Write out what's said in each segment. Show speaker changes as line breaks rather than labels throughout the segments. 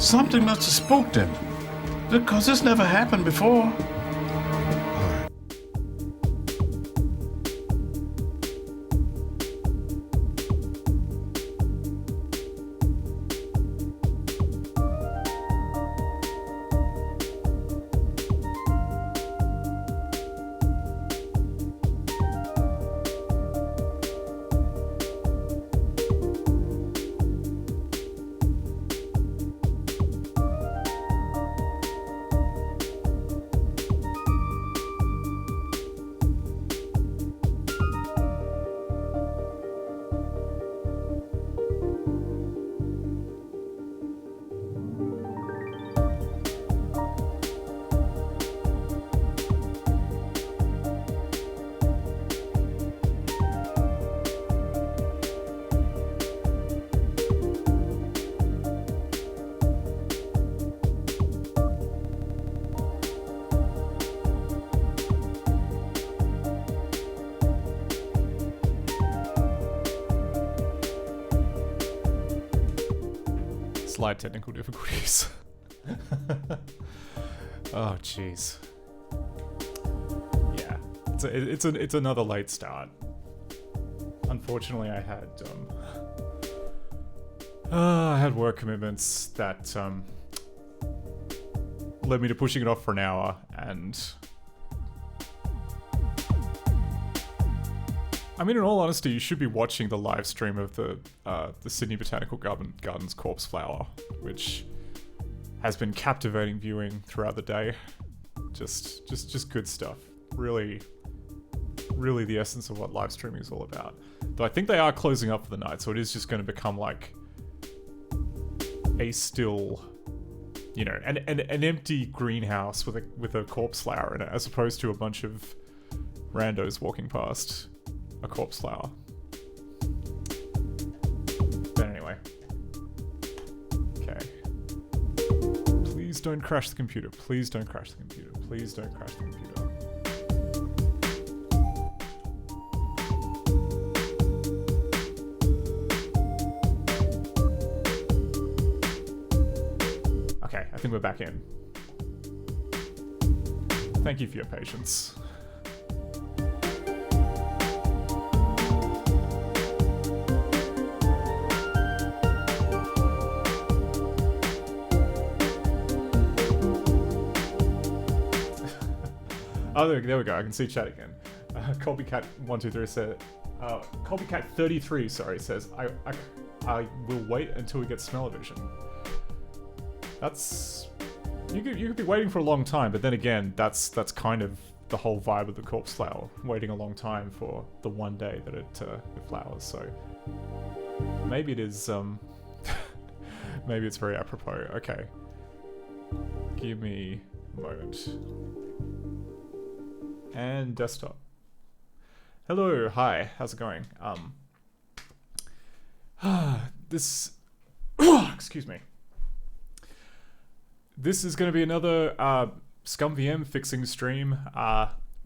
Something must have spooked him. Because this never happened before.
Slight technical difficulties. Oh jeez. Yeah, it's another late start. Unfortunately, I had work commitments that led me to pushing it off for an hour, and I mean, in all honesty, you should be watching the live stream of the Sydney Botanical Gardens Corpse Flower, which has been captivating viewing throughout the day. Just good stuff. Really the essence of what live streaming is all about. Though I think they are closing up for the night, so it is just going to become like a still, you know, an empty greenhouse with a corpse flower in it, as opposed to a bunch of randos walking past a corpse flower. But anyway. Okay. Please don't crash the computer. Please don't crash the computer. Please don't crash the computer. Okay, I think we're back in. Thank you for your patience. Oh, there we go. I can see chat again. Colbycat123 said, Colbycat33, sorry, says, I will wait until we get smell-o-vision. That's... You could be waiting for a long time, but then again, that's kind of the whole vibe of the corpse flower. Waiting a long time for the one day that it flowers, so... Maybe it is, maybe it's very apropos. Okay. Give me a moment. And desktop. Hello, hi, how's it going? This... excuse me. This is going to be another ScummVM fixing stream.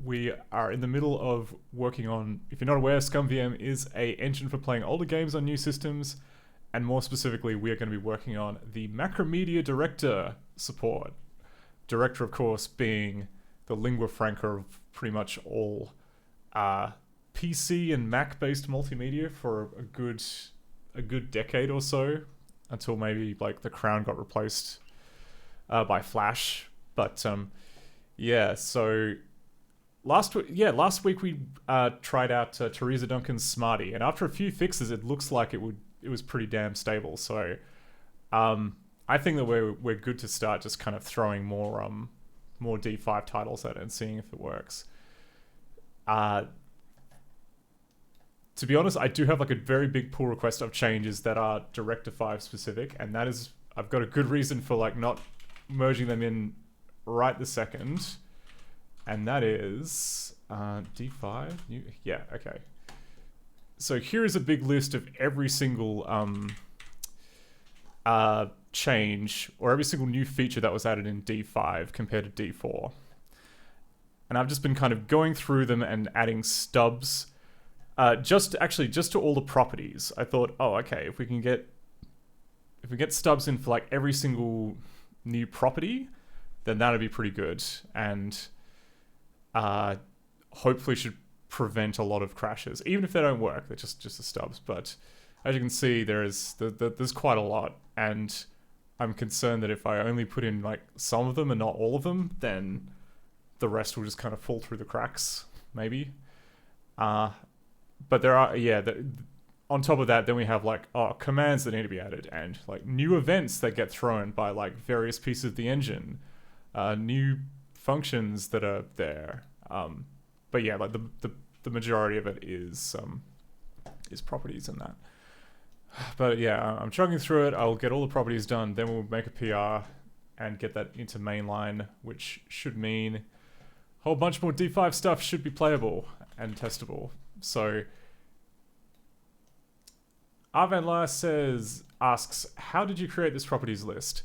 We are in the middle of working on... If you're not aware, ScummVM is an engine for playing older games on new systems. And more specifically, we are going to be working on the Macromedia Director support. Director, of course, being the lingua franca of pretty much all PC and Mac-based multimedia for a good decade or so, until maybe like the crown got replaced by Flash. But yeah, so last week we tried out Teresa Duncan's Smarty, and after a few fixes, it looks like it was pretty damn stable. So I think that we're good to start just kind of throwing more D5 titles at it and seeing if it works. To be honest, I do have like a very big pull request of changes that are Director 5 specific, and that is, I've got a good reason for like not merging them in right this second, and that is D5. Yeah, okay. So here is a big list of every single change or every single new feature that was added in D5 compared to D4. And I've just been kind of going through them and adding stubs just to all the properties. I thought, oh, okay, if we can get if we get stubs in for like every single new property, then that'd be pretty good, and hopefully should prevent a lot of crashes, even if they don't work. They're just the stubs. But as you can see, there's quite a lot, and I'm concerned that if I only put in like some of them and not all of them, then the rest will just kind of fall through the cracks, maybe. But there are, on top of that, then we have like commands that need to be added, and like new events that get thrown by like various pieces of the engine, new functions that are there. But yeah, like the majority of it is properties and that. But yeah, I'm chugging through it. I'll get all the properties done, then we'll make a PR and get that into mainline, which should mean a whole bunch more D5 stuff should be playable and testable. So Arvanla asks, how did you create this properties list?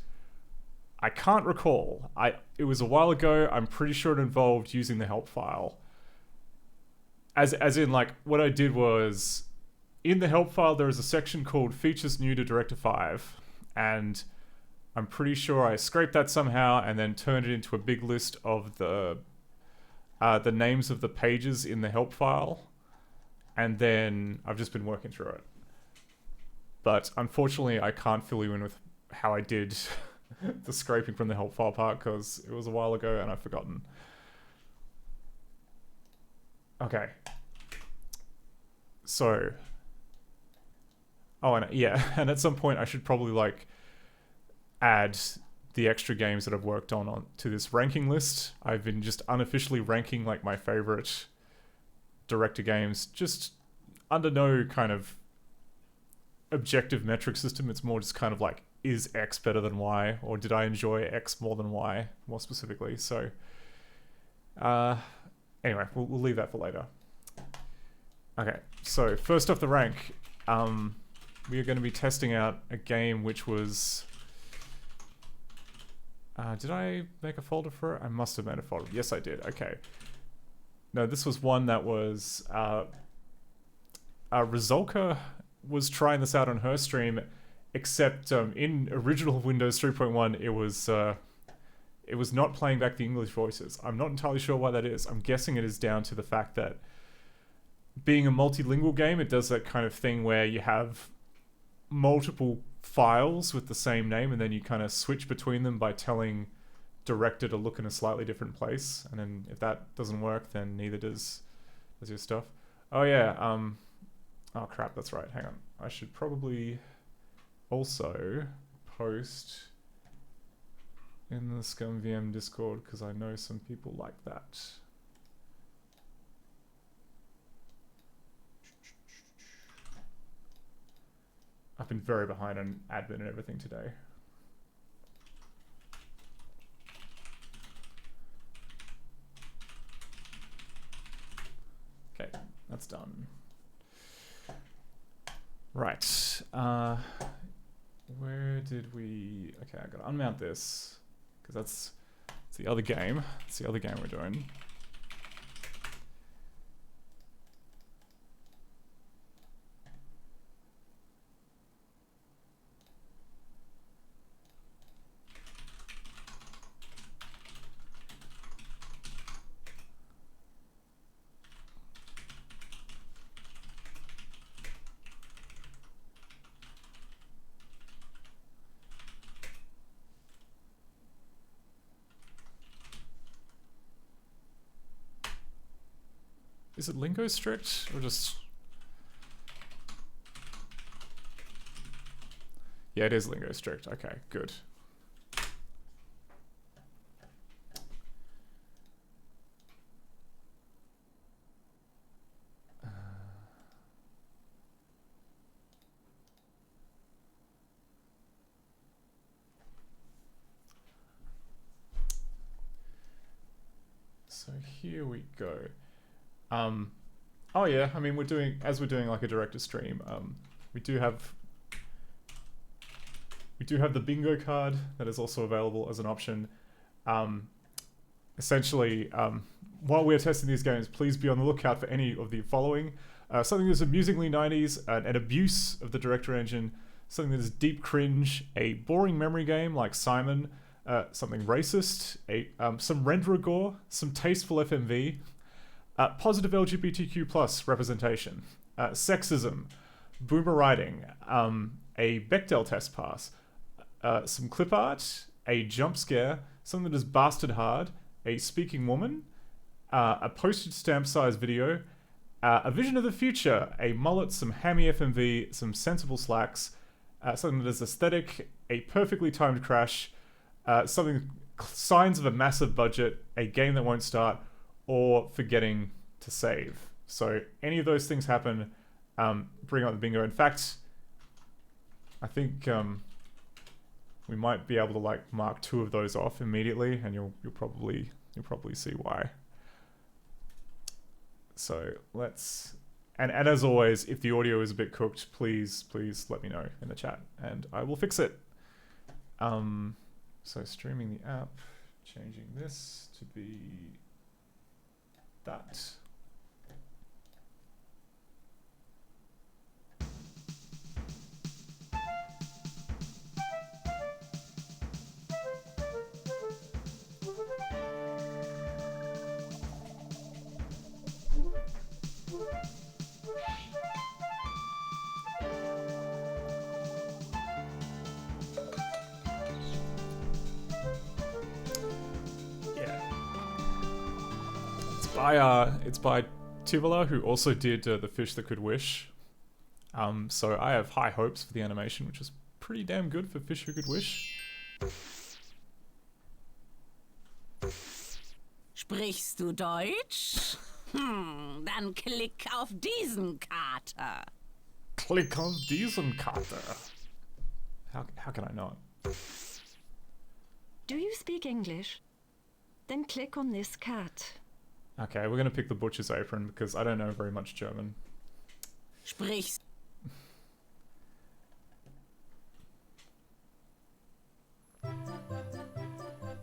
I can't recall. It was a while ago. I'm pretty sure it involved using the help file. As in, like, what I did was, in the help file, there is a section called Features New to Director 5, and I'm pretty sure I scraped that somehow and then turned it into a big list of the names of the pages in the help file, and then I've just been working through it. But unfortunately, I can't fill you in with how I did the scraping from the help file part, because it was a while ago and I've forgotten. Okay. So, and at some point I should probably like add the extra games that I've worked on to this ranking list. I've been just unofficially ranking like my favorite director games, just under no kind of objective metric system. It's more just kind of like, is X better than Y, or did I enjoy X more than Y, more specifically? So anyway, we'll leave that for later. Okay, so first off the rank, we are going to be testing out a game which was... did I make a folder for it? I must have made a folder. Yes, I did. Okay. No, this was one that was... Rizolka was trying this out on her stream, except in original Windows 3.1, it was not playing back the English voices. I'm not entirely sure why that is. I'm guessing it is down to the fact that being a multilingual game, it does that kind of thing where you have multiple files with the same name, and then you kind of switch between them by telling director to look in a slightly different place. And then if that doesn't work, then neither does your stuff. Oh yeah, oh crap, that's right. Hang on. I should probably also post in the ScummVM Discord, because I know some people like that. I've been very behind on admin and everything today. Okay, that's done. Right. Where did we... Okay, I gotta unmount this, because that's the other game. It's the other game we're doing. Is it lingo strict or just... Yeah, it is lingo strict. Okay, good. So here we go. Oh yeah, I mean, we're doing like a director stream, we do have the bingo card that is also available as an option. Essentially, while we're testing these games, please be on the lookout for any of the following. Something that's amusingly 90s, an abuse of the director engine, something that is deep cringe, a boring memory game like Simon, something racist, some renderer gore, some tasteful FMV, positive LGBTQ plus representation, sexism, boomer writing, a Bechdel test pass, some clip art, a jump scare, something that is bastard hard, a speaking woman, a postage stamp sized video, a vision of the future, a mullet, some hammy FMV, some sensible slacks, something that is aesthetic, a perfectly timed crash, signs of a massive budget, a game that won't start, or forgetting to save. So any of those things happen, bring up the bingo. In fact, I think we might be able to like mark 2 of those off immediately, and you'll probably see why. So let's, and as always, if the audio is a bit cooked, please let me know in the chat, and I will fix it. So streaming the app, changing this to be that. It's by Tivola, who also did The Fish That Could Wish. So I have high hopes for the animation, which is pretty damn good for Fish Who Could Wish.
Sprichst du Deutsch? Dann klick auf diesen Kater.
Click on diesen Karte. How can I not?
Do you speak English? Then click on this cat.
Okay, we're gonna pick the Butcher's Apron because I don't know very much German.
Sprichst.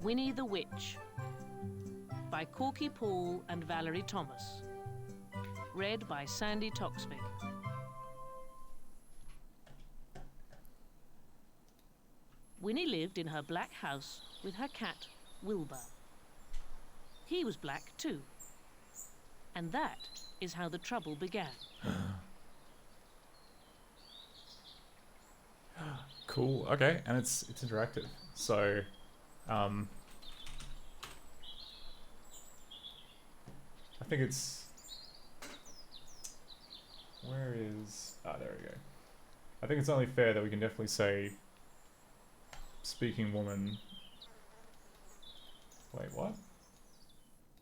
Winnie the Witch by Corky Paul and Valerie Thomas. Read by Sandy Toksvig. Winnie lived in her black house with her cat, Wilbur. He was black too. And that is how the trouble began.
Cool. Okay, and it's interactive. So, I think it's. Where is? Ah, there we go. I think it's only fair that we can definitely say. Speaking woman. Wait, what?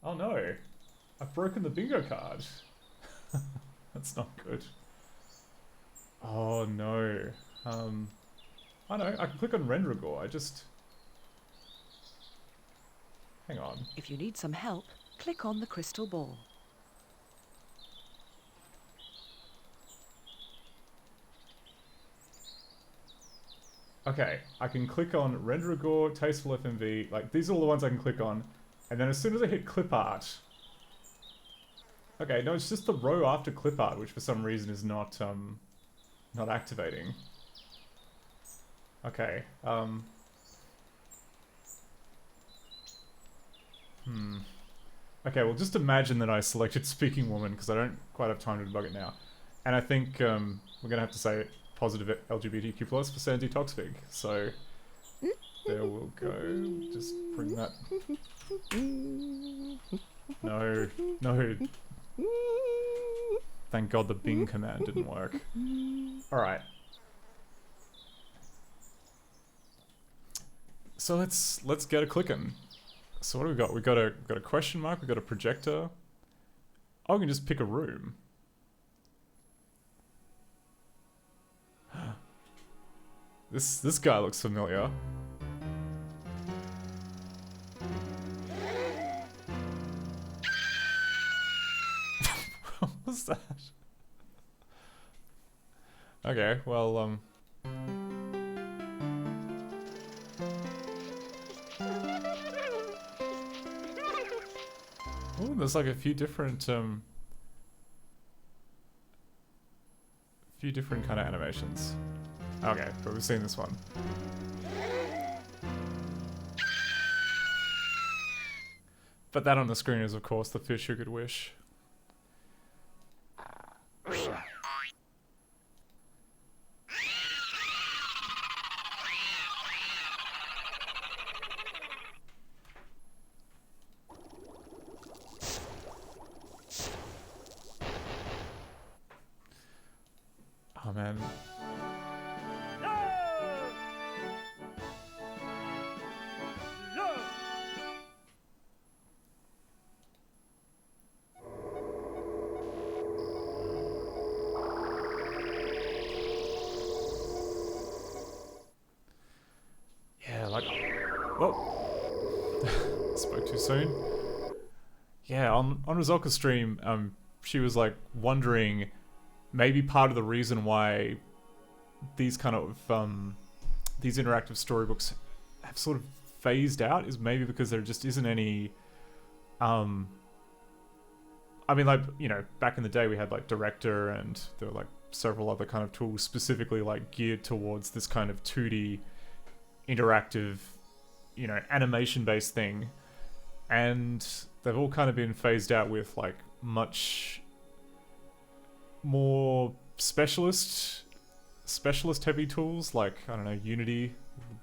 Oh no! I've broken the bingo card. That's not good. Oh no. I know, I can click on Rendragor, I just... Hang on.
If you need some help, click on the crystal ball.
Okay, I can click on Rendragor, Tasteful FMV, like these are all the ones I can click on, and then as soon as I hit clip art... Okay, no, it's just the row after clip art, which for some reason is not activating. Okay, Okay, well just imagine that I selected Speaking Woman, because I don't quite have time to debug it now. And I think we're gonna have to say positive LGBTQ plus for Sandy Toksvig, so there we'll go. Just bring that... No, no. Thank God the Bing command didn't work. Alright. So let's get a clicking. So what do we got? We got a question mark, we got a projector. Oh, we can just pick a room. This guy looks familiar. What was that? Okay, well, oh, there's like a few different kind of animations. Okay, but we've seen this one. But that on the screen is, of course, the fish who could wish. Oh, man. Yeah, like... Whoa. Spoke too soon. Yeah, on Rizalka's stream, she was like wondering maybe part of the reason why these kind of these interactive storybooks have sort of phased out is maybe because there just isn't any I mean, like, you know, back in the day we had like Director and there were like several other kind of tools specifically like geared towards this kind of 2D interactive, you know, animation based thing, and they've all kind of been phased out with like much more specialist heavy tools, like, I don't know, Unity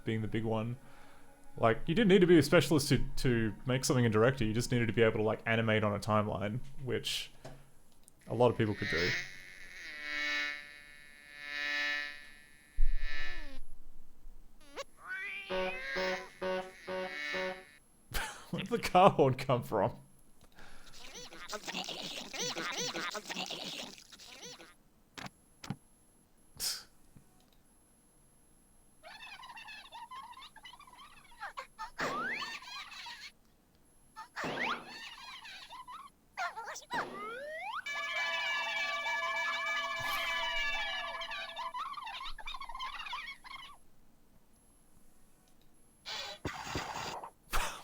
being the big one. Like, you didn't need to be a specialist to make something in Director, you just needed to be able to like animate on a timeline, which a lot of people could do. Where did the car horn come from?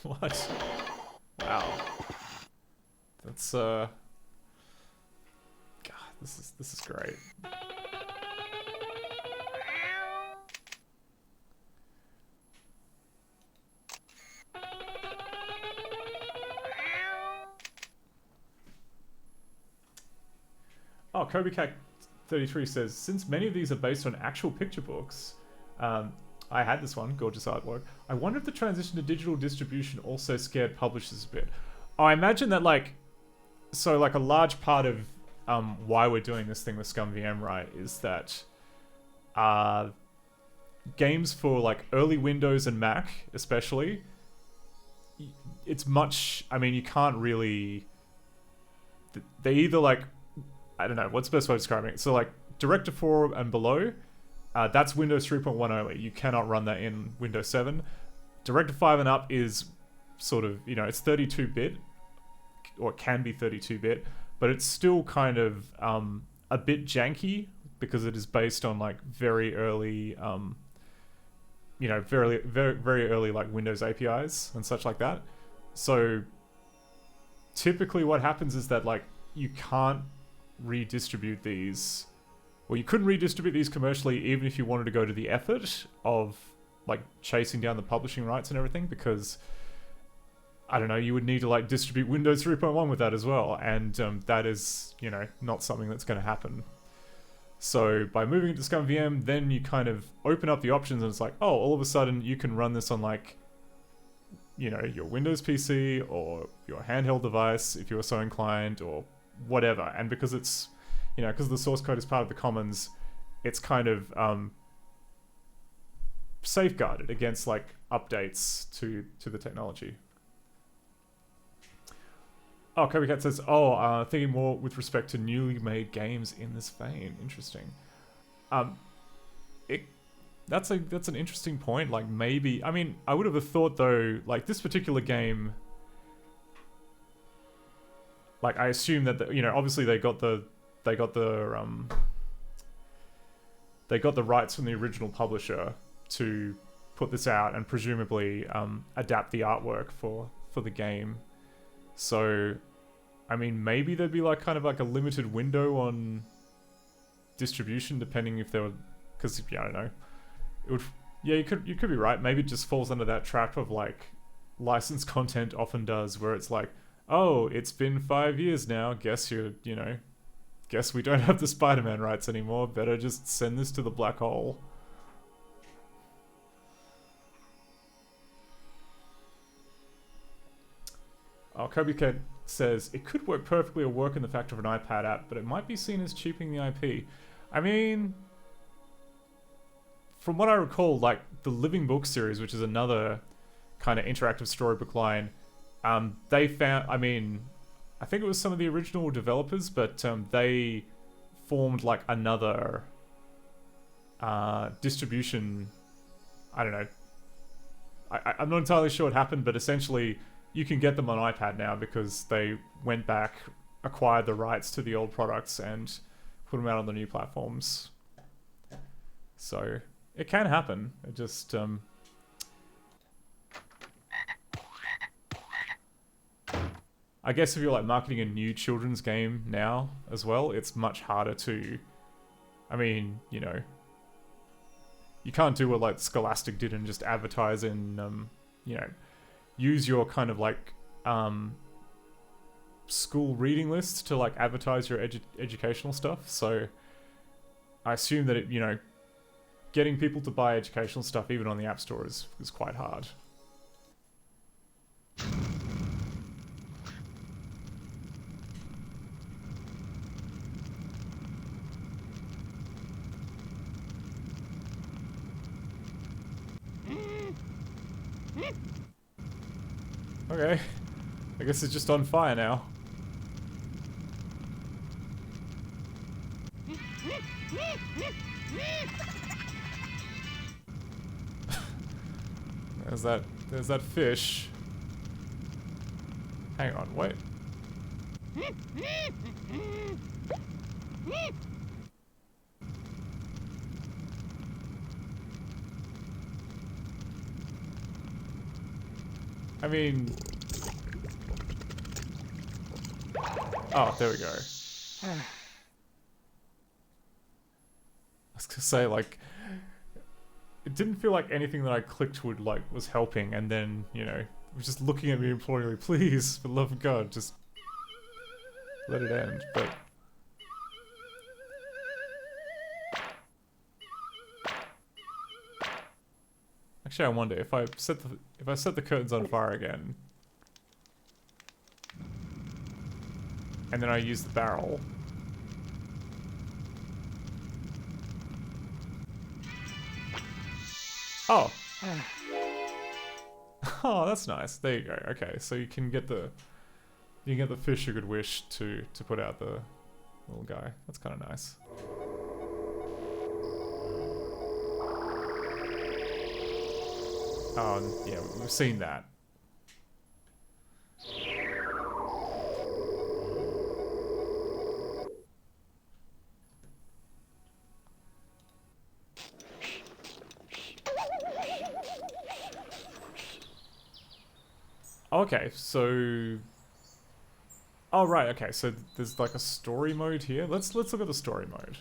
What? Wow. That's God, this is great. Oh, KobeCat33 says, since many of these are based on actual picture books, I had this one, gorgeous artwork. I wonder if the transition to digital distribution also scared publishers a bit. I imagine that, like, so like a large part of why we're doing this thing with ScummVM, right, is that games for like early Windows and Mac, especially, it's much, I mean, you can't really, they either like, I don't know, what's the best way of describing it? So like Director 4 and below, that's Windows 3.1 only. You cannot run that in Windows 7. Director 5 and up is sort of, you know, it's 32-bit, or it can be 32-bit, but it's still kind of a bit janky because it is based on like very early, you know, very early like Windows APIs and such like that. So typically what happens is that like you can't redistribute these. Well, you couldn't redistribute these commercially even if you wanted to go to the effort of like chasing down the publishing rights and everything, because I don't know, you would need to like distribute Windows 3.1 with that as well, and that is, you know, not something that's going to happen. So by moving it to ScummVM, then you kind of open up the options and it's like, oh, all of a sudden you can run this on like, you know, your Windows PC or your handheld device if you're so inclined, or whatever. And because it's, you know, because the source code is part of the commons, it's kind of safeguarded against like updates to the technology. Oh, KobeCat says, thinking more with respect to newly made games in this vein. Interesting. That's an interesting point. Like, maybe, I mean, I would have thought though, like this particular game, like I assume that you know, obviously they got the rights from the original publisher to put this out and presumably adapt the artwork for the game. So, I mean, maybe there'd be like kind of like a limited window on distribution depending if there were, because, yeah, I don't know. it would. Yeah, you could be right. Maybe it just falls under that trap of like licensed content often does, where it's like, oh, it's been 5 years now. Guess guess we don't have the Spider-Man rights anymore. Better just send this to the black hole. Oh, Kobe Cat says, it could work perfectly or work in the factor of an iPad app, but it might be seen as cheaping the IP. I mean, from what I recall, like, the Living Book series, which is another kind of interactive storybook line, they found, I mean, I think it was some of the original developers, but they formed, like, another distribution, I don't know. I'm not entirely sure what happened, but essentially you can get them on iPad now because they went back, acquired the rights to the old products, and put them out on the new platforms. So it can happen. It just I guess if you're like marketing a new children's game now as well, it's much harder to. I mean, you know, you can't do what like Scholastic did and just advertise in you know, use your kind of like school reading list to like advertise your educational stuff. So I assume that it, you know, getting people to buy educational stuff even on the App Store is quite hard. Okay, I guess it's just on fire now. There's that fish. Hang on, wait. I mean... Oh, there we go. I was gonna say, like... It didn't feel like anything that I clicked was helping, and then, you know, it was just looking at me imploringly, please, for the love of God, just... let it end, but... Actually, I wonder if I set the curtains on fire again, and then I use the barrel. Oh. Oh, that's nice. There you go. Okay, so you can get the fish you could wish to put out the little guy. That's kind of nice. Oh, yeah, we've seen that. Okay, so... Oh, right, okay, so there's like a story mode here. Let's look at the story mode.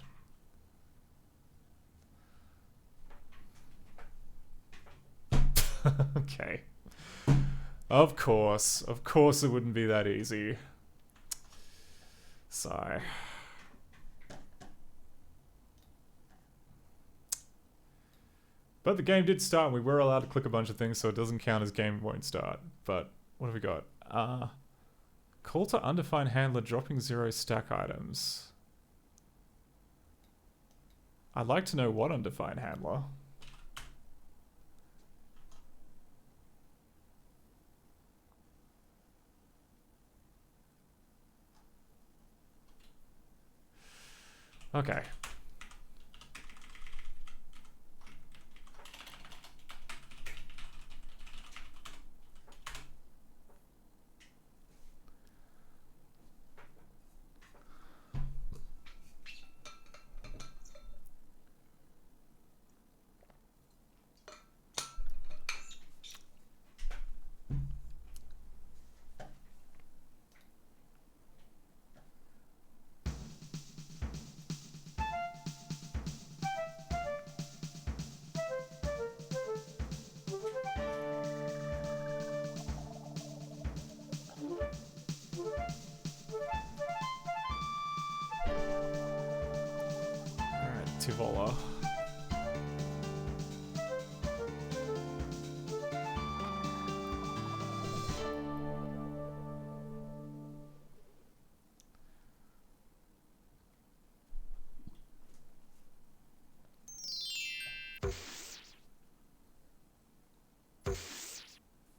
Okay. Of course it wouldn't be that easy. Sigh. But the game did start and we were allowed to click a bunch of things, so it doesn't count as game won't start. But what have we got? Call to undefined handler dropping 0 stack items. I'd like to know what undefined handler. Okay. Tivola.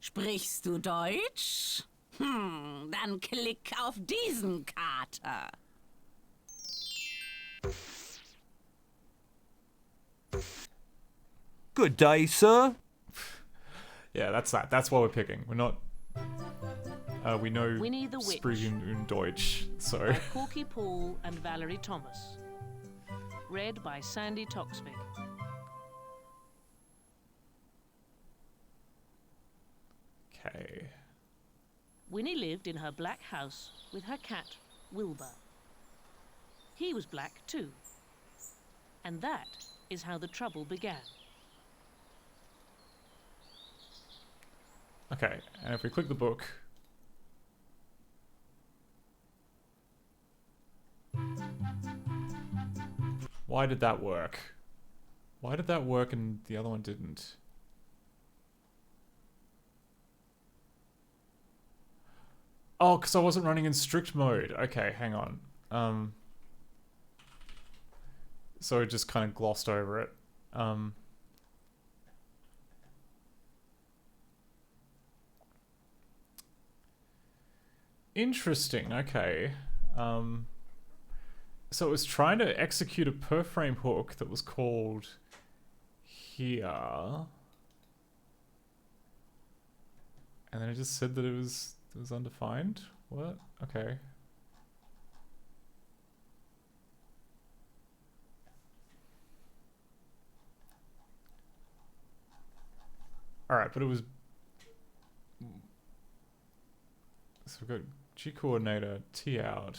Sprichst du Deutsch? Dann klick auf diesen Kater.
Good day, sir.
Yeah, that's that. That's what we're picking. We're not. We know
Winnie the Witch.
Sprechen und Deutsch, so.
By Corky Paul and Valerie Thomas. Read by Sandy Toksvig.
Okay.
Winnie lived in her black house with her cat, Wilbur. He was black too. And that is how the trouble began.
Okay, and if we click the book. Why did that work? Why did that work and the other one didn't? Oh, because I wasn't running in strict mode. Okay, hang on. So it just kind of glossed over it. Interesting, okay. So it was trying to execute a per frame hook that was called here. And then it just said that it was undefined? What? Okay. Alright, but it was... So we've got G coordinator, T out.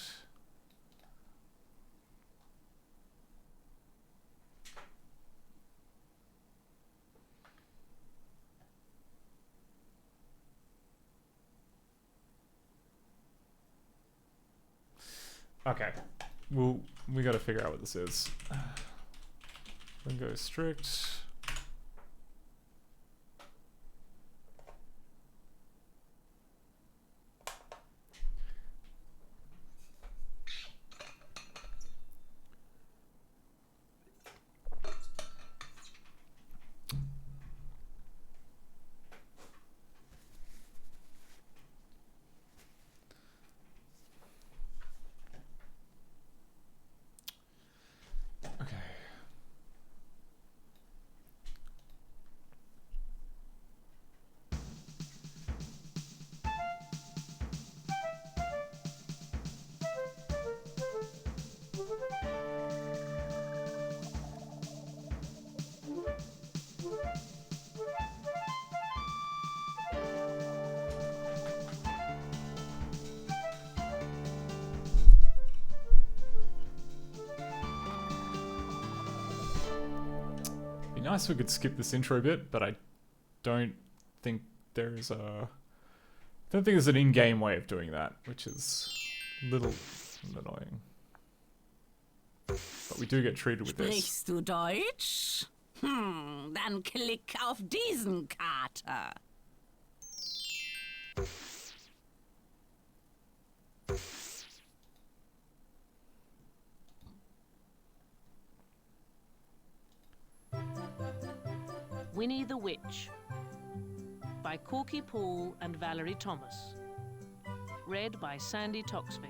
Okay, we gotta figure out what this is. Then go strict. Nice if we could skip this intro bit, but I don't think there's an in-game way of doing that, which is a little annoying. But we do get treated with this.
Sprichst du Deutsch? Dann klick auf diesen Kater.
Winnie the Witch by Corky Paul and Valerie Thomas. Read by Sandy Toksvig.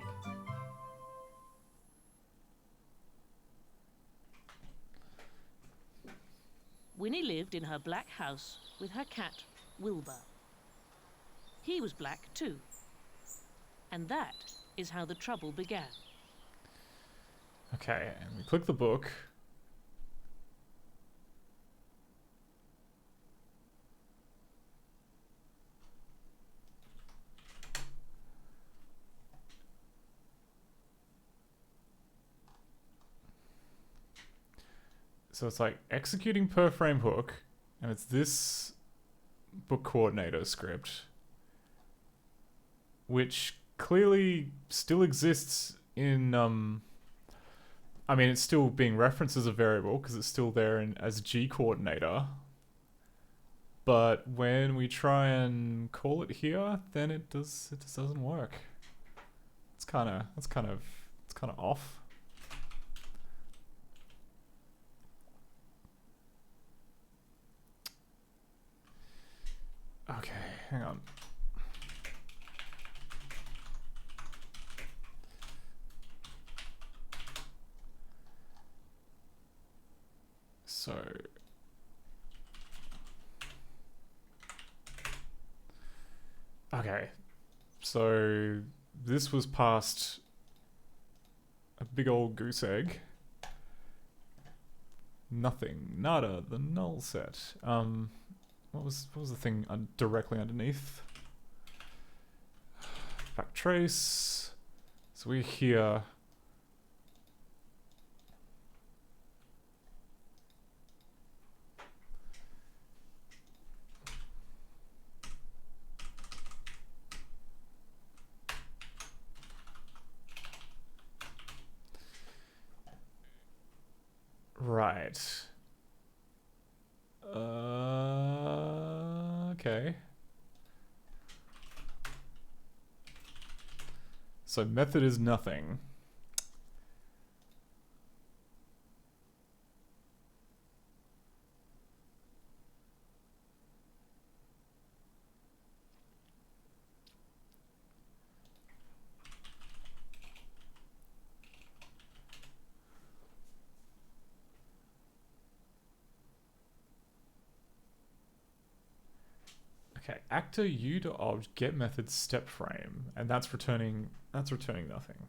Winnie lived in her black house with her cat, Wilbur. He was black too. And that is how the trouble began.
Okay, and we click the book. So it's like executing per frame hook, and it's this book coordinator script, which clearly still exists in I mean, it's still being referenced as a variable because it's still there as G coordinator. But when we try and call it here, then it just doesn't work. It's kind of off. Okay, hang on. So okay, so this was past a big old goose egg. Nothing, nada, the null set. What was the thing directly underneath? Backtrace. So we're here. Right. Okay. So method is nothing. Okay, actor u to obj get method step frame, and that's returning nothing.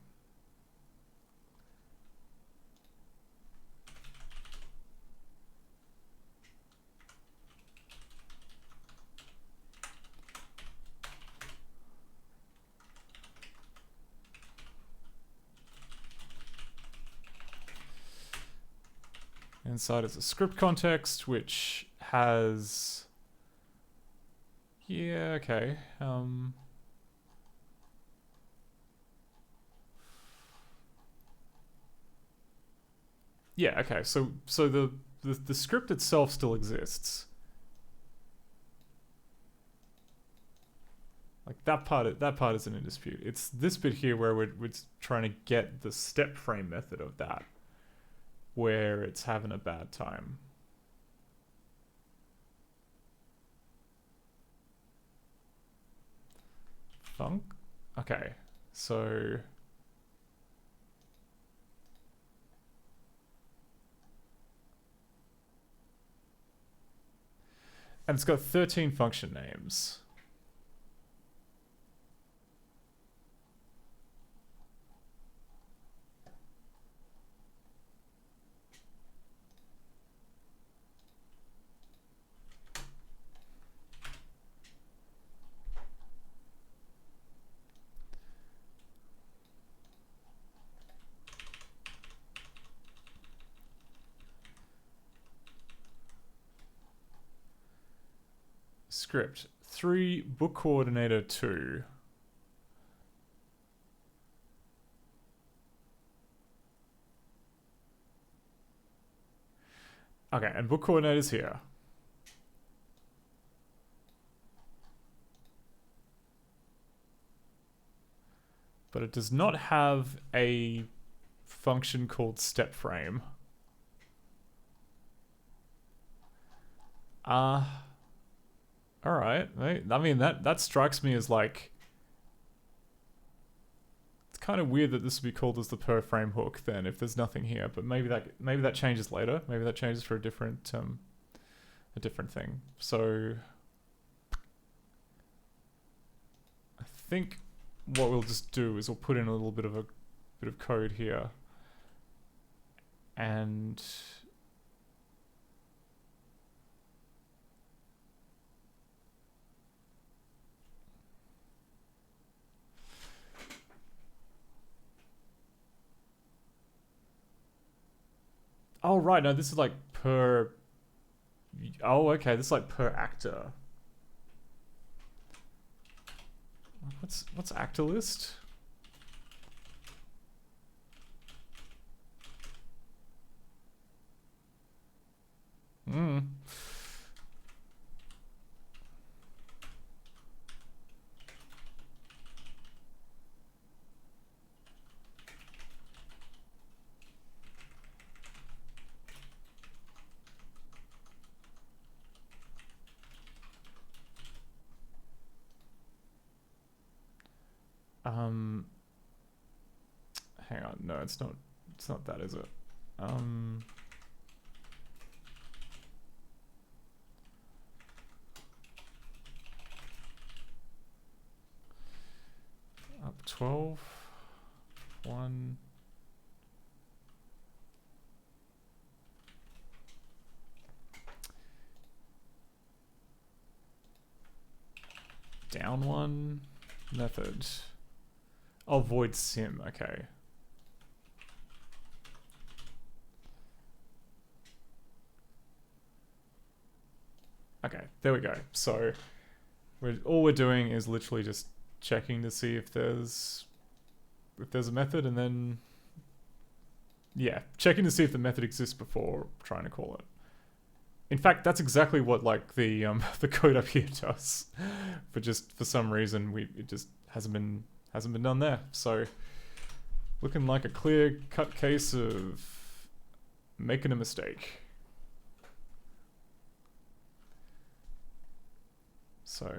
Inside is a script context which has yeah, okay. Yeah, okay. So the script itself still exists. Like that part isn't in dispute. It's this bit here where we're trying to get the step frame method of that, where it's having a bad time. Thunk? Okay, so and it's got 13 function names. Script 3 book coordinator 2. Okay, and book coordinator's here. But it does not have a function called step frame. Alright, I mean that strikes me as like it's kind of weird that this would be called as the per frame hook then if there's nothing here, but maybe that changes later. Maybe that changes for a different thing. So I think what we'll just do is we'll put in a little bit of code here and oh, right. No, this is like per... Oh, okay. This is like per actor. What's actor list? Hang on, no, it's not that, is it? Up 12, 1. Down 1 method. Oh, void sim, okay. Okay, there we go. So all we're doing is literally just checking to see if there's a method, and then checking to see if the method exists before trying to call it. In fact, that's exactly what like the the code up here does, but just for some reason it just hasn't been done there. So looking like a clear-cut case of making a mistake. So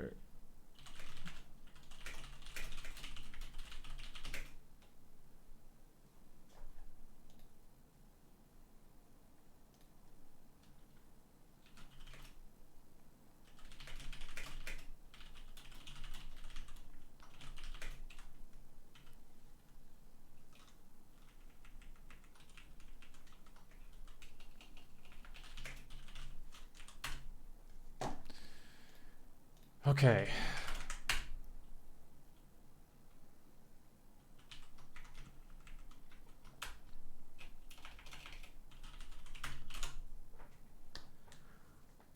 okay.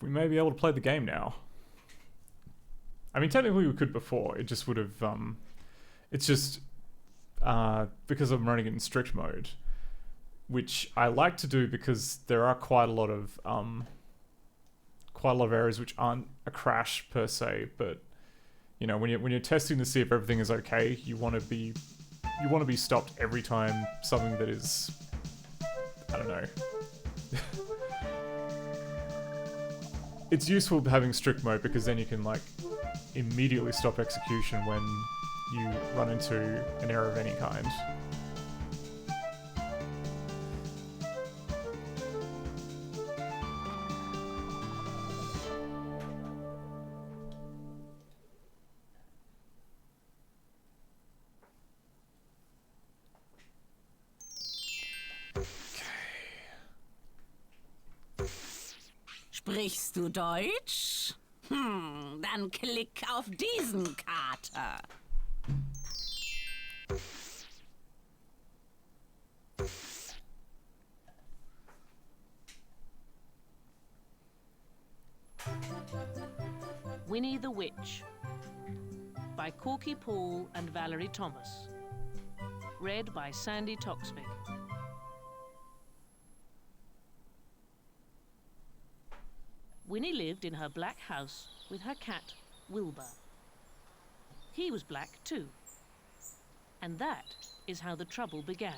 We may be able to play the game now. I mean, technically we could before. It just would have, it's just, because I'm running it in strict mode, which I like to do because there are quite a lot of areas which aren't a crash per se, but you know, when you're testing to see if everything is okay, you want to be stopped every time something that is, I don't know. It's useful having strict mode because then you can like immediately stop execution when you run into an error of any kind.
Sprichst du Deutsch? Dann klick auf diesen Kater.
Winnie the Witch by Corky Paul and Valerie Thomas. Read by Sandy Toksvig. Winnie lived in her black house with her cat, Wilbur. He was black too. And that is how the trouble began.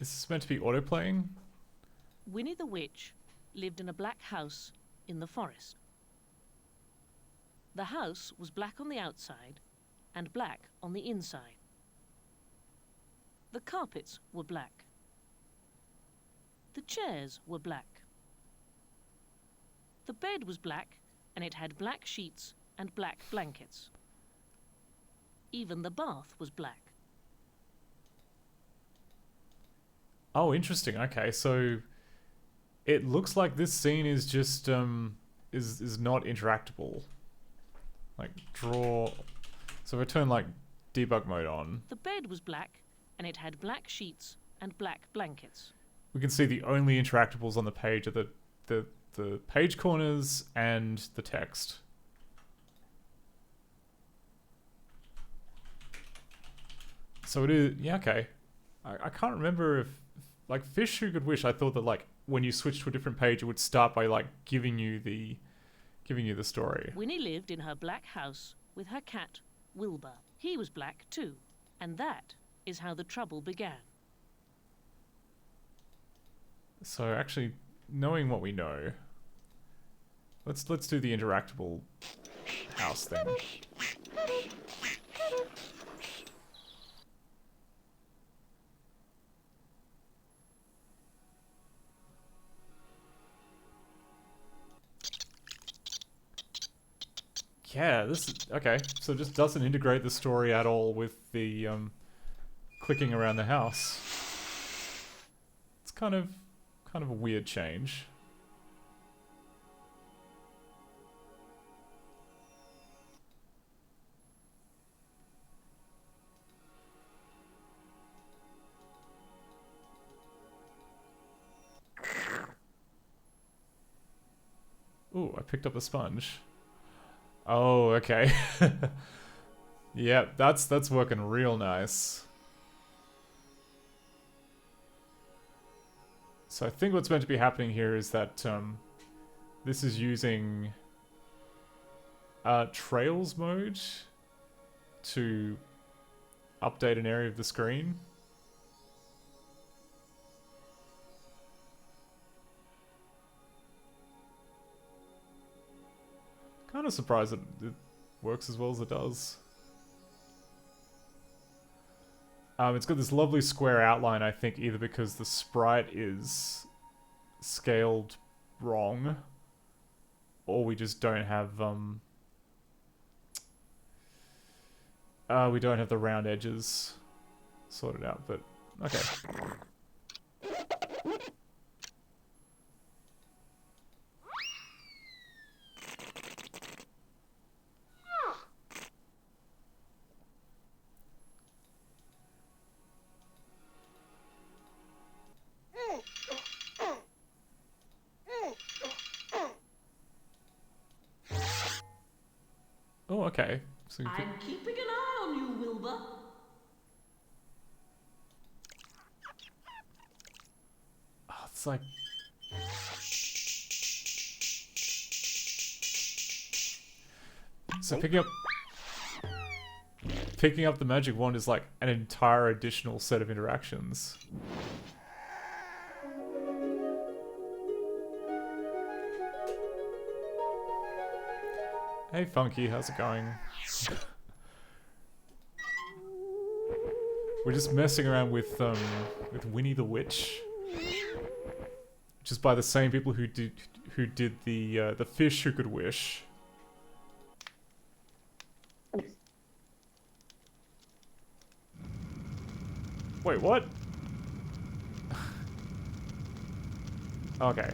Is this meant to be auto-playing?
Winnie the Witch lived in a black house in the forest. The house was black on the outside and black on the inside. The carpets were black. The chairs were black. The bed was black, and it had black sheets and black blankets. Even the bath was black.
Oh, interesting. Okay, so it looks like this scene is just is not interactable. Like draw. So if I turn like debug mode on,
The bed was black, and it had black sheets and black blankets.
we can see the only interactables on the page are the page corners and the text. So it is, yeah, okay. I can't remember if like Fish Who Could Wish, I thought that like when you switch to a different page, it would start by like giving you the story.
Winnie lived in her black house with her cat, Wilbur. He was black too, and that is how the trouble began.
So actually, knowing what we know, let's do the interactable house thing. Yeah, this is okay. So it just doesn't integrate the story at all with the clicking around the house. It's kind of a weird change. Ooh, I picked up a sponge. Oh, okay. Yeah, that's working real nice. So I think what's meant to be happening here is that this is using Trails mode to update an area of the screen. Kind of surprised that it works as well as it does. It's got this lovely square outline, I think, either because the sprite is scaled wrong, or we just don't have we don't have the round edges sorted out, but okay. Oh, okay. So you
I'm keeping an eye on you, Wilbur.
oh, it's like so picking up the magic wand is like an entire additional set of interactions. Hey Funky, how's it going? We're just messing around with Winnie the Witch, which is by the same people who did the Fish Who Could Wish. Wait, what? Okay.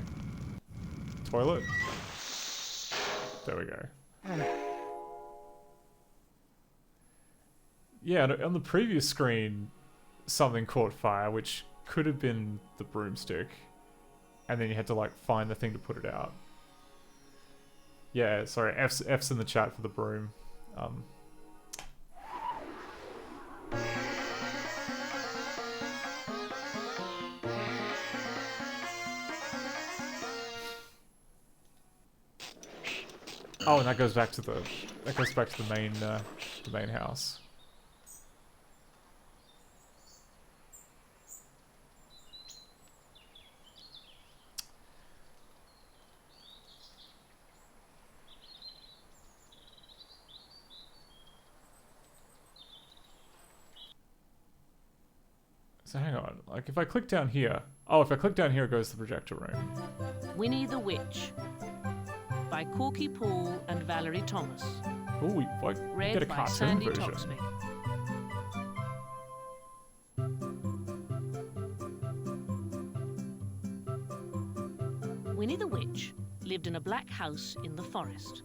Toilet? There we go. Yeah, on the previous screen, something caught fire, which could have been the broomstick. And then you had to, like, find the thing to put it out. Yeah, sorry, F's in the chat for the broom. Oh, and that goes back to the main house. So hang on, like if I click down here, oh, if I click down here, it goes to the projector room.
Winnie the Witch by Corky Paul and Valerie Thomas.
Oh, we
Read
get a
by
cartoon
Sandy
version.
Toxvig. Winnie the Witch lived in a black house in the forest.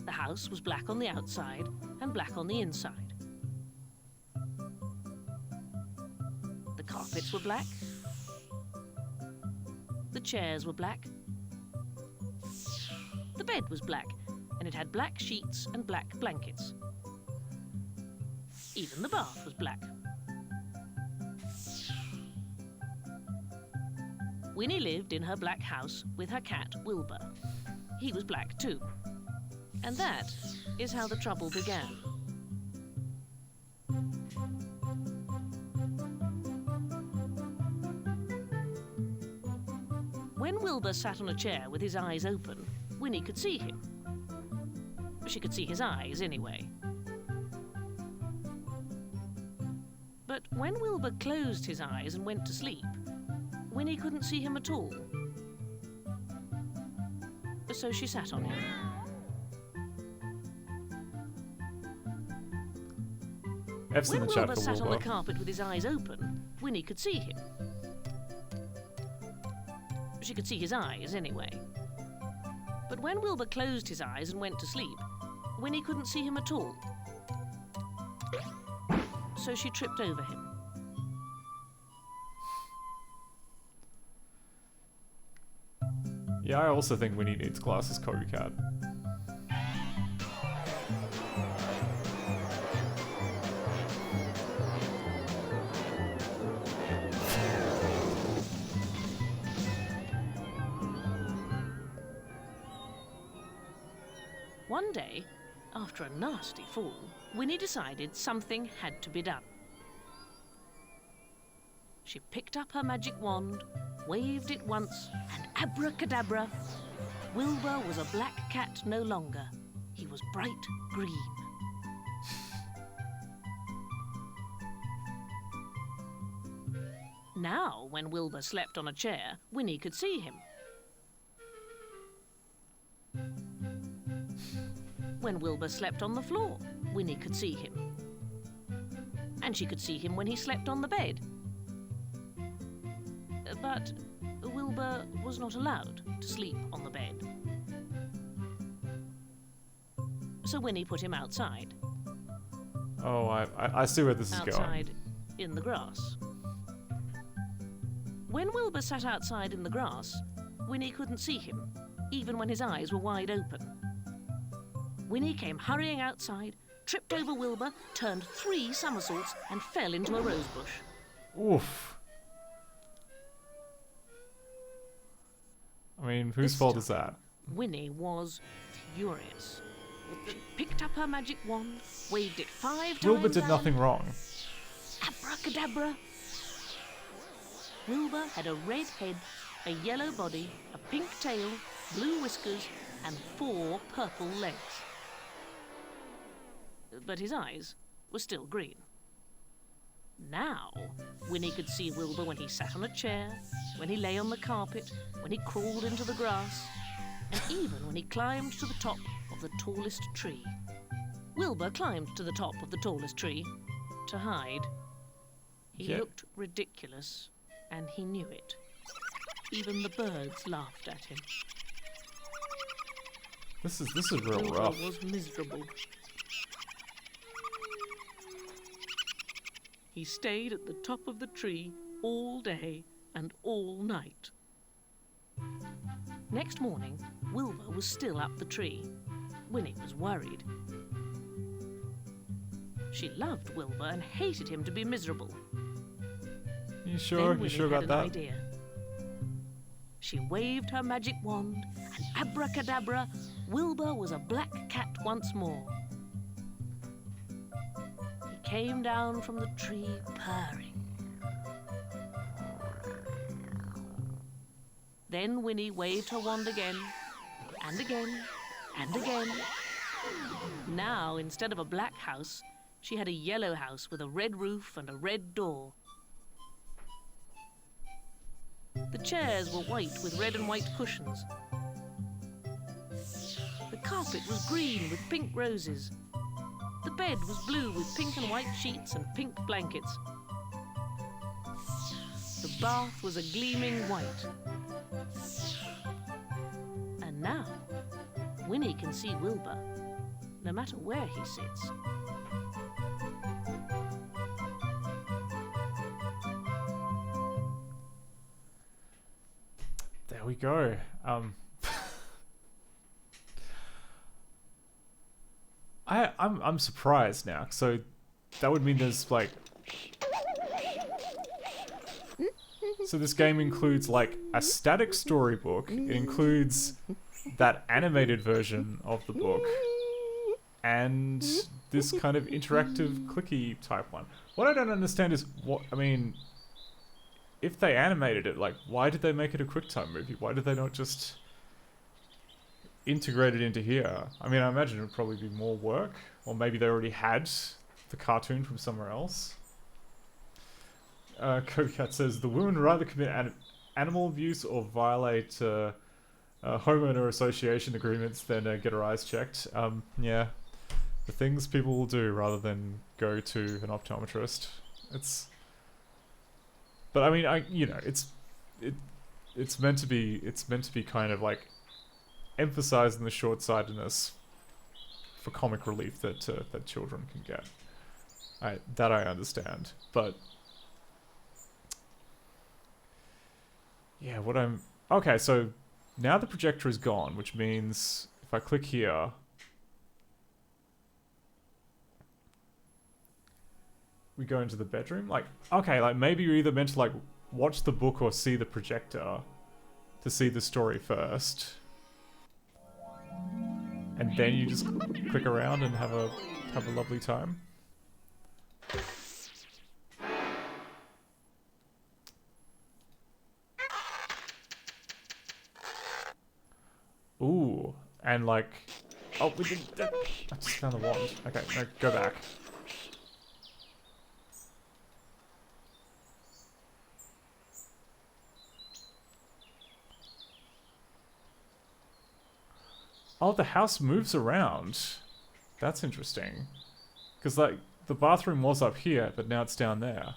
The house was black on the outside and black on the inside. The carpets were black. The chairs were black. The bed was black, and it had black sheets and black blankets. Even the bath was black. Winnie lived in her black house with her cat, Wilbur. He was black too. And that is how the trouble began. When Wilbur sat on a chair with his eyes open, Winnie could see him. She could see his eyes anyway. But when Wilbur closed his eyes and went to sleep, Winnie couldn't see him at all. So she sat on him.
F's in
When
the chat
Wilbur
for
sat on the
Wilbur.
carpet with his eyes open, Winnie could see him. She could see his eyes anyway. But when Wilbur closed his eyes and went to sleep, Winnie couldn't see him at all. So she tripped over him.
Yeah, I also think Winnie needs glasses, Cat.
One day, after a nasty fall, Winnie decided something had to be done. She picked up her magic wand, waved it once, and abracadabra, Wilbur was a black cat no longer. He was bright green. Now, when Wilbur slept on a chair, Winnie could see him. When Wilbur slept on the floor, Winnie could see him. And she could see him when he slept on the bed. But Wilbur was not allowed to sleep on the bed. So Winnie put him outside.
Oh, I see where this is going.
Outside in the grass. When Wilbur sat outside in the grass, Winnie couldn't see him, even when his eyes were wide open. Winnie came hurrying outside, tripped over Wilbur, turned 3 somersaults, and fell into a rosebush.
Oof. I mean, whose fault is that?
Winnie was furious. She picked up her magic wand, waved it 5 times.
Wilbur did
round.
nothing wrong.
Abracadabra! Wilbur had a red head, a yellow body, a pink tail, blue whiskers, and 4 purple legs. But his eyes were still green. Now, Winnie could see Wilbur when he sat on a chair, when he lay on the carpet, when he crawled into the grass, and even when he climbed to the top of the tallest tree. Wilbur climbed to the top of the tallest tree to hide. He
Yeah.
looked ridiculous, and he knew it. Even the birds laughed at him.
This is real
Wilbur
rough.
was miserable. He stayed at the top of the tree all day and all night. Next morning, Wilbur was still up the tree. Winnie was worried. She loved Wilbur and hated him to be miserable.
You sure?
Then
You
Winnie
sure
had
about
an
that?
idea. She waved her magic wand, and abracadabra, Wilbur was a black cat once more. He came down from the tree purring. Then Winnie waved her wand again, and again, and again. Now, instead of a black house, she had a yellow house with a red roof and a red door. The chairs were white with red and white cushions. The carpet was green with pink roses. The bed was blue with pink and white sheets and pink blankets. The bath was a gleaming white. And now, Winnie can see Wilbur, no matter where he sits.
There we go. I'm surprised now. So that would mean there's like So this game includes like a static storybook. It includes that animated version of the book, and this kind of interactive clicky type one. What I don't understand is if they animated it, like, why did they make it a QuickTime movie? Why did they not just integrate it into here? I mean, I imagine it would probably be more work, or maybe they already had the cartoon from somewhere else. Kokat says, the woman would rather commit animal abuse or violate homeowner association agreements than get her eyes checked. Yeah, the things people will do rather than go to an optometrist. But I mean, it's meant to be kind of like emphasizing the short-sightedness for comic relief that that children can get. That I understand, but yeah, okay, so now the projector is gone, which means if I click here, we go into the bedroom. Like, okay, like maybe you're either meant to like watch the book or see the projector to see the story first, and then you just click around and have a lovely time. Ooh, and like, oh, we didn't. I just found the wand. Okay, no, go back. Oh, the house moves around. That's interesting. Because, like, the bathroom was up here, but now it's down there.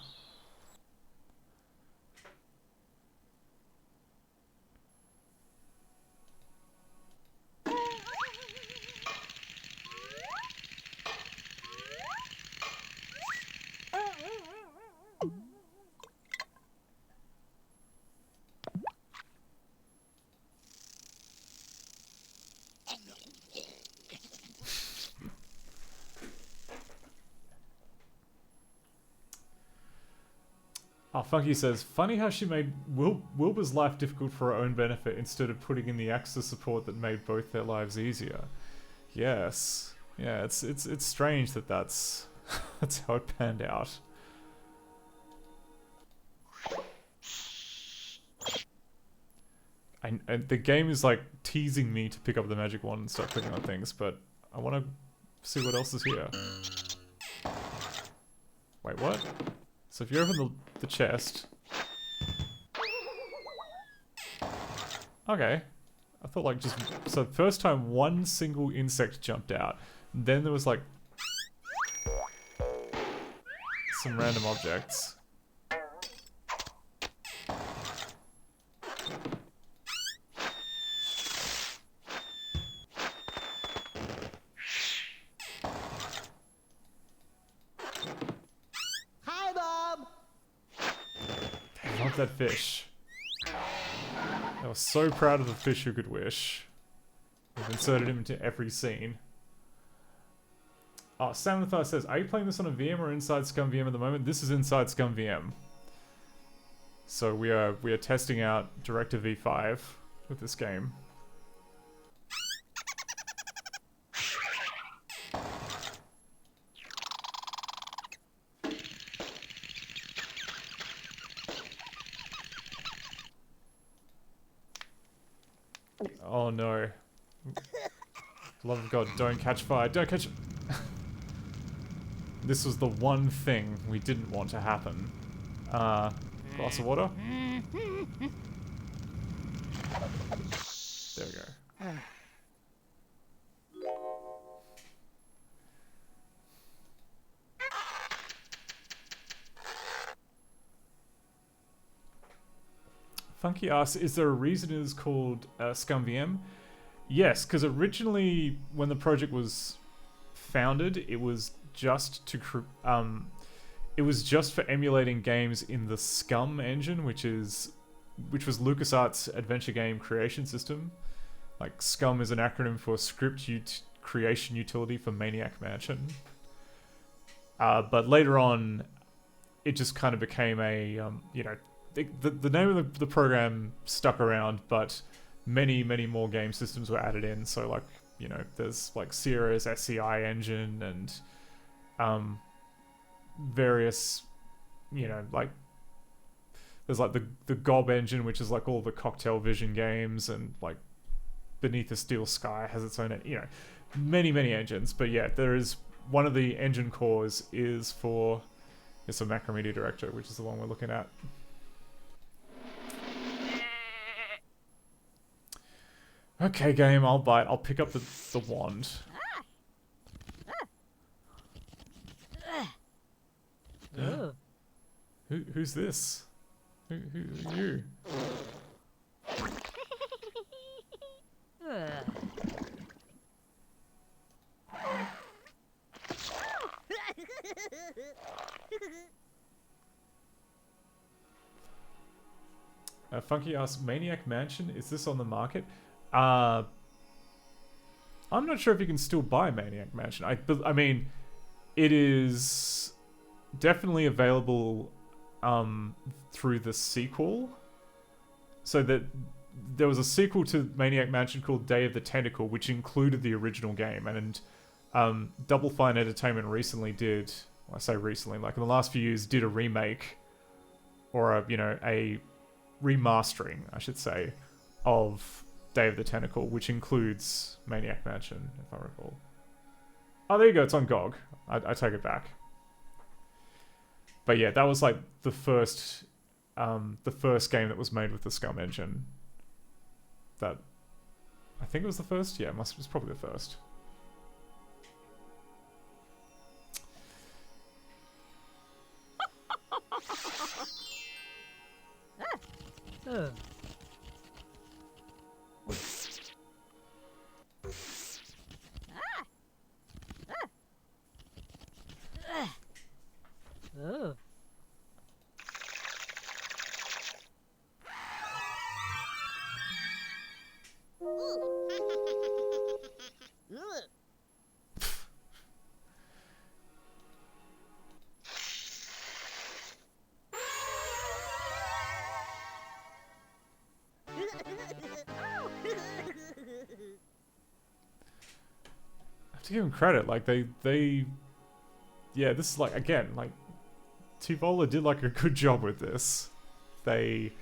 Oh, Funky says, funny how she made Wilbur's life difficult for her own benefit instead of putting in the extra support that made both their lives easier. Yes. Yeah, it's strange that that's how it panned out. And the game is like teasing me to pick up the magic wand and start clicking on things, but I want to see what else is here. Wait, what? So if you open the chest... Okay. I thought like just... So first time one single insect jumped out. Then there was like... some random objects. That fish. I was so proud of the fish who could wish. We've inserted him into every scene. Oh, Samanthar says, are you playing this on a VM or inside ScummVM at the moment? This is inside ScummVM. So we are testing out Director V5 with this game. Oh no. Love of God, don't catch fire. Don't catch... This was the one thing we didn't want to happen. Glass of water? There we go. Funky asks, is there a reason it is called ScummVM? Yes, because originally when the project was founded, it was just to it was just for emulating games in the Scum engine, which was LucasArts' adventure game creation system. Like Scum is an acronym for Script Creation Utility for Maniac Mansion. But later on, it just kind of became a the name of the program stuck around, but many more game systems were added in. So like, you know, there's like Sierra's SCI engine and various, you know, like there's like the GOB engine, which is like all the Cocktail Vision games, and like Beneath a Steel Sky has its own, you know, many engines. But yeah, there is one of the engine cores is for it's a Macromedia Director, which is the one we're looking at. Okay, game, I'll bite. I'll pick up the wand. Who's this? Who are you? Funky asks, Maniac Mansion, is this on the market? I'm not sure if you can still buy Maniac Mansion. I mean, it is definitely available through the sequel. So that there was a sequel to Maniac Mansion called Day of the Tentacle, which included the original game, and Double Fine Entertainment recently did, well, I say recently, like in the last few years, did a remake or a remastering, I should say, of Day of the Tentacle, which includes Maniac Mansion, if I recall. Oh, there you go. It's on GOG. I take it back. But yeah, that was like the first game that was made with the Scum engine. That I think it was the first. Yeah, it was probably the first. To give them credit, like they yeah, this is like, again, like Tuvola did like a good job with this. They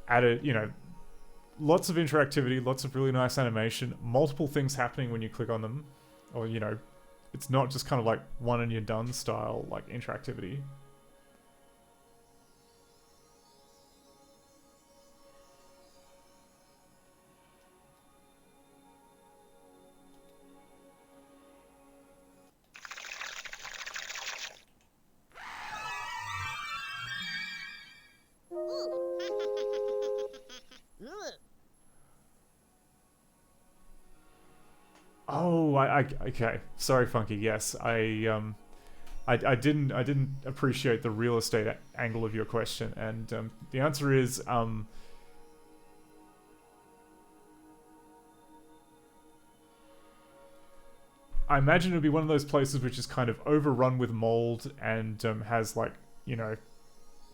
added, lots of interactivity, lots of really nice animation, multiple things happening when you click on them, or it's not just kind of like one and you're done style like interactivity. Oh, okay. Sorry, Funky. Yes, I didn't appreciate the real estate angle of your question, and the answer is I imagine it would be one of those places which is kind of overrun with mold and has like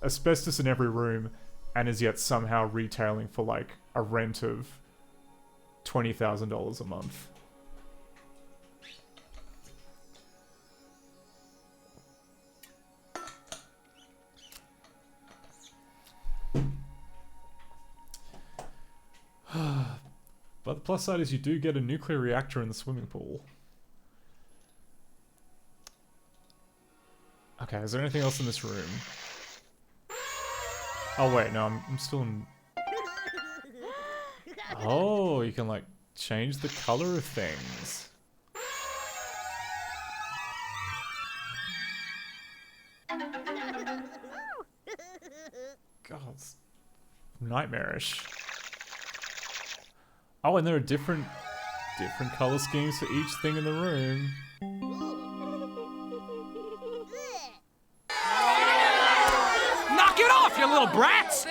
asbestos in every room, and is yet somehow retailing for like a rent of $20,000 a month. But the plus side is you do get a nuclear reactor in the swimming pool. Okay, is there anything else in this room? Oh wait, no, I'm still in... Oh, you can like change the color of things. God, it's nightmarish. Oh, and there are different color schemes for each thing in the room.
Knock it off, you little brats!
I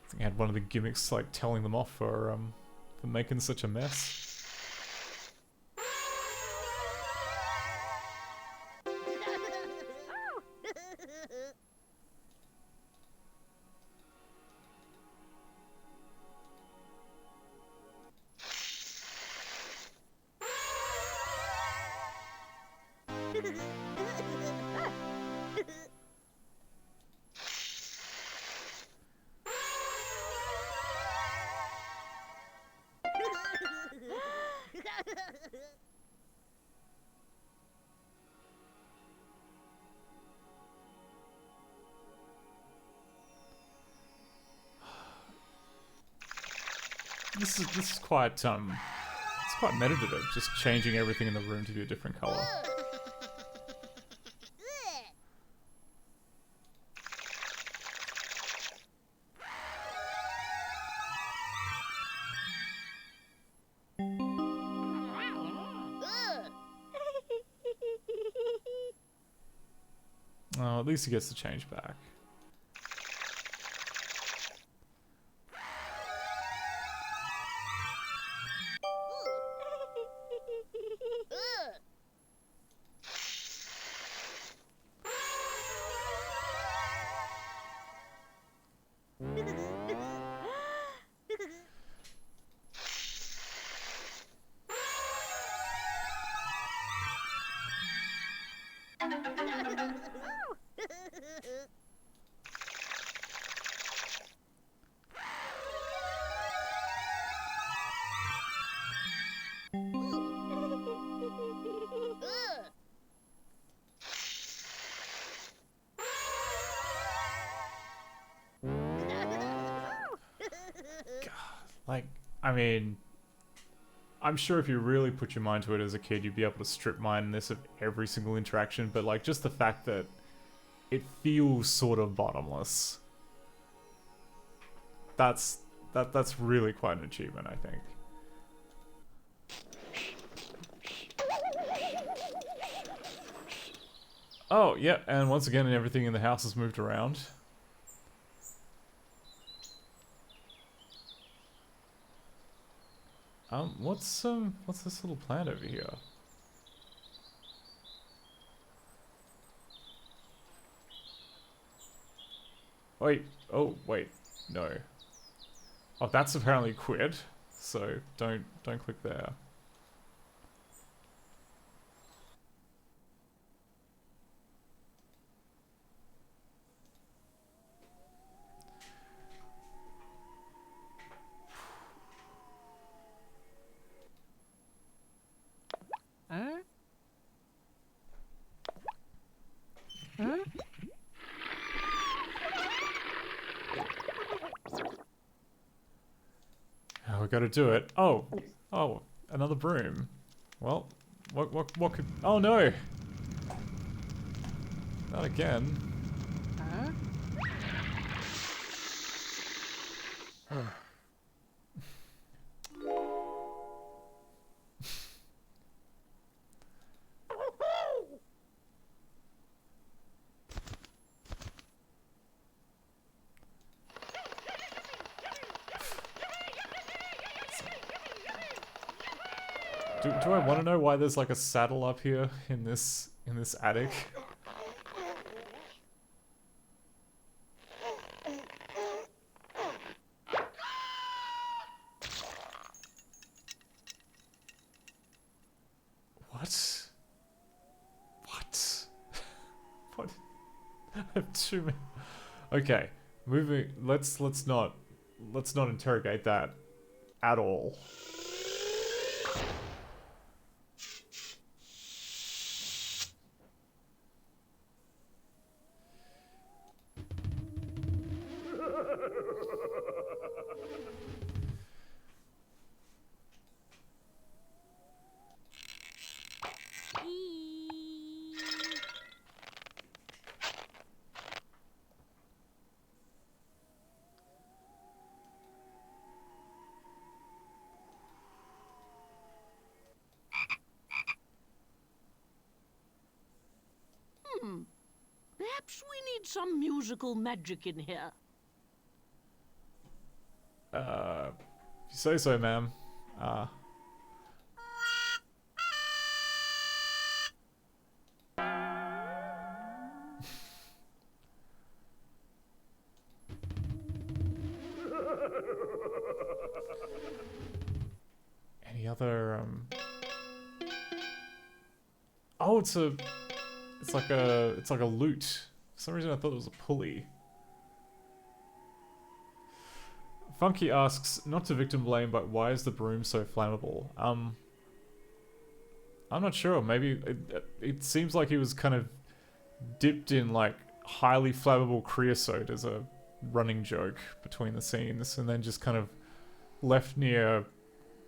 think I had one of the gimmicks like telling them off for making such a mess. this is quite it's quite meditative, just changing everything in the room to be a different color. Oh, at least he gets to change back. Like, I mean, I'm sure if you really put your mind to it as a kid, you'd be able to strip mine this of every single interaction, but like, just the fact that it feels sort of bottomless. That's really quite an achievement, I think. Oh, yeah, and once again, everything in the house has moved around. What's this little plant over here? Wait, oh, wait, no. Oh, that's apparently quit, so don't click there. Oh, we gotta do it. Oh, another broom. Well, what could? Oh no! Not again. Do I want to know why there's like a saddle up here in this attic? What? What? What? I have too many. Okay, moving. Let's not interrogate that at all.
Perhaps we need some musical magic in here.
If you say so, ma'am. Any other, Oh, it's like a lute. For some reason I thought it was a pulley. Funky asks, not to victim blame, but why is the broom so flammable? I'm not sure. Maybe it seems like he was kind of dipped in like highly flammable creosote as a running joke between the scenes, and then just kind of left near,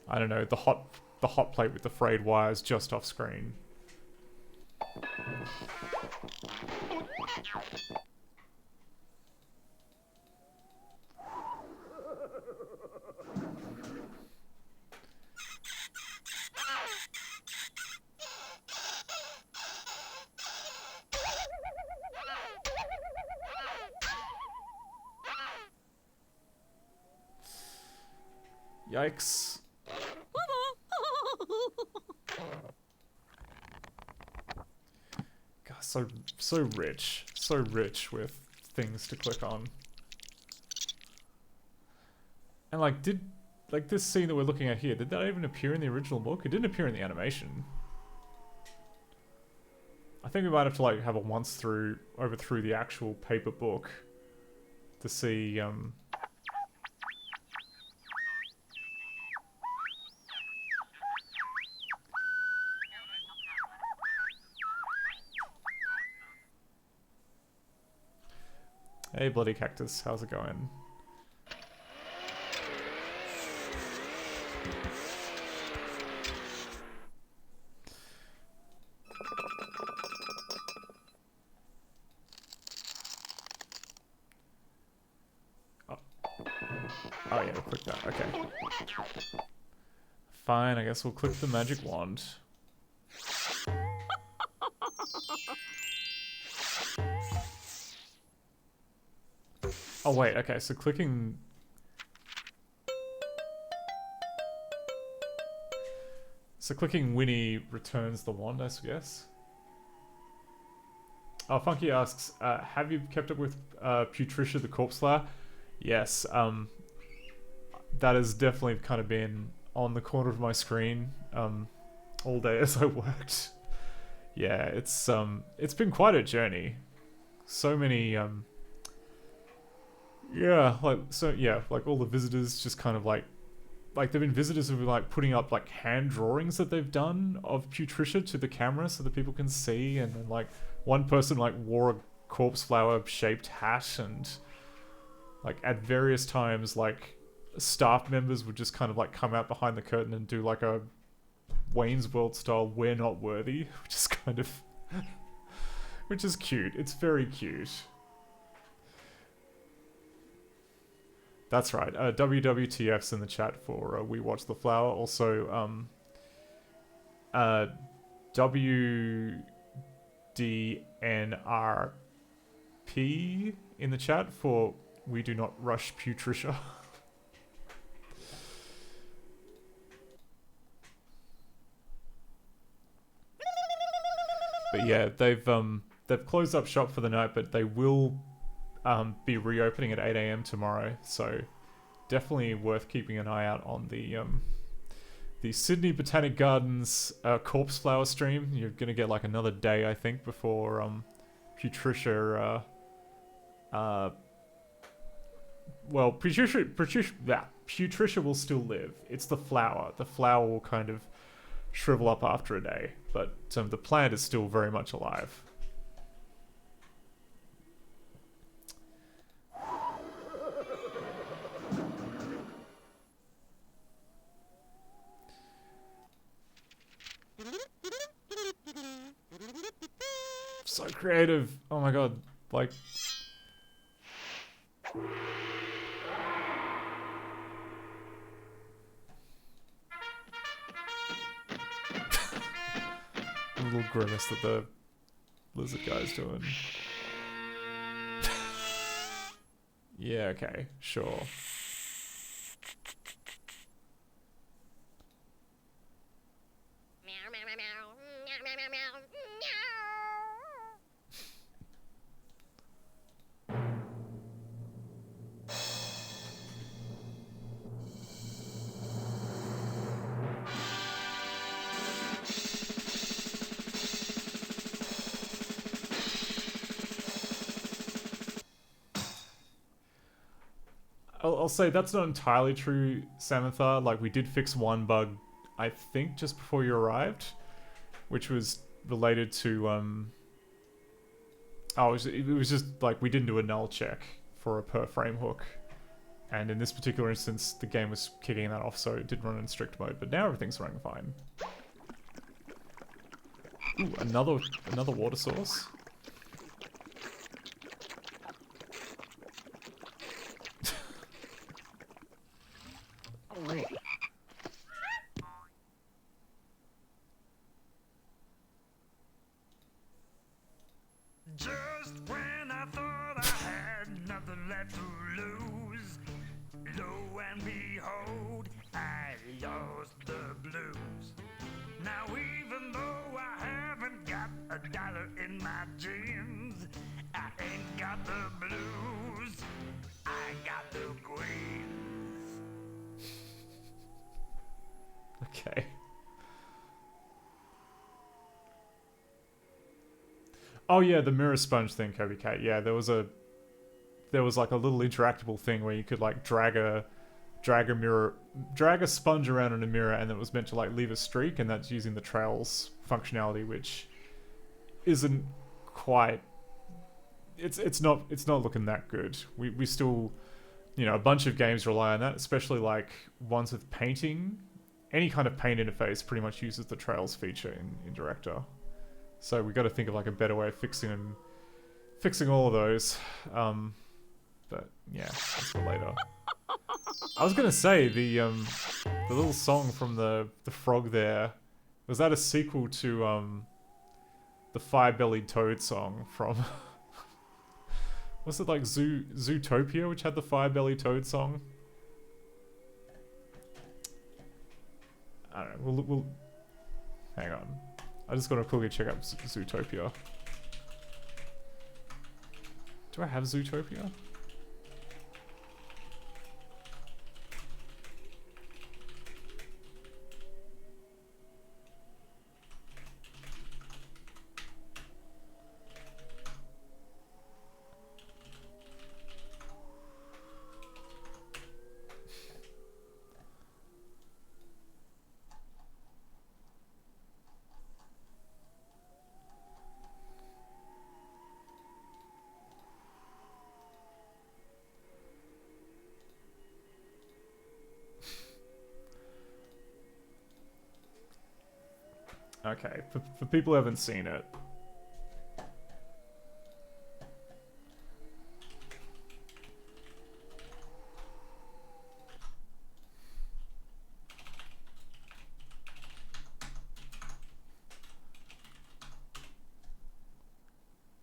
I don't know, the hot plate with the frayed wires just off screen. Yikes. God, so rich with things to click on. And like, this scene that we're looking at here, did that even appear in the original book? It didn't appear in the animation. I think we might have to like have a once through over through the actual paper book to see Hey bloody cactus, how's it going? Oh yeah, we'll click that, okay. Fine, I guess we'll click the magic wand. Oh wait, okay, so clicking... So clicking Winnie returns the wand, I guess. Oh, Funky asks, have you kept up with Putricia the Corpse Slayer? Yes, that has definitely kind of been on the corner of my screen all day as I worked. Yeah, it's been quite a journey. So many yeah, like all the visitors just kind of like there've been visitors who've been like putting up like hand drawings that they've done of Putricia to the camera so that people can see, and then like one person like wore a corpse flower shaped hat, and like at various times like staff members would just kind of like come out behind the curtain and do like a Wayne's World style "we're not worthy," which is kind of which is cute. It's very cute. That's right. WWTF's in the chat for We Watch the Flower. Also, WDNRP in the chat for We Do Not Rush Putricia. But yeah, they've closed up shop for the night, but they will be reopening at 8 AM tomorrow, so definitely worth keeping an eye out on the Sydney Botanic Gardens corpse flower stream. You're gonna get like another day, I think, before Putricia well, Putricia will still live. It's the flower. The flower will kind of shrivel up after a day, but the plant is still very much alive. So creative. Oh my god. Like... little grimace that the lizard guy's doing. Yeah, okay. Sure. I'll say that's not entirely true, Samantha. Like, we did fix one bug, I think, just before you arrived, which was related to, it was just, like, we didn't do a null check for a per frame hook. And in this particular instance, the game was kicking that off, so it did run in strict mode, but now everything's running fine. Ooh, another water source.
Just when I thought I had nothing left to lose, lo and behold, I lost the blues. Now even though I haven't got $1 in my jeans, I ain't got the blues, I got the queens.
Okay. Oh yeah, the mirror sponge thing, Kobe Cat. Yeah, there was like a little interactable thing where you could like drag a sponge around in a mirror, and it was meant to like leave a streak, and that's using the trails functionality, which isn't quite. It's not looking that good. We still, you know, a bunch of games rely on that, especially like ones with painting. Any kind of paint interface pretty much uses the trails feature in Director. So we got to think of like a better way of fixing all of those. But yeah, that's for later. I was gonna say the little song from the frog there, was that a sequel to the Fire-Bellied Toad song from was it like Zootopia, which had the Fire-Bellied Toad song? I don't know. We'll hang on. I just gotta quickly check out Zootopia. Do I have Zootopia? Okay, for people who haven't seen it.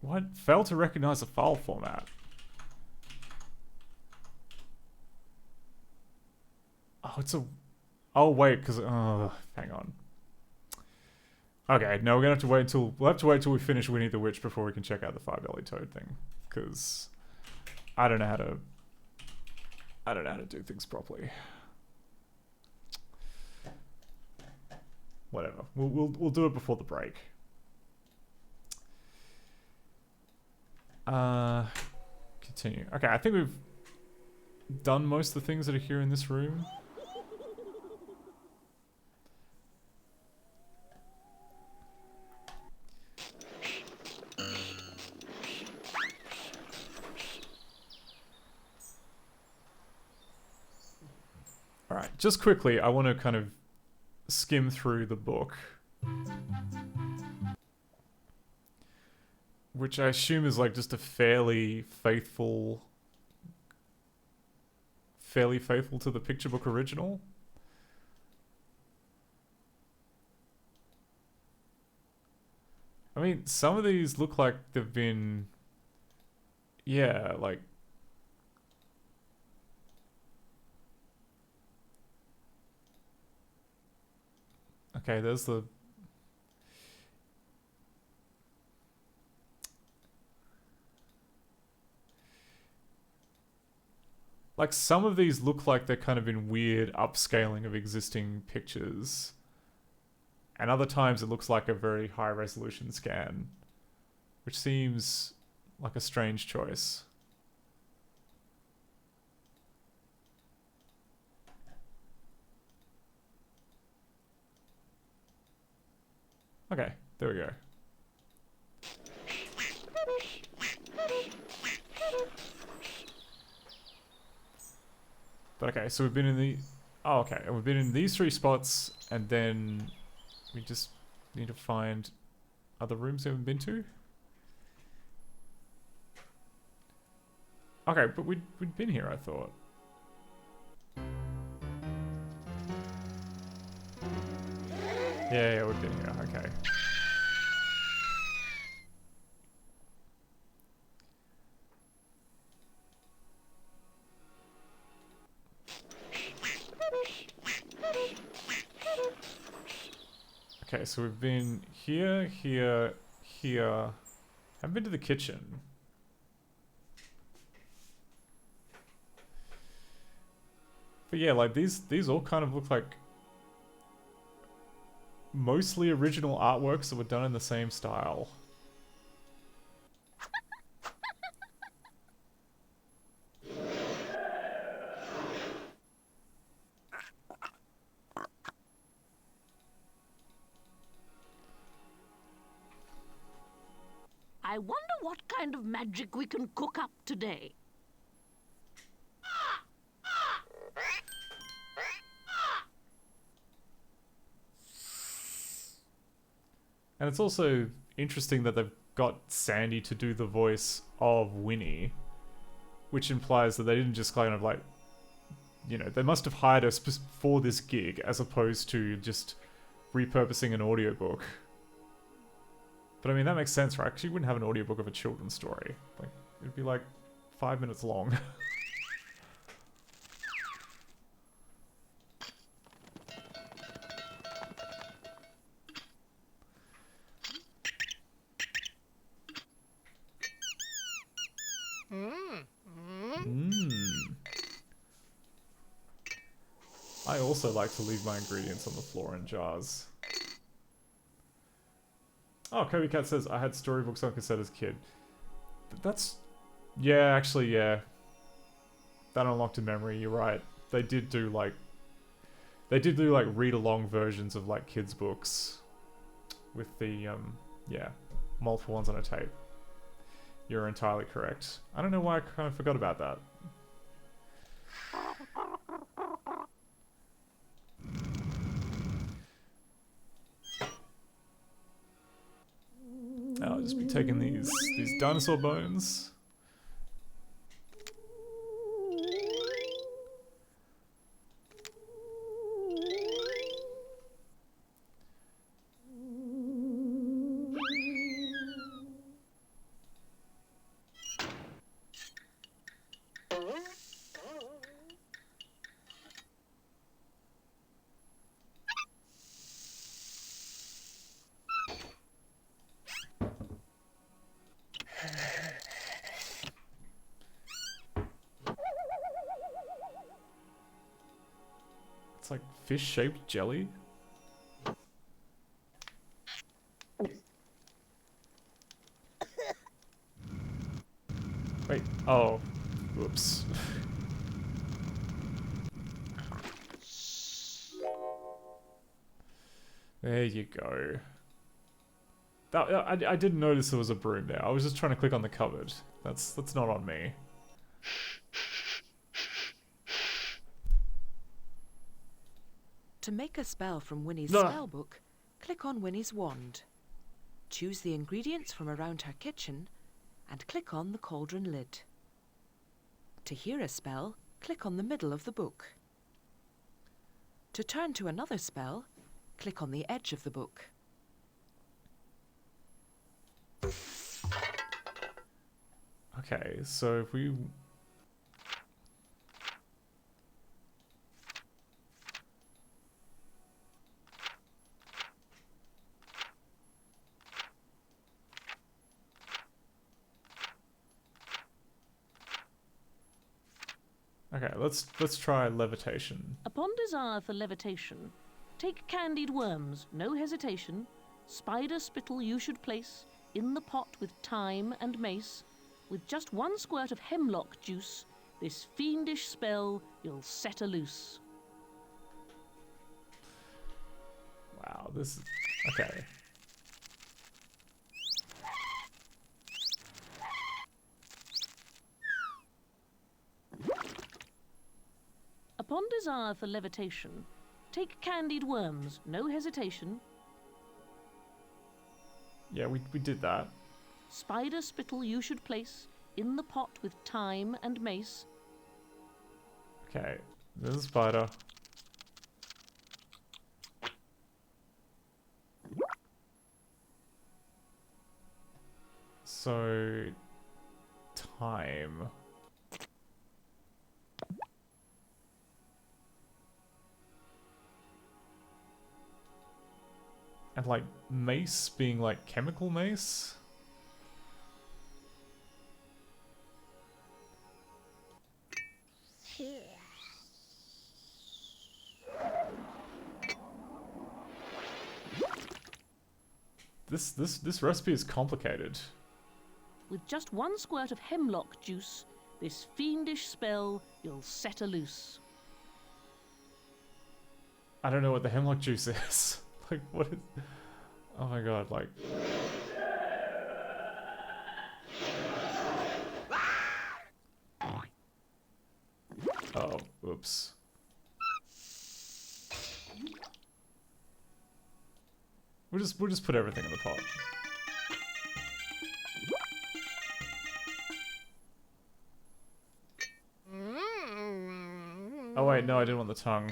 What? Failed to recognize the file format. Oh, it's a... Oh, wait, because... Oh, hang on. Okay, no, we're gonna have to wait until we finish Winnie the Witch before we can check out the Fire-Bellied Toad thing, because I don't know how to do things properly. Whatever, we'll do it before the break. Continue. Okay, I think we've done most of the things that are here in this room. Alright, just quickly, I want to kind of skim through the book. Which I assume is like just a fairly faithful to the picture book original. I mean, some of these look like they've been... Yeah, like... Okay, there's the... Like, some of these look like they're kind of in weird upscaling of existing pictures. And other times it looks like a very high resolution scan. Which seems like a strange choice. Okay, there we go. But okay, so we've been in the... Oh, okay. And we've been in these 3 spots, and then we just need to find other rooms we haven't been to. Okay, but we'd been here, I thought. Yeah, we've been here. Okay. Okay, so we've been here, here, here. Haven't been to the kitchen. But yeah, like these all kind of look like mostly original artworks that were done in the same style.
I wonder what kind of magic we can cook up today.
And it's also interesting that they've got Sandy to do the voice of Winnie, which implies that they didn't just kind of like, you know, they must have hired her for this gig as opposed to just repurposing an audiobook. But I mean, that makes sense, right? Because you wouldn't have an audiobook of a children's story. Like, it'd be like 5 minutes long. I also like to leave my ingredients on the floor in jars. Oh, Kobe Cat says, I had storybooks on cassette as a kid. That's... Yeah, actually, yeah. That unlocked a memory, you're right. They did do, like... They did do, like, read-along versions of, like, kids' books. With the, yeah. Multiple ones on a tape. You're entirely correct. I don't know why I kind of forgot about that. I'll just be taking these dinosaur bones. It's like fish-shaped jelly. Wait, oh, whoops. There you go. I didn't notice there was a broom there. I was just trying to click on the cupboard. That's not on me.
To make a spell from Winnie's spellbook, click on Winnie's wand. Choose the ingredients from around her kitchen and click on the cauldron lid. To hear a spell, click on the middle of the book. To turn to another spell, click on the edge of the book.
Okay, so if we... Okay, let's try levitation.
Upon desire for levitation, take candied worms, no hesitation, spider spittle you should place in the pot with thyme and mace. With just 1 squirt of hemlock juice, this fiendish spell you'll set aloose.
Wow, this is... Okay.
Upon desire for levitation, take candied worms, no hesitation.
Yeah, we did that.
Spider spittle you should place in the pot with thyme and mace.
Okay, there's a spider. So, time. And like mace being like chemical mace? This recipe is complicated.
With just one squirt of hemlock juice, this fiendish spell you'll set loose.
I don't know what the hemlock juice is. Like, what is... Oh my god, like... Oh, oops. We'll just put everything in the pot. Oh wait, no, I didn't want the tongue.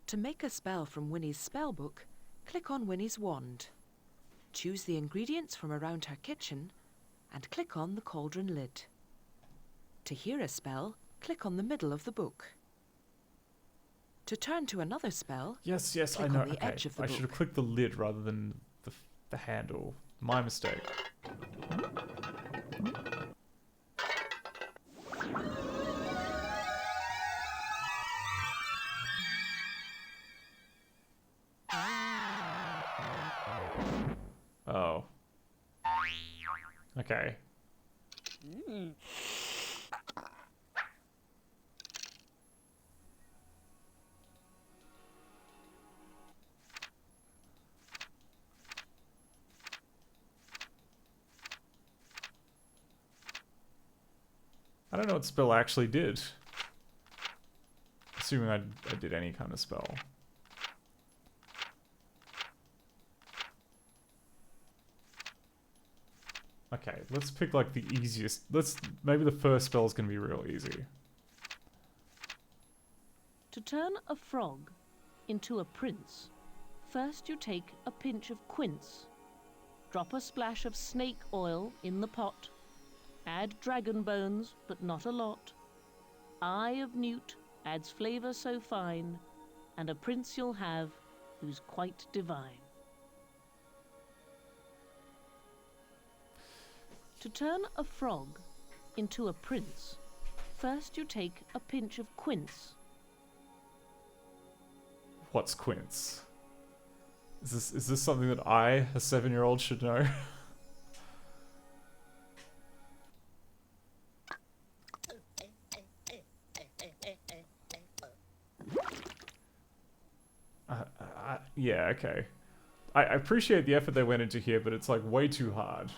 To make a spell from Winnie's spellbook, click on Winnie's wand. Choose the ingredients from around her kitchen and click on the cauldron lid. To hear a spell, click on the middle of the book. To turn to another spell,
Yes, I
click
know.
on the
Okay,
edge of the
I should have
book.
clicked the lid rather than the handle. My mistake. Oh. Okay. I don't know what spell I actually did. Assuming I did any kind of spell. Okay, let's pick like the easiest. Maybe the first spell is gonna be real easy.
To turn a frog into a prince, first you take a pinch of quince. Drop a splash of snake oil in the pot. Add dragon bones, but not a lot. Eye of newt adds flavour so fine, and a prince you'll have who's quite divine. To turn a frog into a prince, first you take a pinch of quince.
What's quince? Is this something that I, a 7-year-old, should know? Yeah, okay. I appreciate the effort they went into here, but it's like way too hard.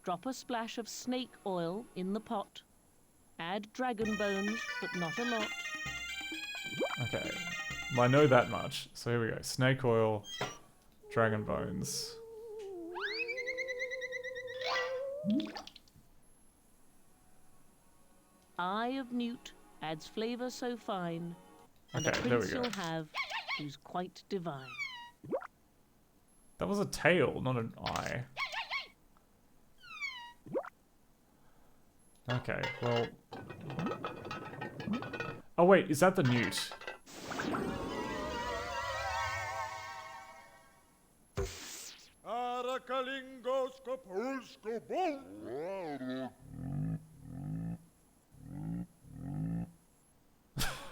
Drop a splash of snake oil in the pot. Add dragon bones, but not a lot.
Okay. Well, I know that much. So here we go. Snake oil, dragon bones.
Eye of newt adds flavour so fine, and a
Okay, there we
prince
go.
you'll have who's quite divine.
That was a tail, not an eye. Okay, well... Oh wait, is that the newt?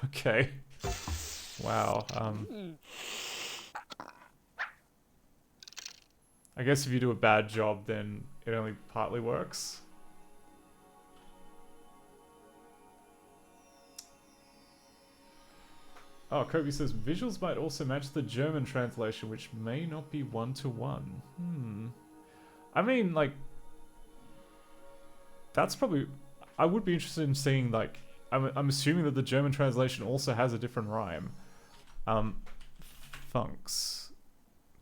Okay. Wow, I guess if you do a bad job, then it only partly works. Oh, Kobe says visuals might also match the German translation, which may not be 1-to-1. I mean, like, that's probably. I would be interested in seeing, like, I'm assuming that the German translation also has a different rhyme. Funks.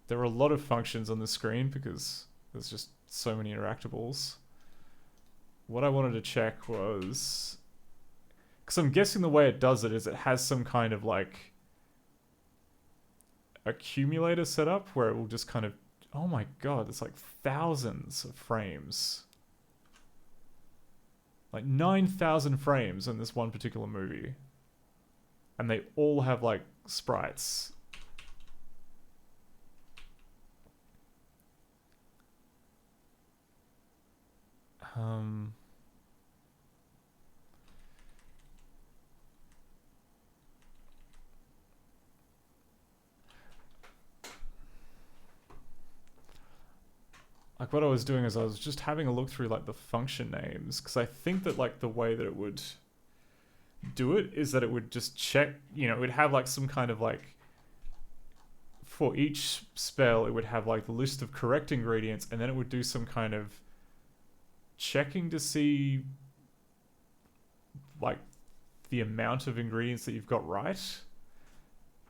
There are a lot of functions on the screen because there's just so many interactables. What I wanted to check was, because I'm guessing the way it does it is it has some kind of like accumulator set up where it will just kind of, oh my god, there's like thousands of frames. Like 9,000 frames in this one particular movie. And they all have like sprites. Like what I was doing is I was just having a look through like the function names, because I think that like the way that it would do it is that it would just check, you know, it would have like some kind of like, for each spell it would have like the list of correct ingredients, and then it would do some kind of checking to see like the amount of ingredients that you've got right.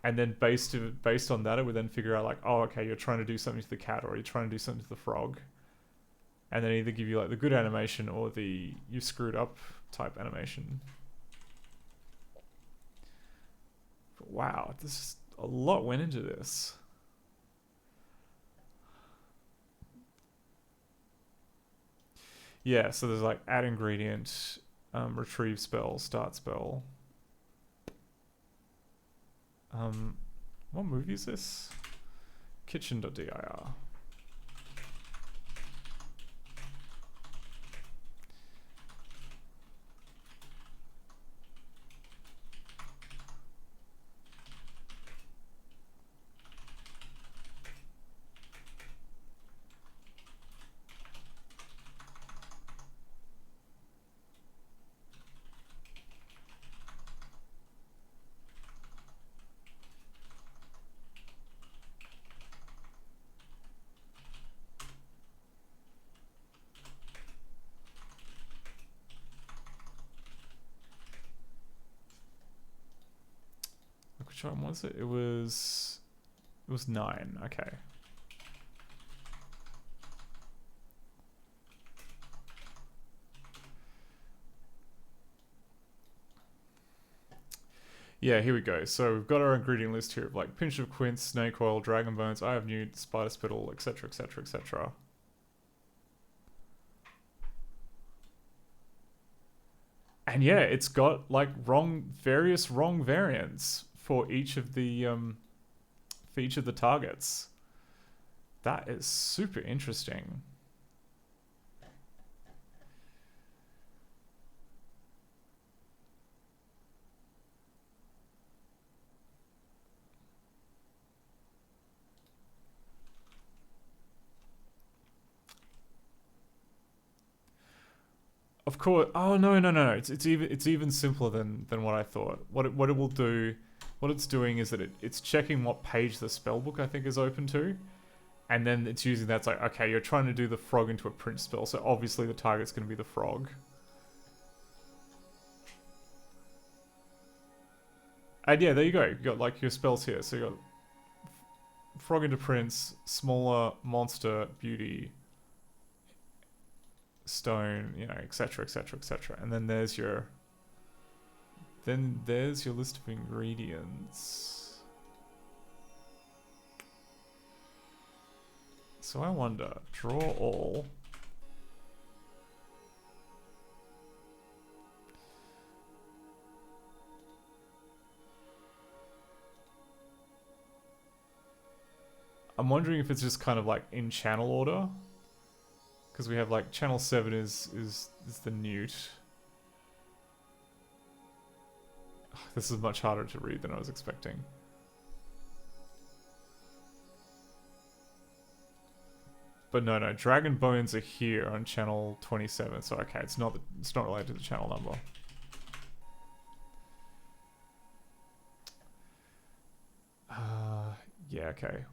And then based on that, it would then figure out like, oh, okay, you're trying to do something to the cat, or you're trying to do something to the frog. And then either give you like the good animation or the you screwed up type animation. But wow, a lot went into this. Yeah, so there's like add ingredient, retrieve spell, start spell. What movie is this? Kitchen.dir. Which one was it? It was 9. Okay. Yeah, here we go. So we've got our ingredient list here of like pinch of quince, snake oil, dragon bones, eye of newt, spider spittle, etc., etc., etc. And yeah, it's got like various wrong variants for each of the targets. That is super interesting. Of course. Oh no. It's even simpler than what I thought. What it will do, what it's doing is that it's checking what page the spellbook I think is open to, and then it's using that. It's like, okay, you're trying to do the frog into a print spell, so obviously the target's going to be the frog. And yeah, there you go. You got like your spells here. So you got frog into prince, smaller monster, beauty, stone, you know, etc., etc., etc. And then there's your list of ingredients. So I wonder, draw all. I'm wondering if it's just kind of like in channel order. Because we have like channel 7 is the newt. This is much harder to read than I was expecting. But no, dragon bones are here on channel 27. So okay, it's not related to the channel number. Yeah, okay.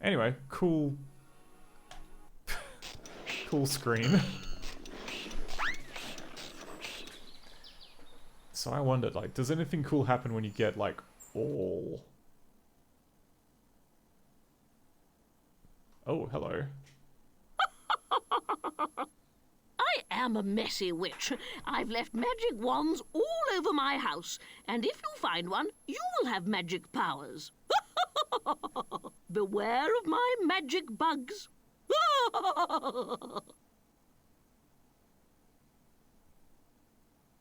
Anyway, cool. Cool screen. So I wondered, like, does anything cool happen when you get, like, all... Oh, hello.
I am a messy witch. I've left magic wands all over my house, and if you find one, you will have magic powers. Beware of my magic bugs.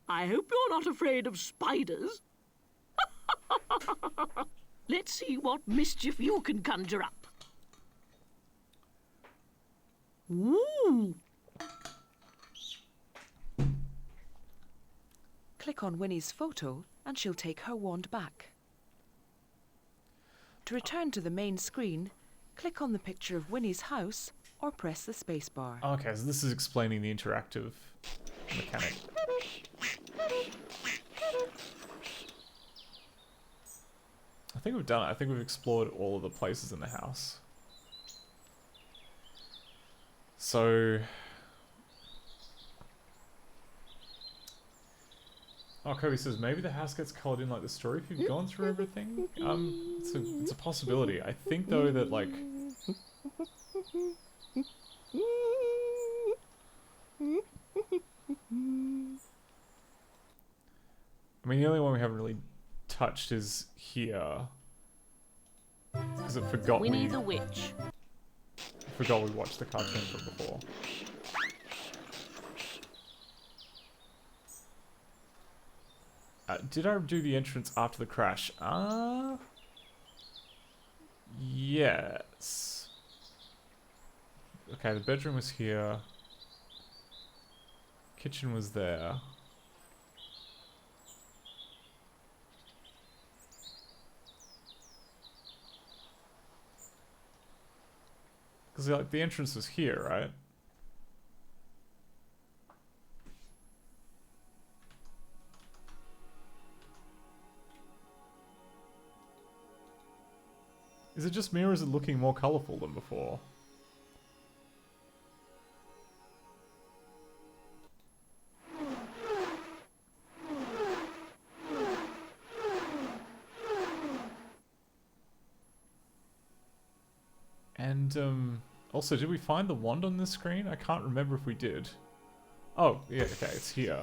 I hope you're not afraid of spiders. Let's see what mischief you can conjure up. Ooh!
Click on Winnie's photo and she'll take her wand back. To return to the main screen, click on the picture of Winnie's house or press the spacebar.
Okay, so this is explaining the interactive mechanic. I think we've done it. I think we've explored all of the places in the house. So... Oh, Kobe says, maybe the house gets colored in like the story if you've gone through everything? It's a possibility. I think, though, that, like... I mean, the only one we haven't really touched is here. Because it forgot
Winnie the Witch.
Forgot we watched the cartoon from before. Did I do the entrance after the crash? Yes. Okay, the bedroom was here. Kitchen was there. Because like the entrance was here, right? Is it just me or is it looking more colourful than before? And, also, did we find the wand on this screen? I can't remember if we did. Oh, yeah, okay, it's here.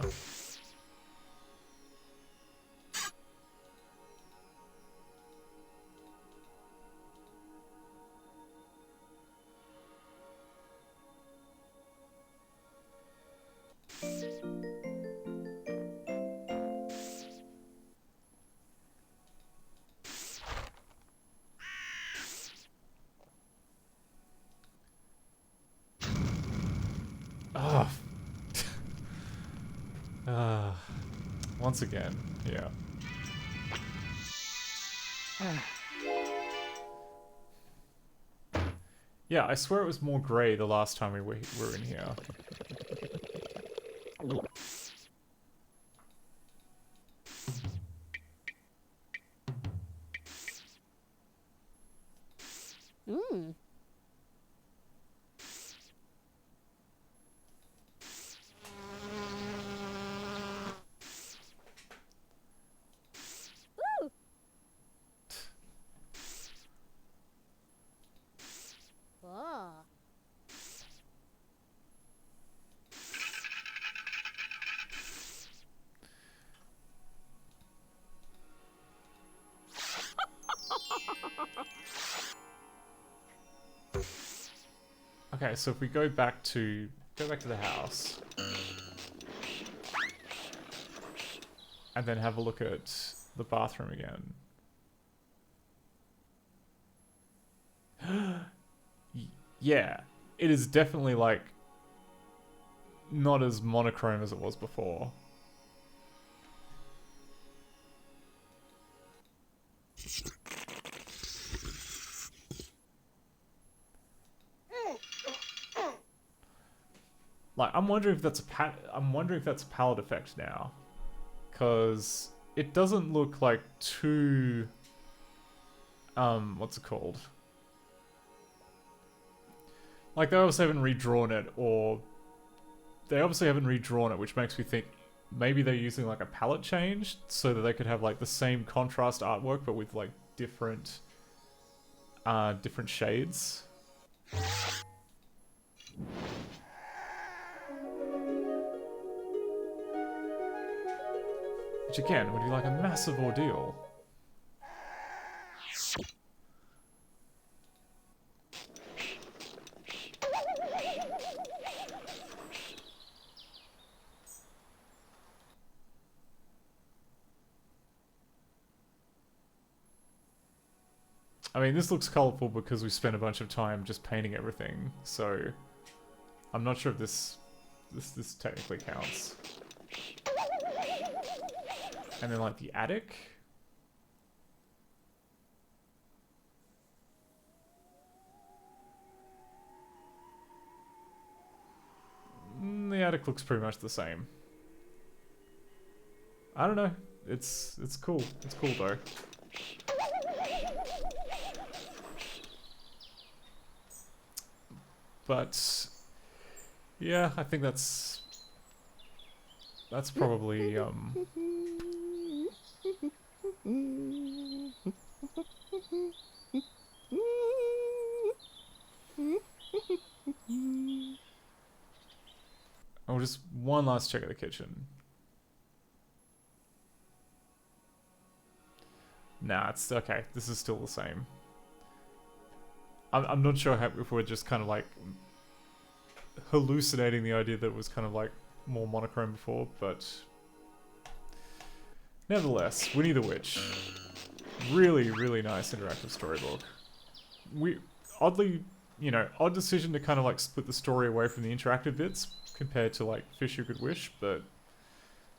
Once again, yeah. Yeah, I swear it was more grey the last time we were in here.
Mm. Okay, so if we go back to the house and then have a look at the bathroom again. Yeah, it is definitely like not as monochrome as it was before. Like, I'm wondering if that's a palette effect now, because it doesn't look like too
what's it called? Like, they obviously haven't redrawn it, or they obviously haven't redrawn it, which makes me think maybe they're using like a palette change so that they could have like the same contrast artwork but with like different shades. Which again would be like a massive ordeal. I mean, this looks colourful because we spent a bunch of time just painting everything, so I'm not sure if this technically counts. And then like the attic. The attic looks pretty much the same. I don't know. It's cool. It's cool though. But yeah, I think that's probably oh, just one last check at the kitchen. Nah, it's okay. This is still the same. I'm not sure if we're just kind of like hallucinating the idea that it was kind of like more monochrome before, but nevertheless, Winnie the Witch. Really, really nice interactive storybook. Oddly, you know, odd decision to kind of like split the story away from the interactive bits compared to like Fish Who Could Wish, but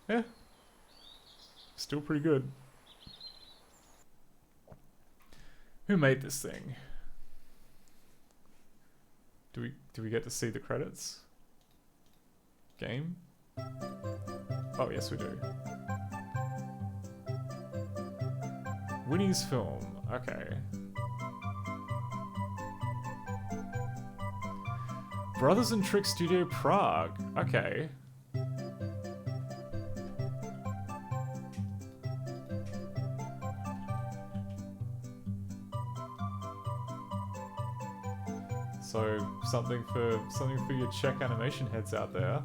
yeah, still pretty good. Who made this thing? Do we get to see the credits? Game? Oh yes, we do. Winnie's film. Okay. Brothers and Trick Studio Prague. Okay. So something for your Czech animation heads out there.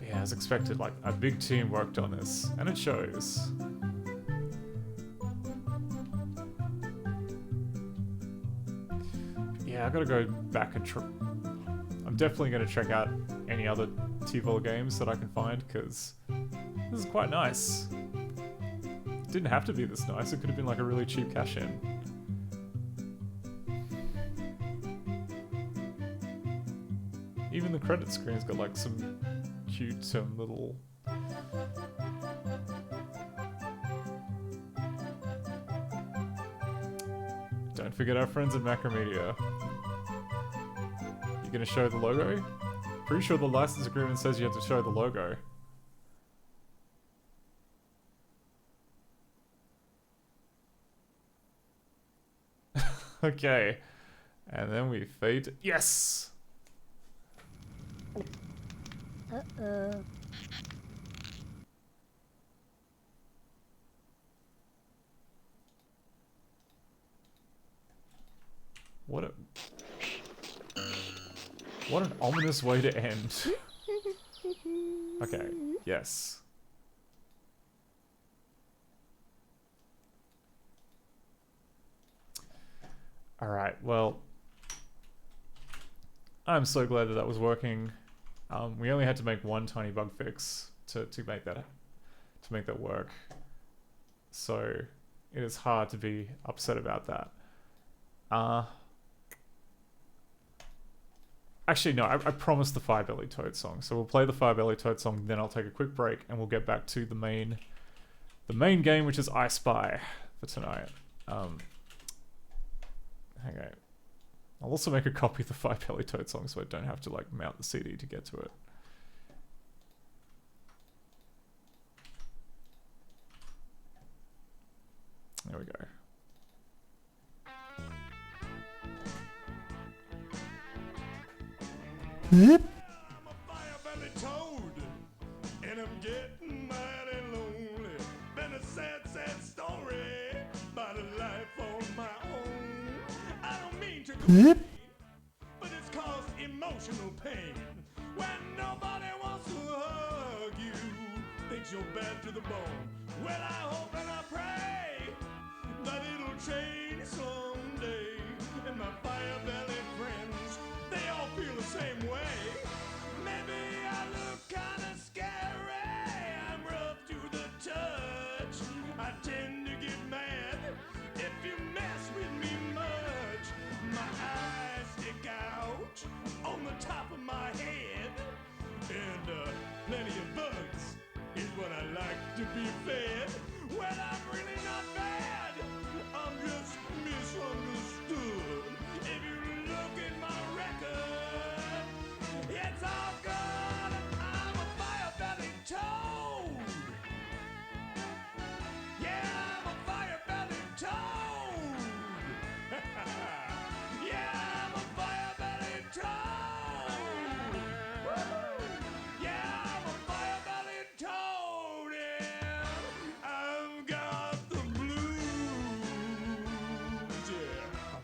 Yeah, as expected, like a big team worked on this, and it shows. Yeah, I gotta go back and I'm definitely gonna check out any other T-Vol games that I can find, because this is quite nice. It didn't have to be this nice, it could have been like a really cheap cash-in. Even the credit screen's got like some cute little... Don't forget our friends at Macromedia. You gonna show the logo? Pretty sure the license agreement says you have to show the logo. Okay. And then we fade. Yes!
Uh-oh.
What an ominous way to end. Okay, yes. Alright, well, I'm so glad that that was working. We only had to make one tiny bug fix to make that work. So it is hard to be upset about that. Actually, no, I promised the Firebelly Toad song. So we'll play the Firebelly Toad song, then I'll take a quick break and we'll get back to the main game, which is I Spy for tonight. Okay. I'll also make a copy of the Five Belly Toad song so I don't have to like mount the CD to get to it. There we go.
I'm a fire-belly toad, and I'm getting mighty lonely. Been a sad, sad story about a life on my own. I don't mean to complain, but it's caused emotional pain. When nobody wants to hug you, thinks you're bad to the bone. Well, I hope and I pray that it'll change someday. And my fire-belly friends, they all feel the same way. Maybe I look kinda scary, I'm rough to the touch. I tend to get mad if you mess with me much. My eyes stick out on the top of my head, and plenty of bugs is what I like to be fed. Well, I'm really not bad, I'm just misunderstood. If you look at my record, it's all good. I'm a fire-belly toad. Yeah, I'm a fire-belly toad. Yeah, I'm a fire-belly toad. Woo! Yeah, I'm a fire-belly toad. And I've got the blues. Yeah.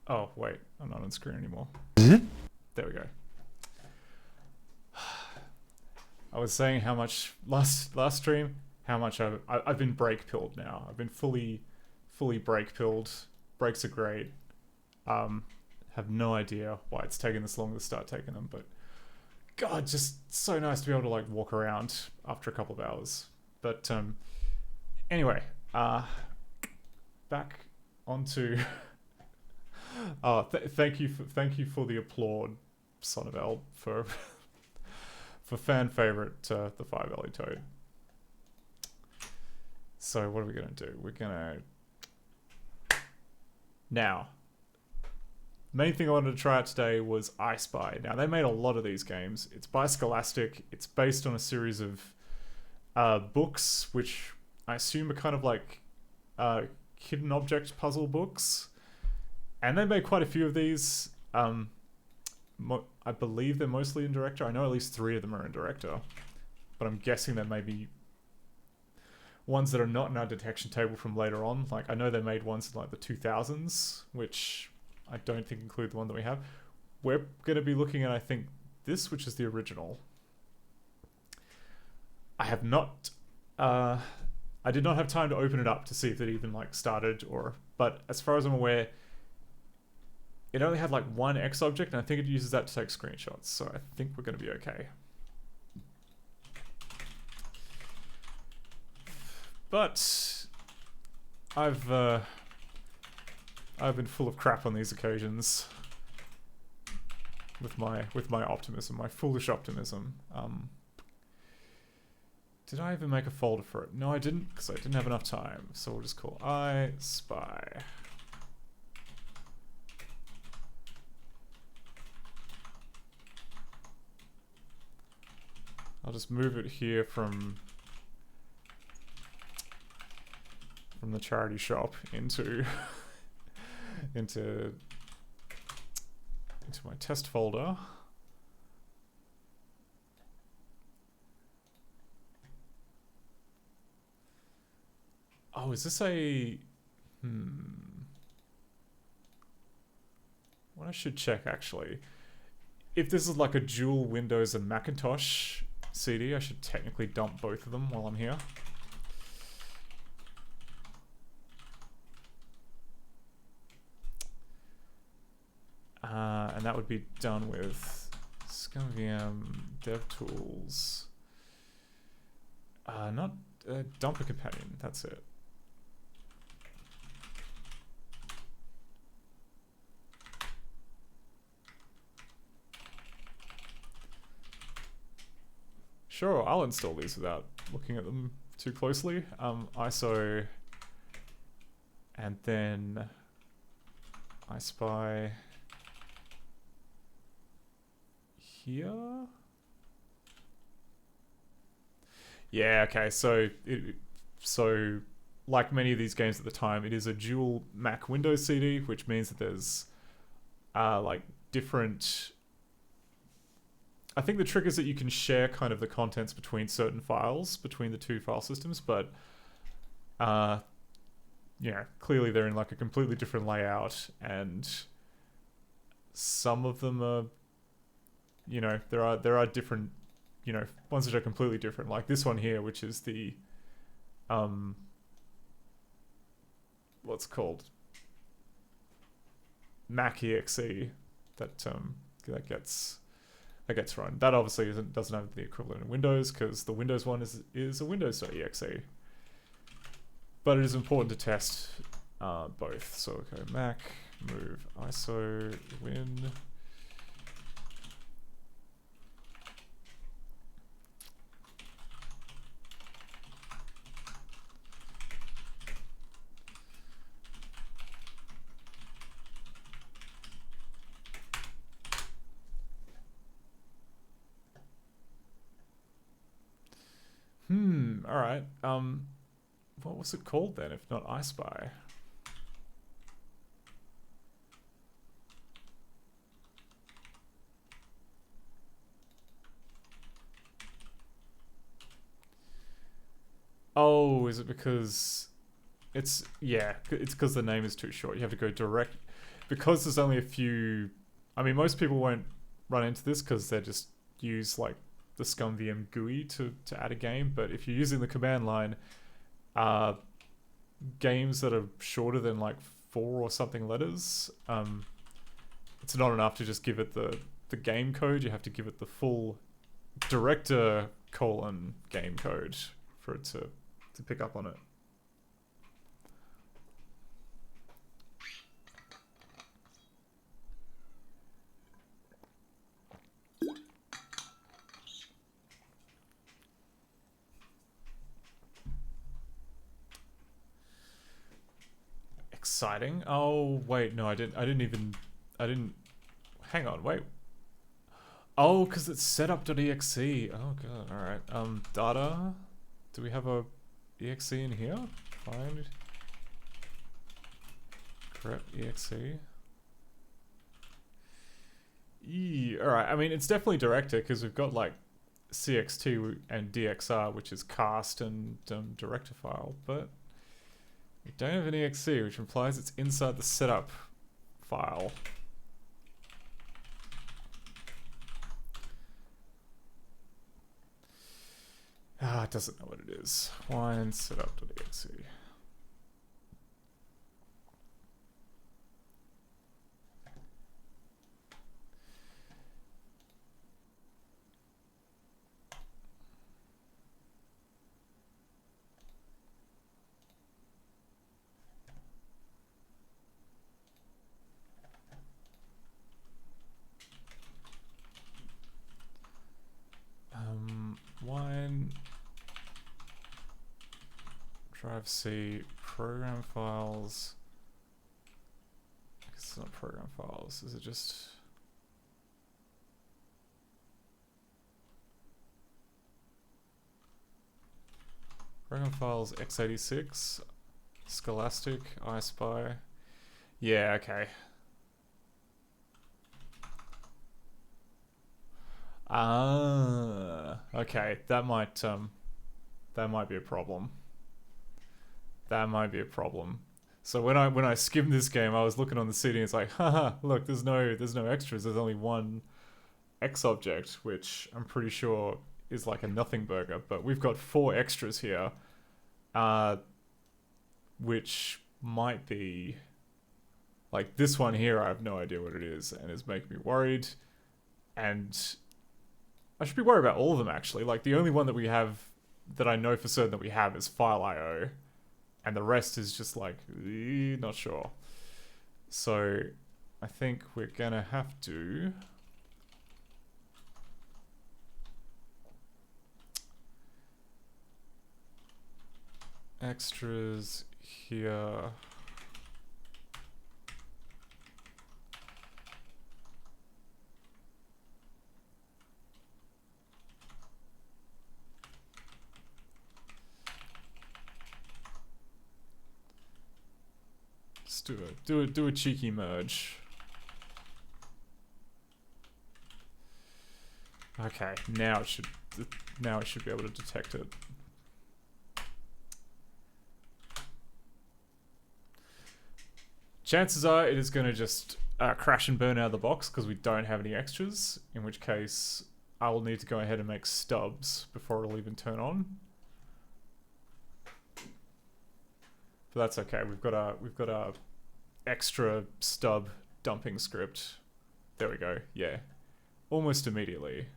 Oh, wait. I'm not on screen anymore. There we go. I was saying how much last stream, how much I've been brake pilled now. I've been fully brake pilled. Brakes are great. Have no idea why it's taken this long to start taking them, but God, just so nice to be able to like walk around after a couple of hours. But anyway, back onto. Thank you for the applaud, Son of El, for fan favorite the Five Alley Toad. So what are we gonna do? We're gonna now. Main thing I wanted to try out today was I Spy. Now, they made a lot of these games. It's by Scholastic. It's based on a series of books, which I assume are kind of like hidden object puzzle books. And they made quite a few of these. I believe they're mostly in Director. I know at least 3 of them are in Director. But I'm guessing there may be ones that are not in our detection table from later on. Like, I know they made ones in like the 2000s, which I don't think include the one that we have. We're going to be looking at, I think, this, which is the original. I have not... I did not have time to open it up to see if it even, like, started or... But as far as I'm aware, it only had, like, one X object, and I think it uses that to take screenshots. So I think we're going to be okay. But I've been full of crap on these occasions with my optimism, my foolish optimism. Did I even make a folder for it? No, I didn't, because I didn't have enough time. So we'll just call I Spy. I'll just move it here from the charity shop into into my test folder. Oh, is this a what I should check actually, if this is like a dual Windows and Macintosh CD, I should technically dump both of them while I'm here. And that would be done with ScummVM DevTools. Not Dumper Companion, that's it. Sure, I'll install these without looking at them too closely. ISO, and then I Spy here. Yeah, okay, so like many of these games at the time, it is a dual Mac Windows CD, which means that there's like different... I think the trick is that you can share kind of the contents between certain files, between the two file systems, but yeah, clearly they're in like a completely different layout, and some of them are, you know, there are different, you know, ones that are completely different, like this one here, which is the what's it called, Mac EXE, that gets run. That obviously doesn't have the equivalent in Windows, because the Windows one is a Windows.exe. But it is important to test both. So okay, Mac, move ISO, Win. Alright. What was it called then, if not I Spy? Oh, is it because it's, yeah, it's because the name is too short. You have to go direct. because there's only a few. I mean, most people won't run into this because they just use like the ScummVM GUI to add a game. But if you're using the command line, games that are shorter than like 4 or something letters, it's not enough to just give it the game code. You have to give it the full director : game code for it to pick up on it. Exciting. Oh wait, no, I didn't hang on, wait. Oh, because it's setup.exe. Oh god, alright. Data. Do we have a exe in here? Find grep exe. Alright, I mean it's definitely director because we've got like cxt and dxr, which is cast and director file, but we don't have an exe, which implies it's inside the setup file. It doesn't know what it is. Wine setup.exe. Wine drive C program files. I guess it's not program files. Is it just program files x86 Scholastic iSpy? Yeah, okay. Okay, that might be a problem. That might be a problem. So when I skimmed this game, I was looking on the CD and it's like, haha, look, there's no extras. There's only one X object, which I'm pretty sure is like a nothing burger, but we've got 4 extras here, which might be like this one here. I have no idea what it is and it's making me worried. And I should be worried about all of them actually. Like the only one that we have that I know for certain that we have is file.io, and the rest is just like not sure. So I think we're gonna have to extras here. Do a cheeky merge. Okay, now it should be able to detect it. Chances are it is going to just crash and burn out of the box because we don't have any extras, in which case I will need to go ahead and make stubs before it'll even turn on. But that's okay. We've got a extra stub dumping script. There we go. Yeah, almost immediately.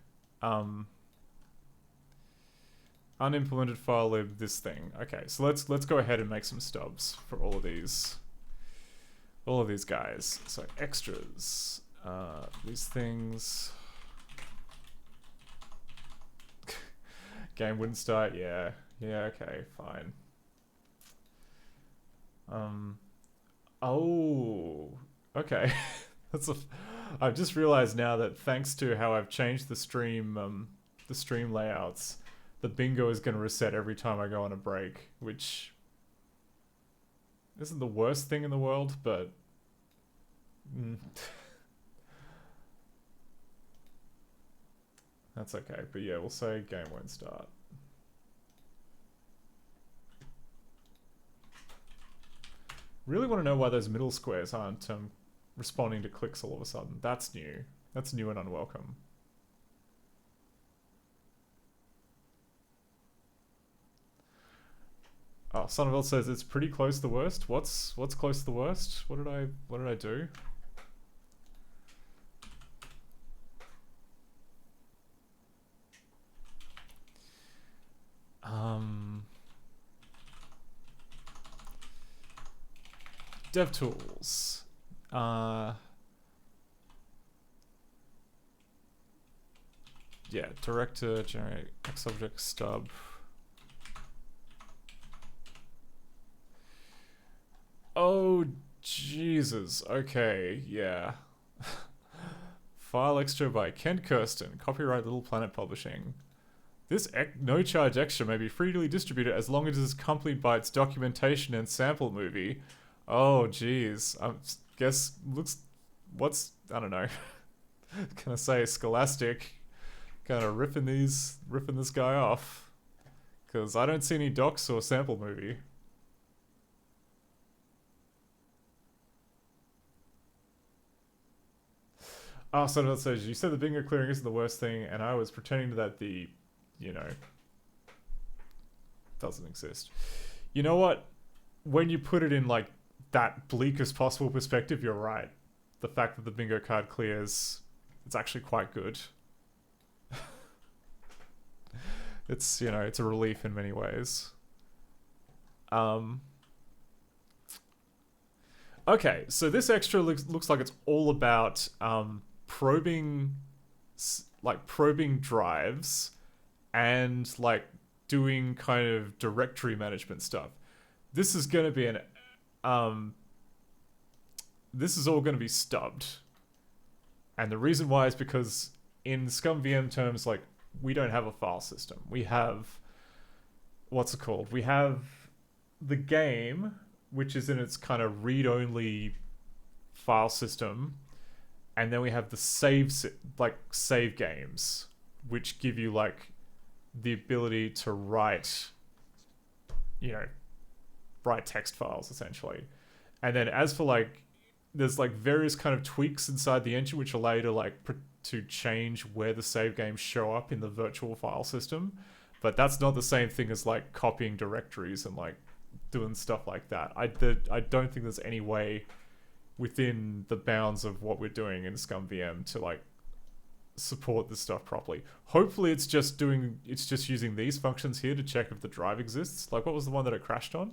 Unimplemented file lib this thing. Okay, so let's go ahead and make some stubs for all of these guys. So extras, these things. Game wouldn't start. Yeah, okay, fine. Oh, okay. I've just realized now that thanks to how I've changed the stream layouts, the bingo is going to reset every time I go on a break, which isn't the worst thing in the world, but that's okay. But yeah, we'll say game won't start. Really want to know why those middle squares aren't responding to clicks all of a sudden. That's new. That's new and unwelcome. Oh, Sonneville says it's pretty close to the worst. What's close to the worst? What did I do? DevTools. Yeah, director generate XObject stub. Oh, Jesus. Okay, yeah. File extra by Kent Kirsten. Copyright Little Planet Publishing. This no-charge extra may be freely distributed as long as it is accompanied by its documentation and sample movie. Oh, jeez. I guess looks... What's... I don't know. Can I say Scholastic? Kind of ripping this guy off. Because I don't see any docs or sample movie. Oh, someone else says, you said the bingo clearing isn't the worst thing, and I was pretending that the, you know, doesn't exist. You know what? When you put it in, like, that bleakest possible perspective, you're right. The fact that the bingo card clears, it's actually quite good. It's, you know, it's a relief in many ways. Okay, so this extra looks like it's all about, probing drives and like doing kind of directory management stuff. This is going to be this is all going to be stubbed. And the reason why is because in ScummVM terms, like, we don't have a file system. We have, what's it called? We have the game, which is in its kind of read-only file system. And then we have the save games, which give you like the ability to write, you know, write text files essentially. And then as for like, there's like various kind of tweaks inside the engine which allow you to like to change where the save games show up in the virtual file system. But that's not the same thing as like copying directories and like doing stuff like that. I don't think there's any way within the bounds of what we're doing in ScummVM to like support this stuff properly. Hopefully it's just using these functions here to check if the drive exists. Like, what was the one that it crashed on?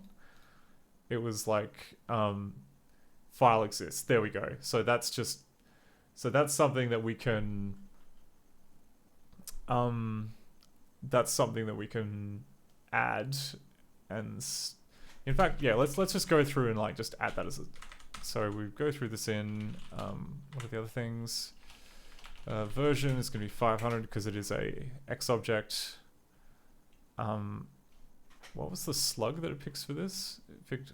It was like file exists. There we go. So that's something that we can add. And in fact, yeah, let's just go through and like just add that as a... So we go through this in, what are the other things? Version is going to be 500 because it is a XObject. What was the slug that it picks for this? It picked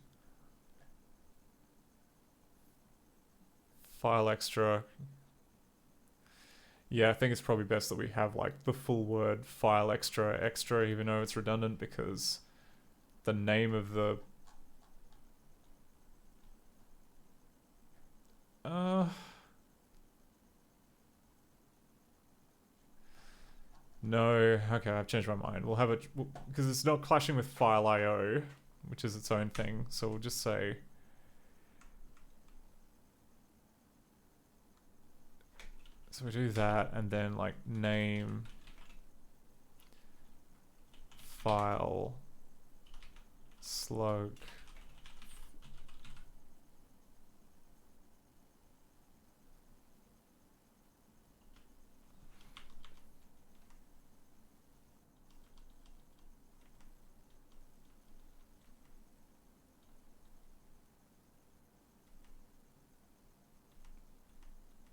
file extra. Yeah, I think it's probably best that we have like the full word file extra, even though it's redundant because the name of the... No, okay, I've changed my mind. We'll have it, because it's not clashing with file IO, which is its own thing, so we'll just say... So we do that, and then like name file slug.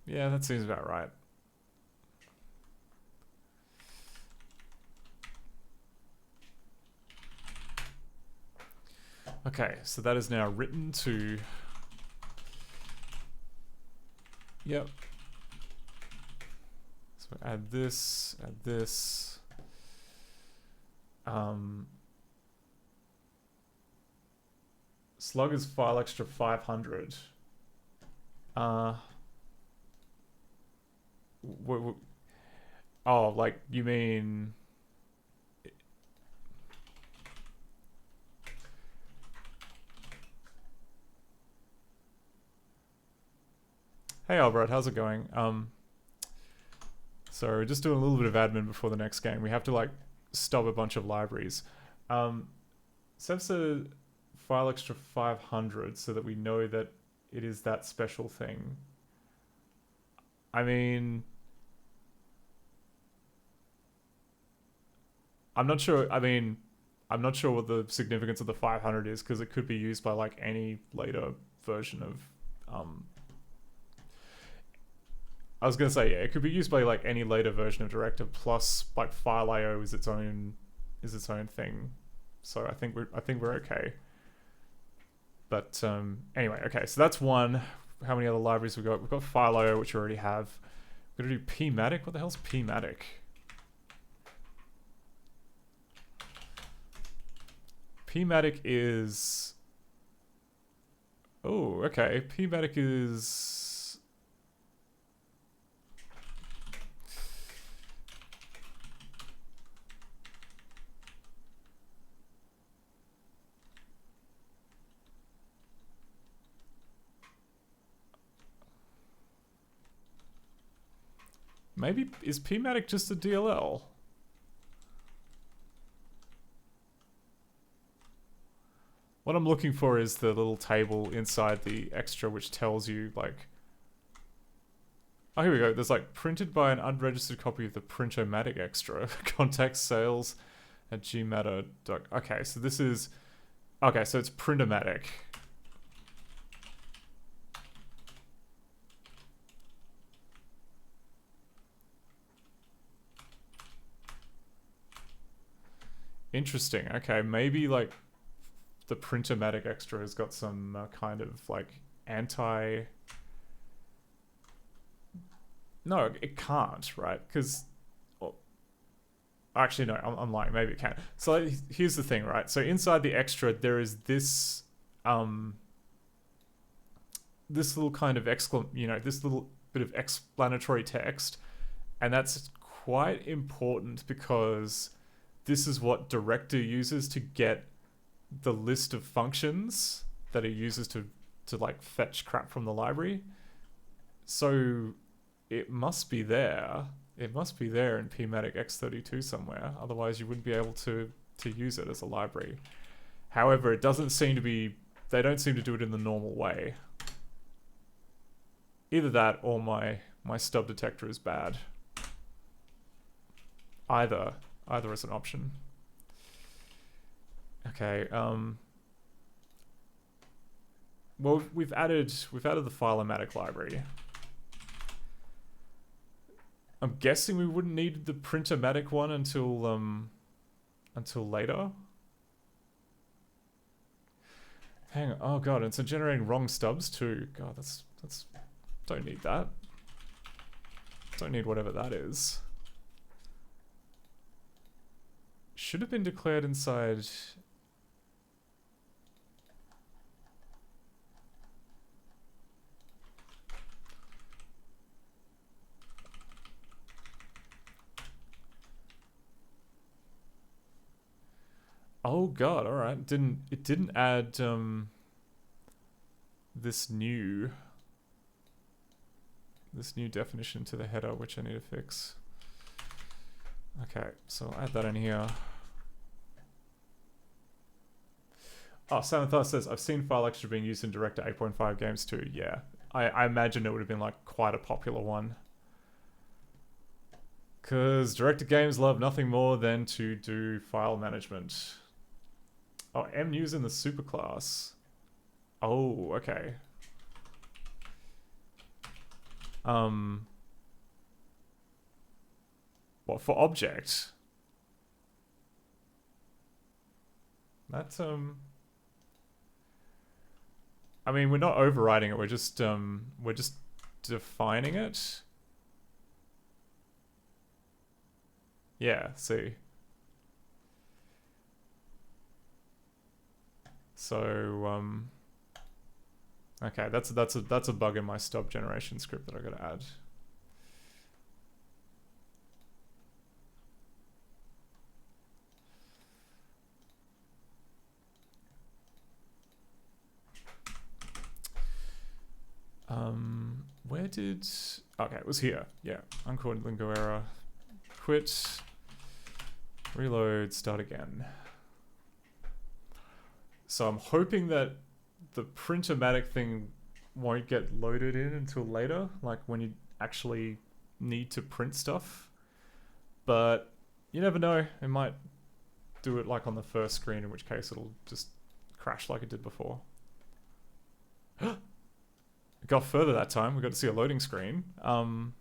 Yeah, that seems about right. Okay, so that is now written to... Yep. So add this, slug is file extra 500. Uh, oh, like you mean? Hey Albert, how's it going? So we're just doing a little bit of admin before the next game. We have to like stop a bunch of libraries. Seth said file extra 500 so that we know that it is that special thing. I mean, I'm not sure. I mean, I'm not sure what the significance of the 500 is because it could be used by like any later version of. I was gonna say yeah, it could be used by like any later version of Director. Plus, like file IO is its own thing. So I think we're okay. But anyway, okay. So that's one. How many other libraries we got? We've got file IO, which we already have. We're gonna do pmatic. What the hell's pmatic? Pmatic is... Oh, okay. Pmatic is... Maybe... Is pmatic just a DLL? What I'm looking for is the little table inside the extra which tells you, like... Oh, here we go. There's, like, printed by an unregistered copy of the Printomatic extra. Contact sales at gmatter. Okay, so this is... Okay, so it's Printomatic. Interesting. Okay, maybe, like... The Printomatic extra has got some kind of like anti... No, it can't, right? Because... Well, actually, no, I'm lying. Maybe it can. So here's the thing, right? So inside the extra, there is this... this little kind of this little bit of explanatory text. And that's quite important because this is what Director uses to get the list of functions that it uses to like fetch crap from the library. So it must be there. It must be there in pmatic x32 somewhere. Otherwise you wouldn't be able to use it as a library. However, it doesn't seem to be... They don't seem to do it in the normal way. Either that or my stub detector is bad. Either is an option. Okay, well, we've added the Filomatic library. I'm guessing we wouldn't need the Printomatic one until later. Hang on, oh god, it's generating wrong stubs too. God, that's don't need that. Don't need whatever that is. Should have been declared inside... Oh god, alright. It didn't add this new definition to the header, which I need to fix. Okay, so I'll add that in here. Oh, Samanthar says, I've seen file extra being used in Director 8.5 games too. Yeah, I imagine it would have been like quite a popular one. Because Director games love nothing more than to do file management. Oh, MNew's in the superclass. Oh, okay. What, for object? That's, I mean, we're not overriding it, we're just defining it. Yeah, see. So, Okay, that's a bug in my stub generation script that I gotta add. Where did... Okay, it was here. Yeah, uncoded lingo error. Quit. Reload, start again. So I'm hoping that the printomatic thing won't get loaded in until later, like when you actually need to print stuff. But you never know, it might do it like on the first screen, in which case it'll just crash like it did before. It got further that time. We got to see a loading screen. Oh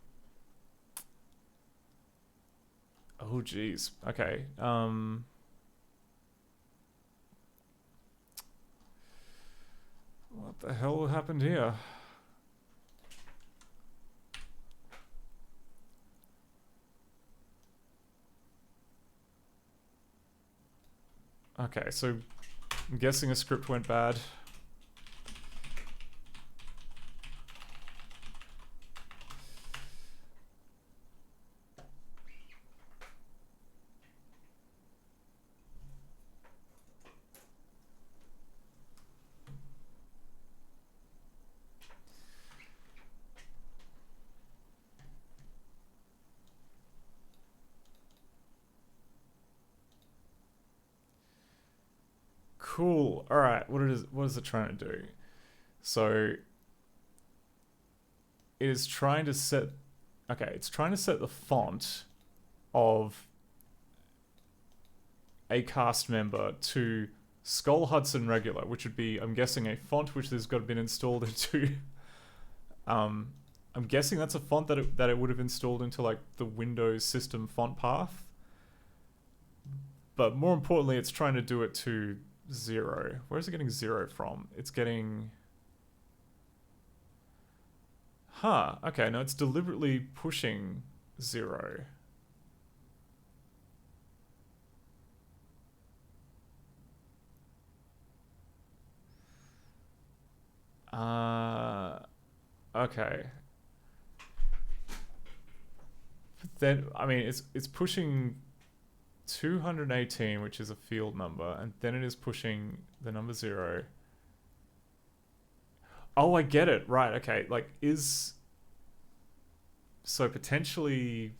geez. Okay. What the hell happened here? Okay, so I'm guessing a script went bad. Cool. All right. What is it trying to do? So it is trying to set. Okay, it's trying to set the font of a cast member to Skull Hudson Regular, which would be, I'm guessing, a font which has got been installed into. I'm guessing that's a font that it would have installed into like the Windows system font path. But more importantly, it's trying to do it to 0. Where is it getting 0 from? It's getting... Huh, okay, no, it's deliberately pushing 0. Okay. But then, I mean, it's pushing 218, which is a field number, and then it is pushing the number 0. Oh, I get it. Right, okay. Like, is... So potentially...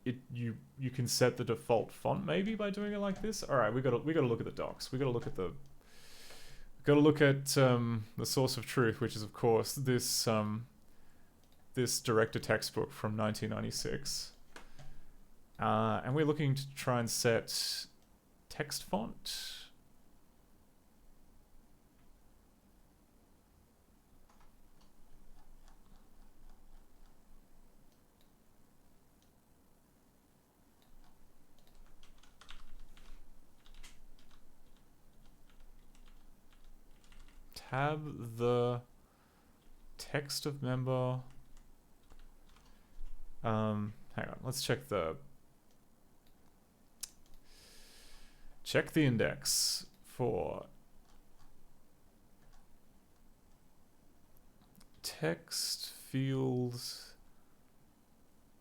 You can set the default font maybe by doing it like this? Alright, we gotta look at the docs. We gotta look at the... the source of truth, which is, of course, this director textbook from 1996. And we're looking to try and set text font. Tab the text of member. Hang on, let's check the index for text fields,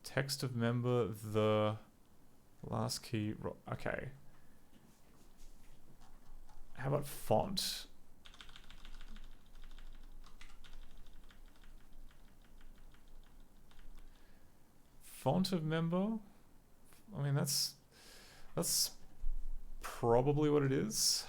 text of member, the last key. Okay. How about font? Font of member? I mean, that's probably what it is.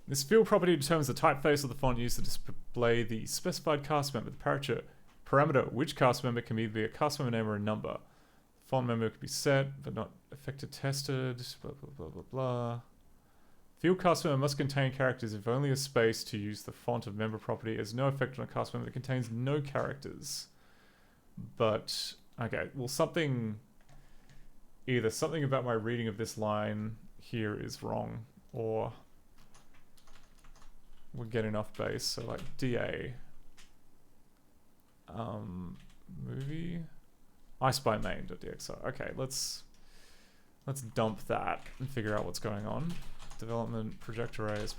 This field property determines the typeface of the font used to display the specified cast member. The parameter which cast member can either be a cast member name or a number. Font member can be set, but not affected tested, blah, blah, blah, blah, blah. Field cast member must contain characters if only a space to use the font of member property has no effect on a cast member that contains no characters. But, okay, well either something about my reading of this line here is wrong, or we're getting off base, so like DA. Movie. iSpyMain.dxo. Okay, let's dump that and figure out what's going on. Development, project arrays,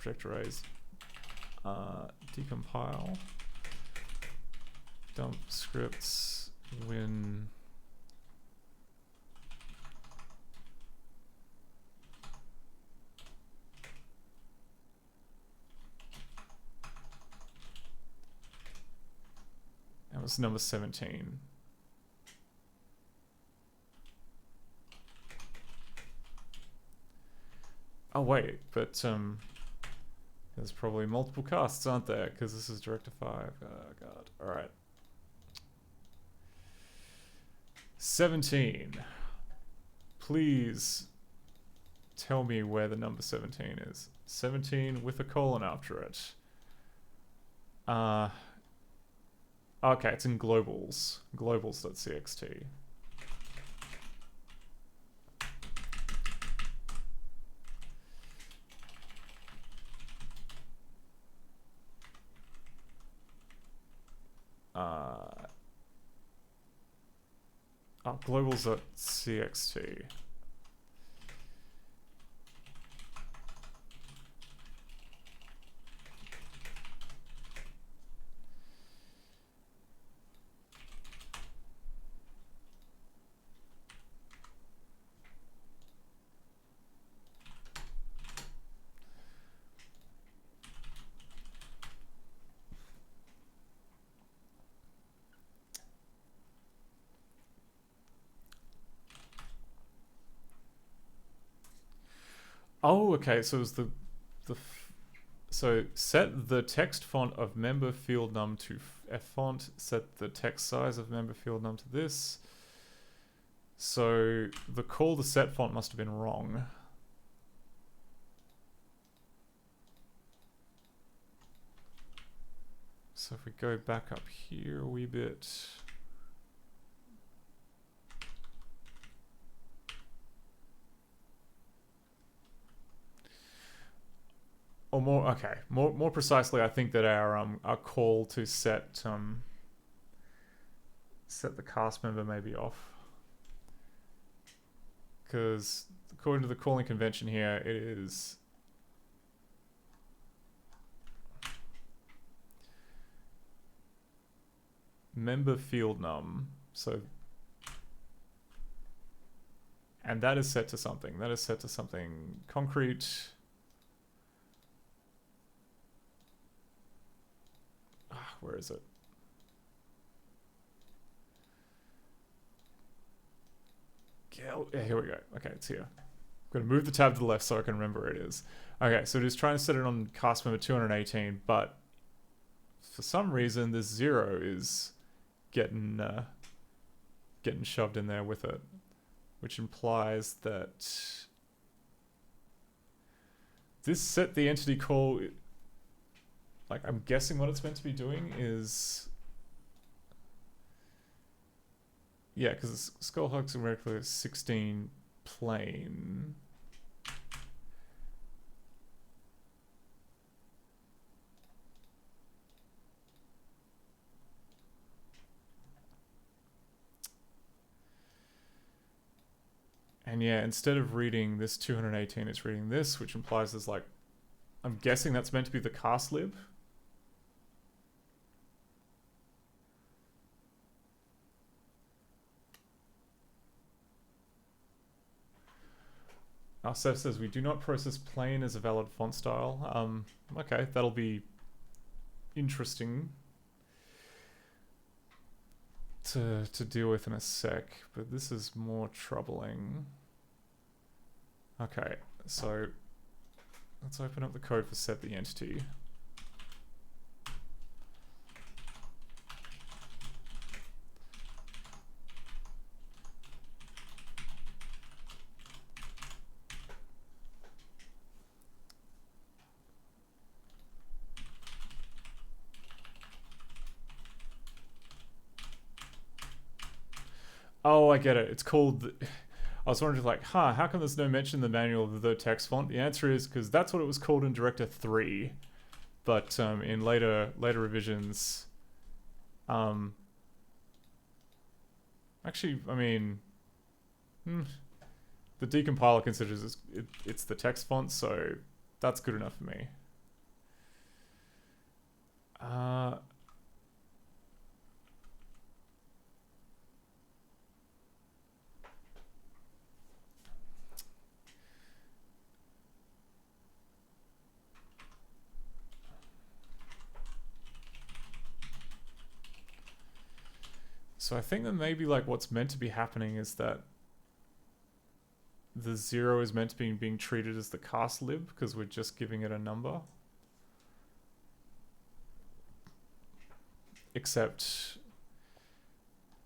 decompile, dump scripts, win. That was number 17. Oh wait, but there's probably multiple casts, aren't there? Because this is Director 5. Oh god. Alright. 17. Please tell me where the number 17 is. 17 with a colon after it. Okay, it's in globals. Globals.txt. Globals.txt. Oh, okay. So it's so set the text font of member field num to f font. Set the text size of member field num to this. So the call to set font must have been wrong. So if we go back up here a wee bit. Or more, okay, more precisely, I think that our call to set the cast member may be off, because according to the calling convention here, it is member field num. So, and that is set to something. That is set to something concrete. Where is it? Yeah, here we go. Okay, it's here. I'm going to move the tab to the left so I can remember where it is. Okay, so it is trying to set it on cast member 218, but for some reason this 0 is getting shoved in there with it, which implies that this set the entity call. Like, I'm guessing what it's meant to be doing is... Yeah, because Skullhug's numerically 16 plain. And yeah, instead of reading this 218, it's reading this, which implies there's like... I'm guessing that's meant to be the cast lib. Our Seth says we do not process plain as a valid font style. Okay, that'll be interesting to deal with in a sec, but this is more troubling. Okay, so let's open up the code for set the entity. Oh, I get it. It's called... I was wondering, like, how come there's no mention in the manual of the text font? The answer is because that's what it was called in Director 3. But in later revisions, Actually, I mean, the decompiler considers it's the text font, so that's good enough for me. So I think that maybe like what's meant to be happening is that the 0 is meant to be being treated as the cast lib because we're just giving it a number. Except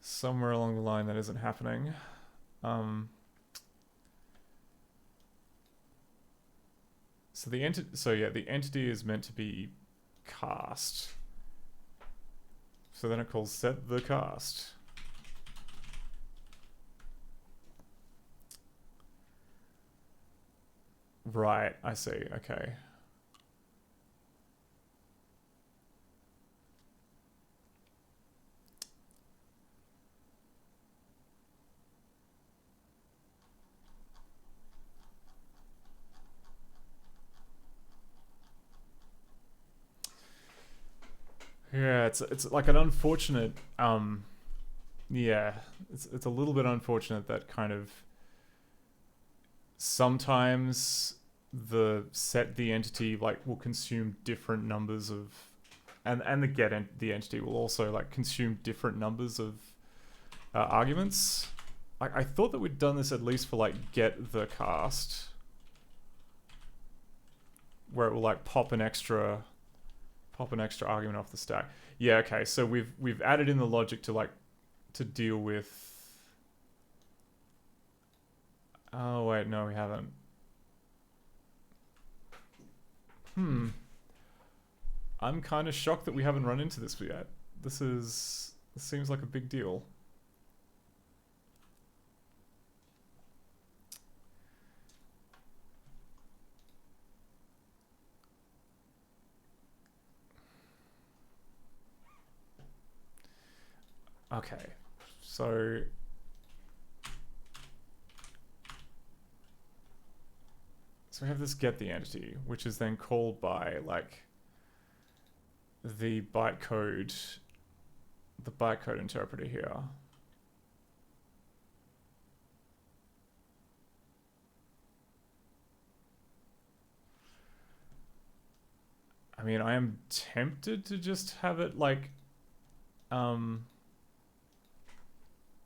somewhere along the line that isn't happening. So the entity is meant to be cast. So then it calls set the cast. Right, I see, okay. Yeah, it's like an unfortunate yeah, it's a little bit unfortunate that kind of sometimes the entity like will consume different numbers of and the entity will also like consume different numbers of arguments. I thought that we'd done this at least for like get the cast, where it will like pop an extra argument off the stack. Yeah, okay, so we've added in the logic to like to deal with. Oh wait, no, we haven't. I'm kind of shocked that we haven't run into this yet. This seems like a big deal. Okay, so we have this get the entity, which is then called by like the bytecode interpreter here. I mean, I am tempted to just have it like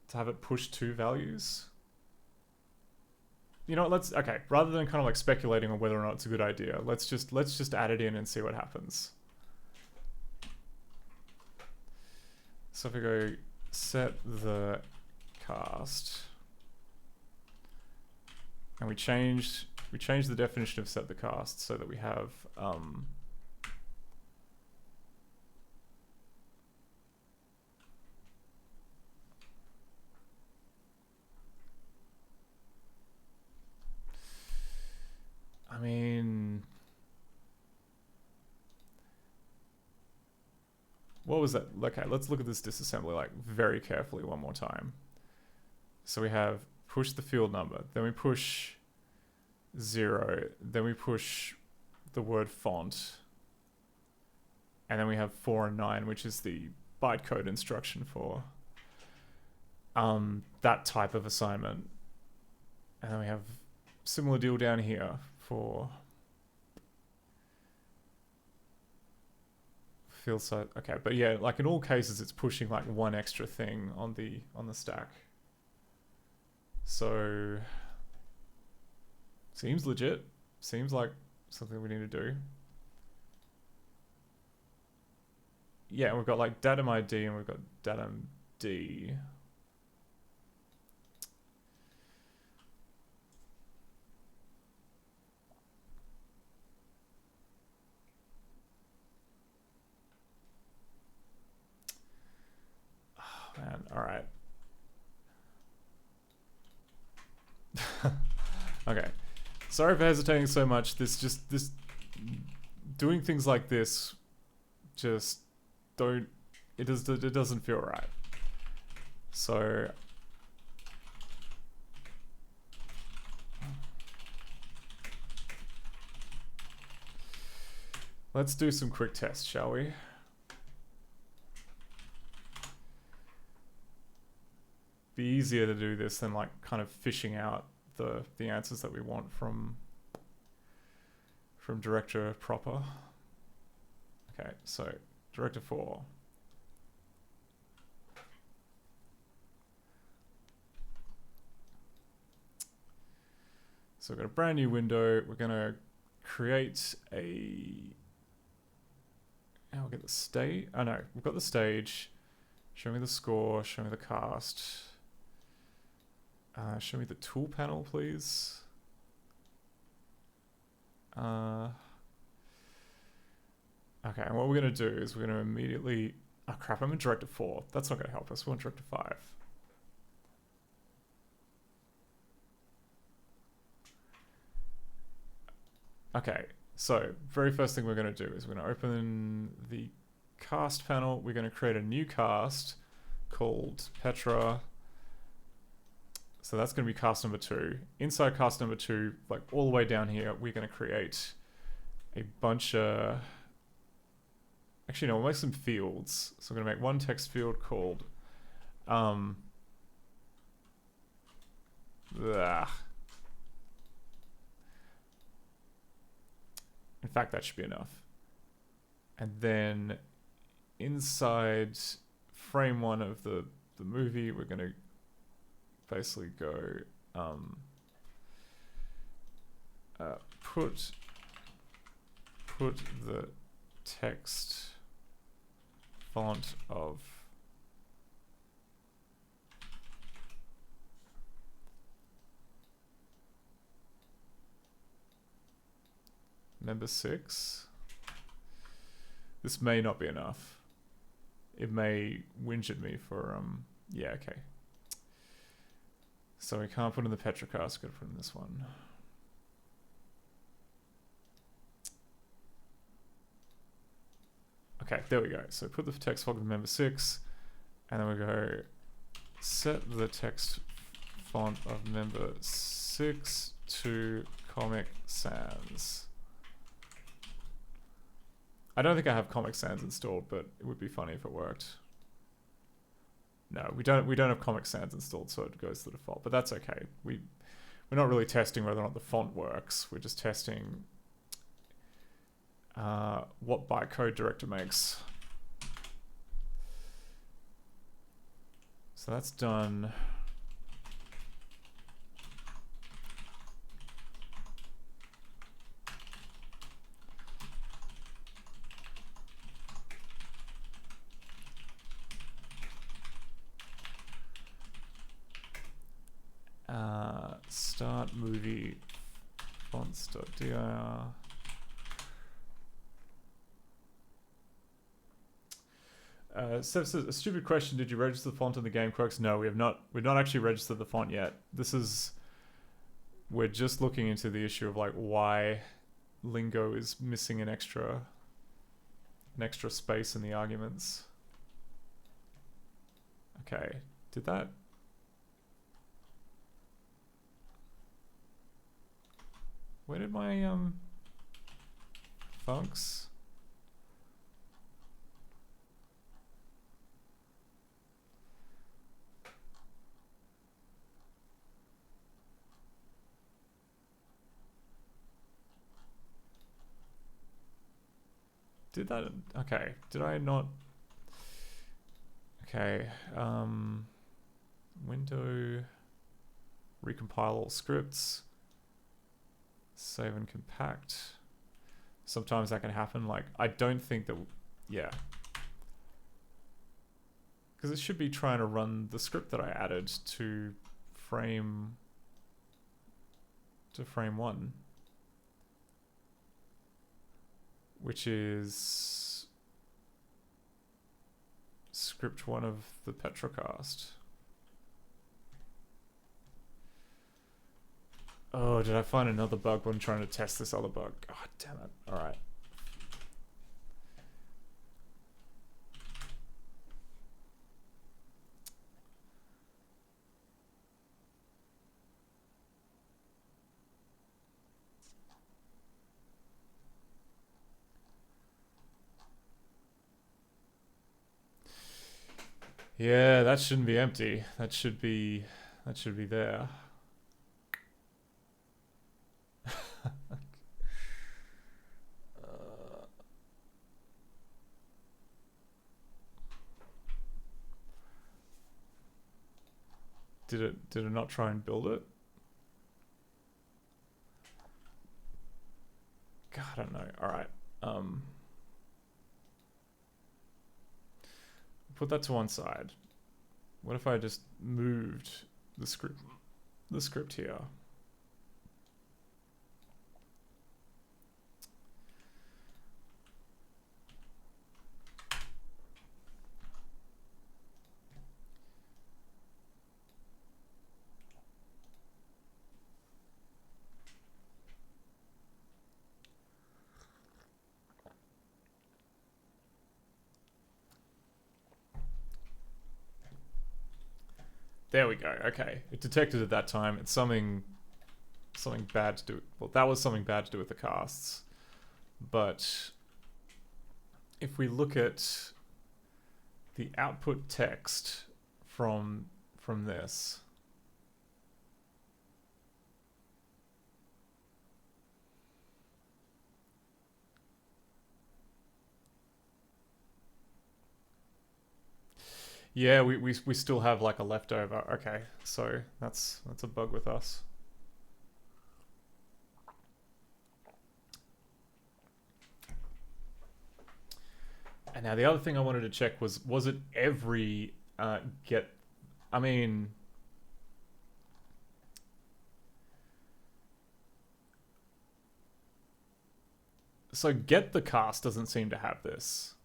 to have it push 2 values. You know what, okay, rather than kind of like speculating on whether or not it's a good idea, let's just add it in and see what happens. So if we go set the cast and we change the definition of set the cast so that we have I mean, what was that? Okay, let's look at this disassembly like very carefully one more time. So we have push the field number, then we push 0, then we push the word font, and then we have 4 and 9, which is the bytecode instruction for that type of assignment. And then we have similar deal down here for field size. Okay, but yeah, like in all cases, it's pushing like 1 extra thing on the stack. So seems legit. Seems like something we need to do. Yeah, we've got like datum ID and we've got datum D. Man, all right. Okay. Sorry for hesitating so much. This doing things like this just it doesn't feel right. So Let's do some quick tests, shall we? Be easier to do this than like kind of fishing out the answers that we want from director proper. Okay, so director 4. So we've got a brand new window. We're gonna create a. Now we'll get the stage. Oh no, we've got the stage. Show me the score. Show me the cast. Show me the tool panel, please. Okay, and what we're gonna do is we're gonna immediately. Oh crap! I'm in director 4. That's not gonna help us. We're in director 5. Okay, so very first thing we're going to do is we're going to open the cast panel. We're going to create a new cast called Petra. So that's going to be cast number 2. Inside cast number 2, like all the way down here, we're going to create a bunch of... Actually, no, we'll make some fields. So we're going to make one text field called... In fact, that should be enough. And then inside frame 1 of the movie, we're going to basically go put the text font of member 6. This may not be enough. It may whinge at me for yeah, okay. So we can't put in the Petrocast, gotta put in this one. Okay, there we go. So put the text font of member 6, and then we go set the text font of member 6 to Comic Sans. I don't think I have Comic Sans installed, but it would be funny if it worked. No, we don't have Comic Sans installed, so it goes to the default, but that's okay. We're not really testing whether or not the font works. We're just testing what bytecode director makes. So that's done. Start movie fonts.dir. Seth says, a stupid question, did you register the font in the game quirks? No, we have not. We've not actually registered the font yet. We're just looking into the issue of like why lingo is missing an extra space in the arguments. Okay, did that? Where did my funks? Did that? Okay. Did I not? Okay. Window. Recompile all scripts. Save and compact. Sometimes that can happen. Like, I don't think that... Yeah. Because it should be trying to run the script that I added to frame 1. Which is script 1 of the Petrocast. Oh, did I find another bug when trying to test this other bug? Oh, damn it. Alright. Yeah, that shouldn't be empty. That should be there. Did it not try and build it? God, I don't know. All right. Put that to one side. What if I just moved the script here? There we go. Okay, it detected at that time. It's something bad to do. Well, that was something bad to do with the casts. But if we look at the output text from this, yeah, we still have like a leftover. Okay, so that's a bug with us. And now the other thing I wanted to check was it every get? I mean, so get the cast doesn't seem to have this.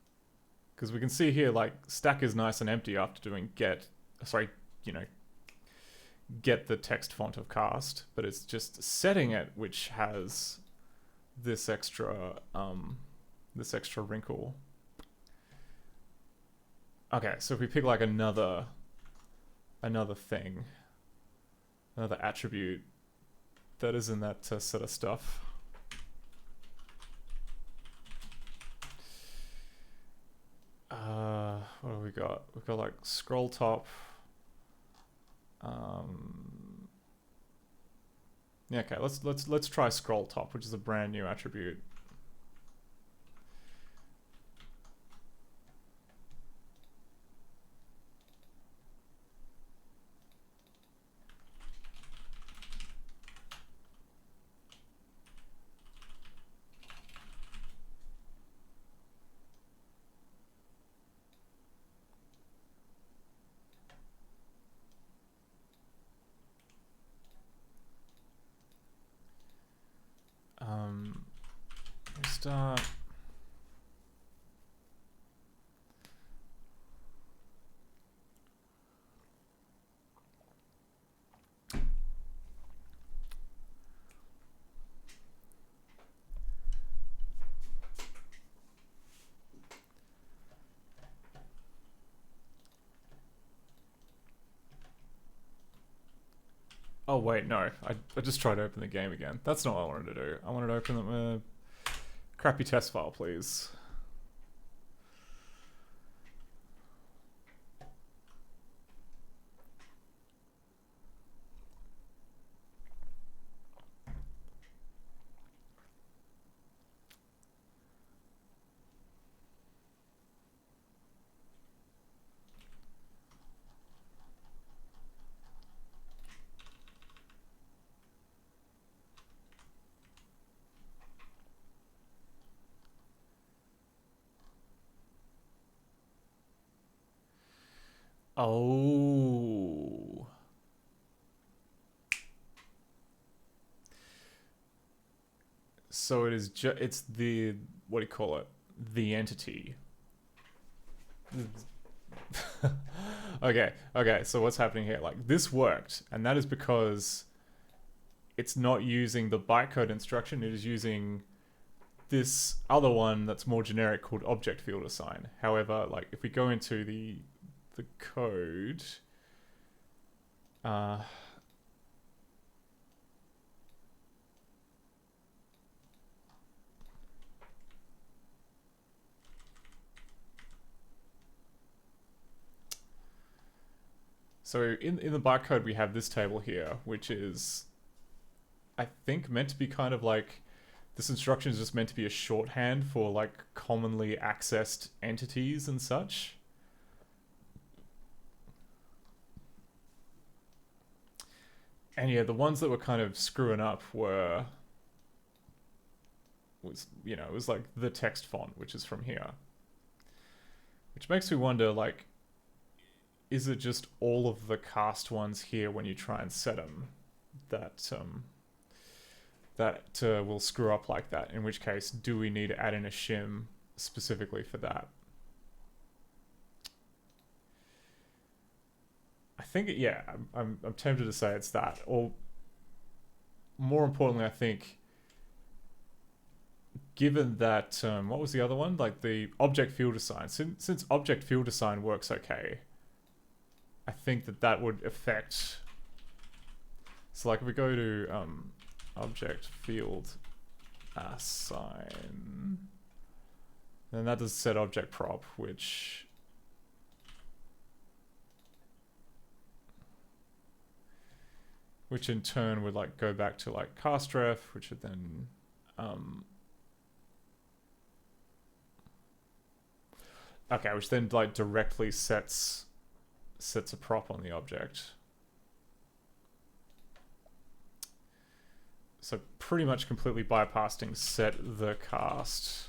Because we can see here, like, stack is nice and empty after doing get the text font of cast, but it's just setting it which has this extra wrinkle. Okay, so if we pick like another thing, another attribute that is in that set of stuff. What have we got? We've got like scroll top. Yeah, okay, let's try scroll top, which is a brand new attribute. Restart. Oh wait, no. I just tried to open the game again. That's not what I wanted to do. I wanted to open the crappy test file, please. Oh. So it is it's the, what do you call it? The entity. Okay, so what's happening here? Like, this worked, and that is because it's not using the bytecode instruction, it is using this other one that's more generic called object field assign. However, like, if we go into the code, So in the bytecode we have this table here, which is, I think, meant to be kind of like, this instruction is just meant to be a shorthand for like commonly accessed entities and such. And yeah, the ones that were kind of screwing up was it was like the text font, which is from here. Which makes me wonder, like, is it just all of the cast ones here when you try and set them that will screw up like that? In which case, do we need to add in a shim specifically for that? I think, yeah, I'm tempted to say it's that. Or more importantly, I think, given that, what was the other one? Like the object field assign. Since object field assign works okay, I think that would affect. So like if we go to object field assign, then that does set object prop, which in turn would like go back to like castref, which would then okay, which then like directly sets a prop on the object. So pretty much completely bypassing set the cast.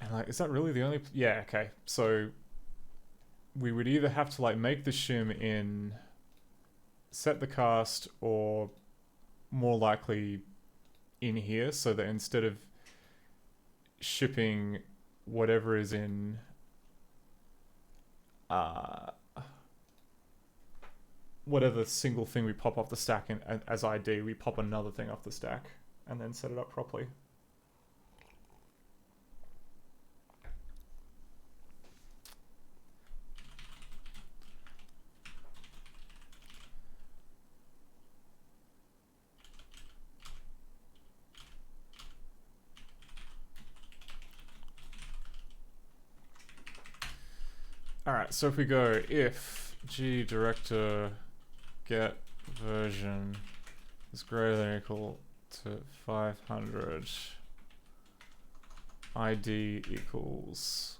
And like, is that really the only? Yeah, okay. So we would either have to like make the shim in set the cast, or more likely in here, so that instead of shipping whatever is in whatever single thing we pop off the stack as ID, we pop another thing off the stack and then set it up properly. Alright, so if we go if g director get version is greater than or equal to 500, ID equals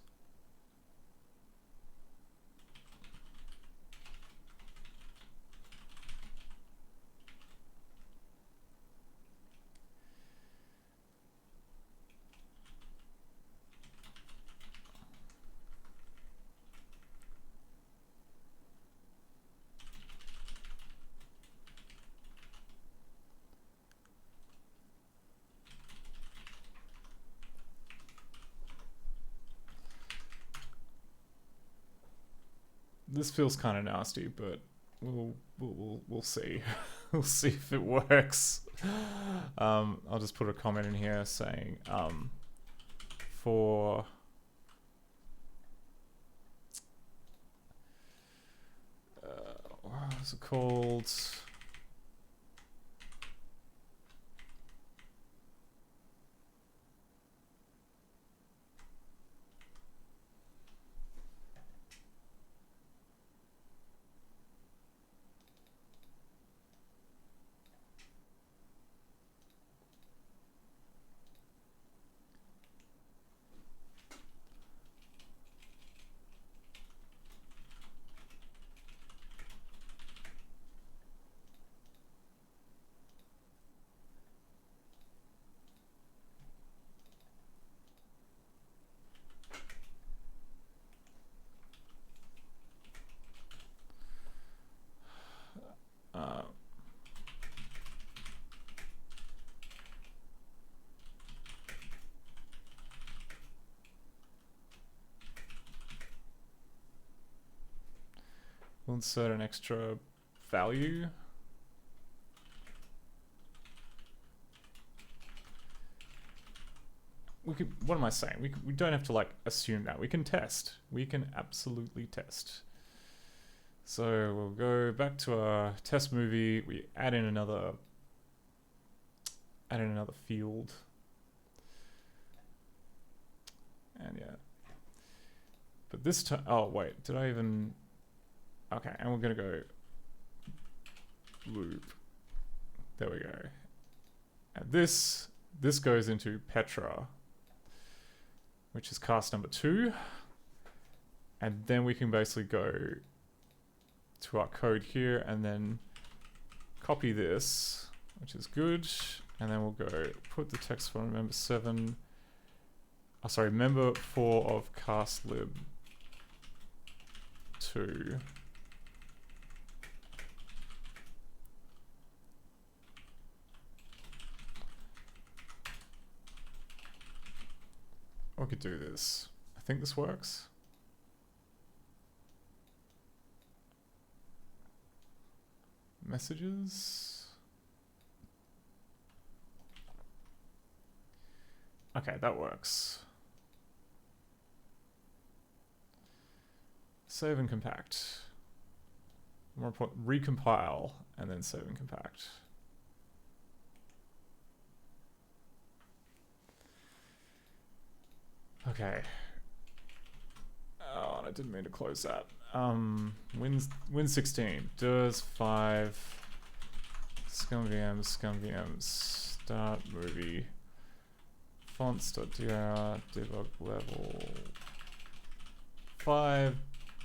this feels kind of nasty, but we'll see. We'll see if it works. I'll just put a comment in here saying for what is it called? We'll insert an extra value. We could, what am I saying? We don't have to like assume that. We can test. We can absolutely test. So we'll go back to our test movie. We add in another add in another field. And yeah. But this time, oh wait, did I even, okay, and we're gonna go loop. There we go. And this goes into Petra, which is cast number 2. And then we can basically go to our code here and then copy this, which is good. And then we'll go put the text from member 7, oh sorry, member 4 of cast lib 2. Or we could do this. I think this works. Messages. Okay, that works. Save and compact. More important, recompile and then save and compact. Okay. Oh, and I didn't mean to close that. Win 16 does 5 ScummVM start movie fonts.dir debug level 5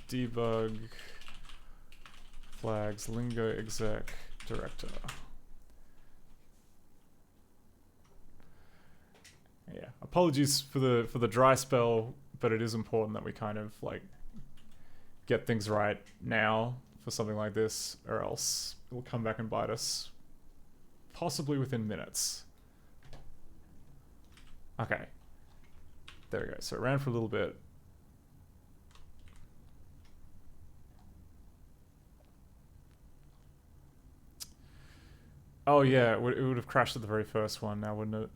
debug flags lingo exec director. Yeah, apologies for the dry spell, but it is important that we kind of like get things right now for something like this, or else it will come back and bite us, possibly within minutes. Okay, there we go. So it ran for a little bit. Oh yeah, it would have crashed at the very first one now, wouldn't it?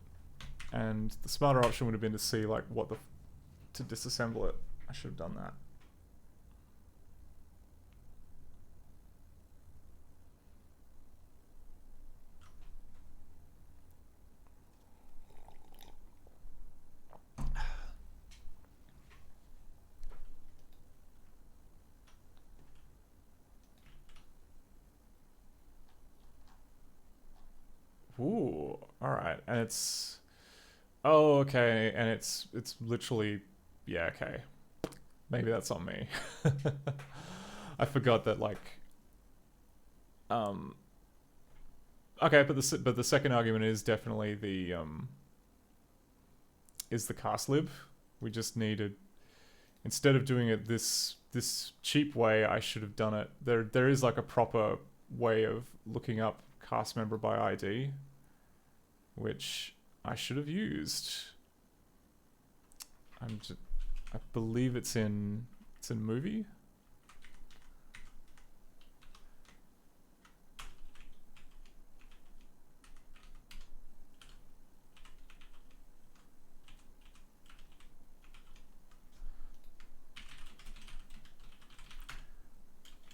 And the smarter option would have been to see like what the to disassemble it. I should have done that. Ooh, all right, and it's, oh, okay, and it's literally, yeah, okay, maybe that's on me. I forgot that, like, okay, but the second argument is definitely the is the cast lib. We just needed, instead of doing it this cheap way, I should have done it. There is like a proper way of looking up cast member by ID, which I should have used. I believe it's in movie.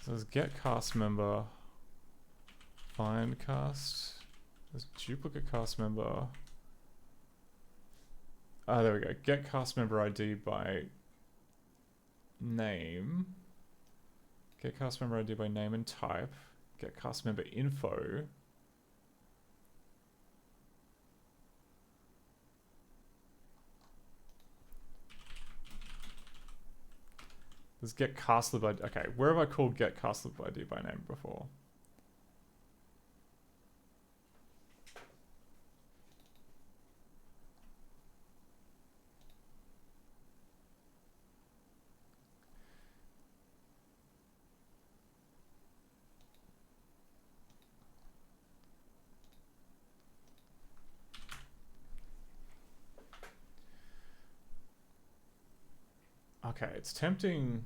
So there's get cast member, find cast, there's duplicate cast member. Ah, there we go. Get cast member ID by name. Get cast member ID by name and type. Get cast member info. Let's get cast lib ID. Okay, where have I called get cast lib ID by name before? Okay, it's tempting.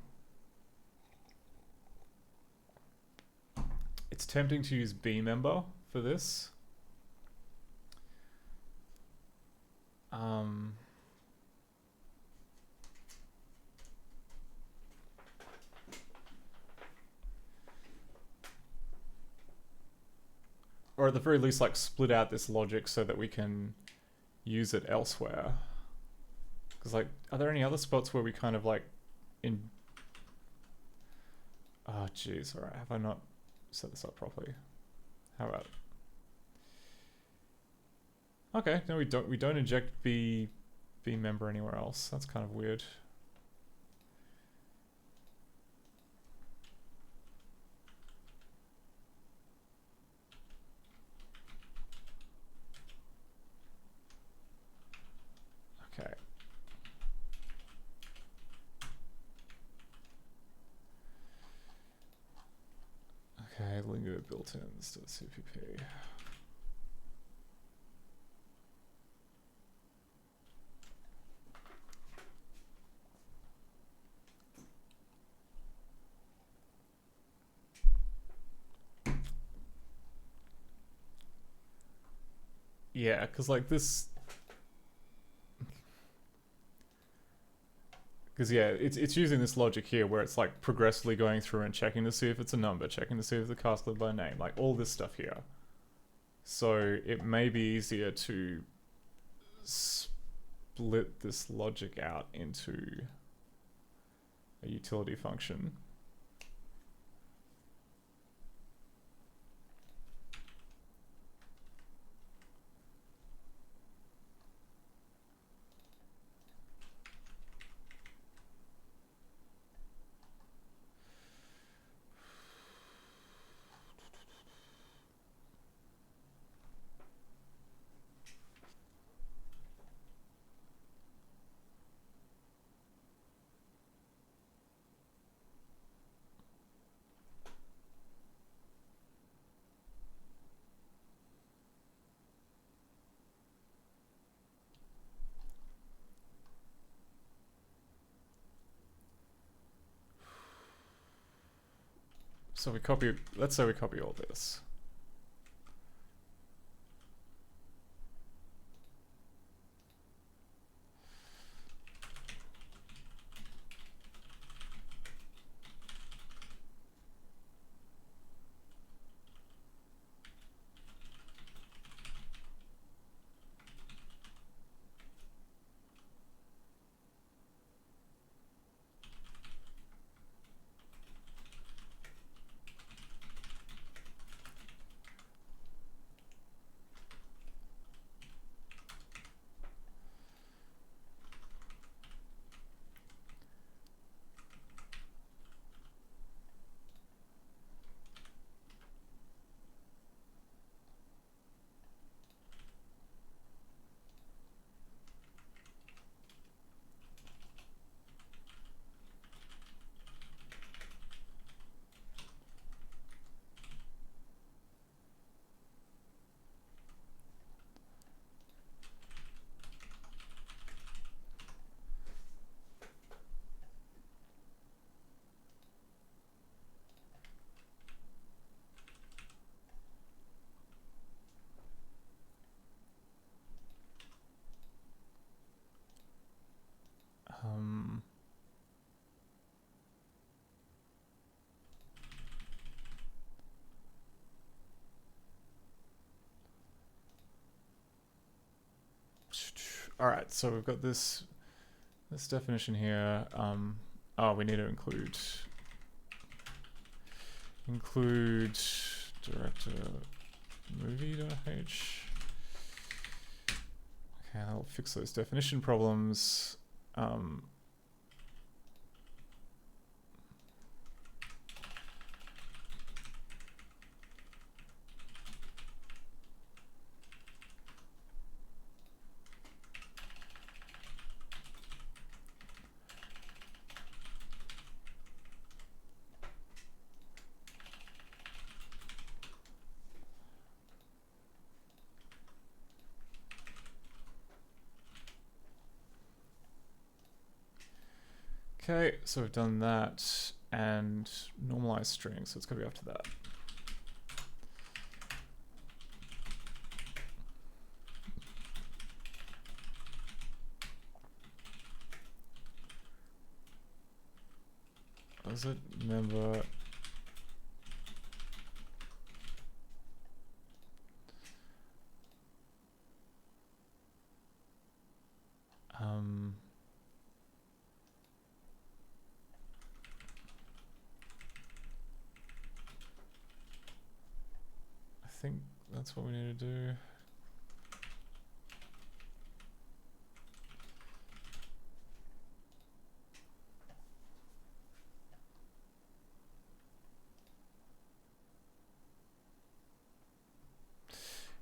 It's tempting to use B member for this. or at the very least, like split out this logic so that we can use it elsewhere. Because like, are there any other spots where we kind of like oh jeez, alright, have I not set this up properly? How about okay, no, we don't inject B member anywhere else. That's kind of weird. Okay. Okay, Lingo built-ins .cpp. Yeah, because like this... Because yeah, it's using this logic here where it's like progressively going through and checking to see if it's a number, checking to see if the cast led by name, like all this stuff here. So it may be easier to split this logic out into a utility function. So we copy, let's say we copy all this. All right, so we've got this definition here. Oh, we need to include director movie.h. Okay, I'll fix those definition problems. Okay, so we've done that and normalized string, so it's going to be after that. What is it? Member think that's what we need to do.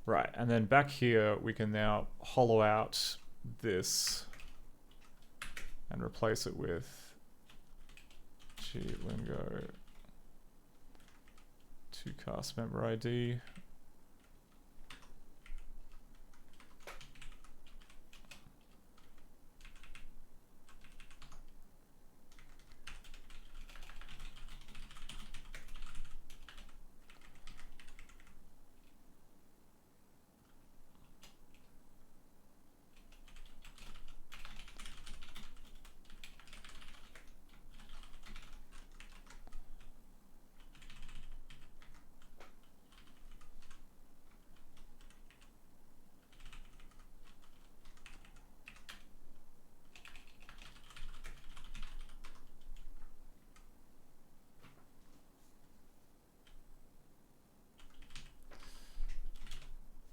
Right, and then back here we can now hollow out this and replace it with Lingo 2 cast member ID.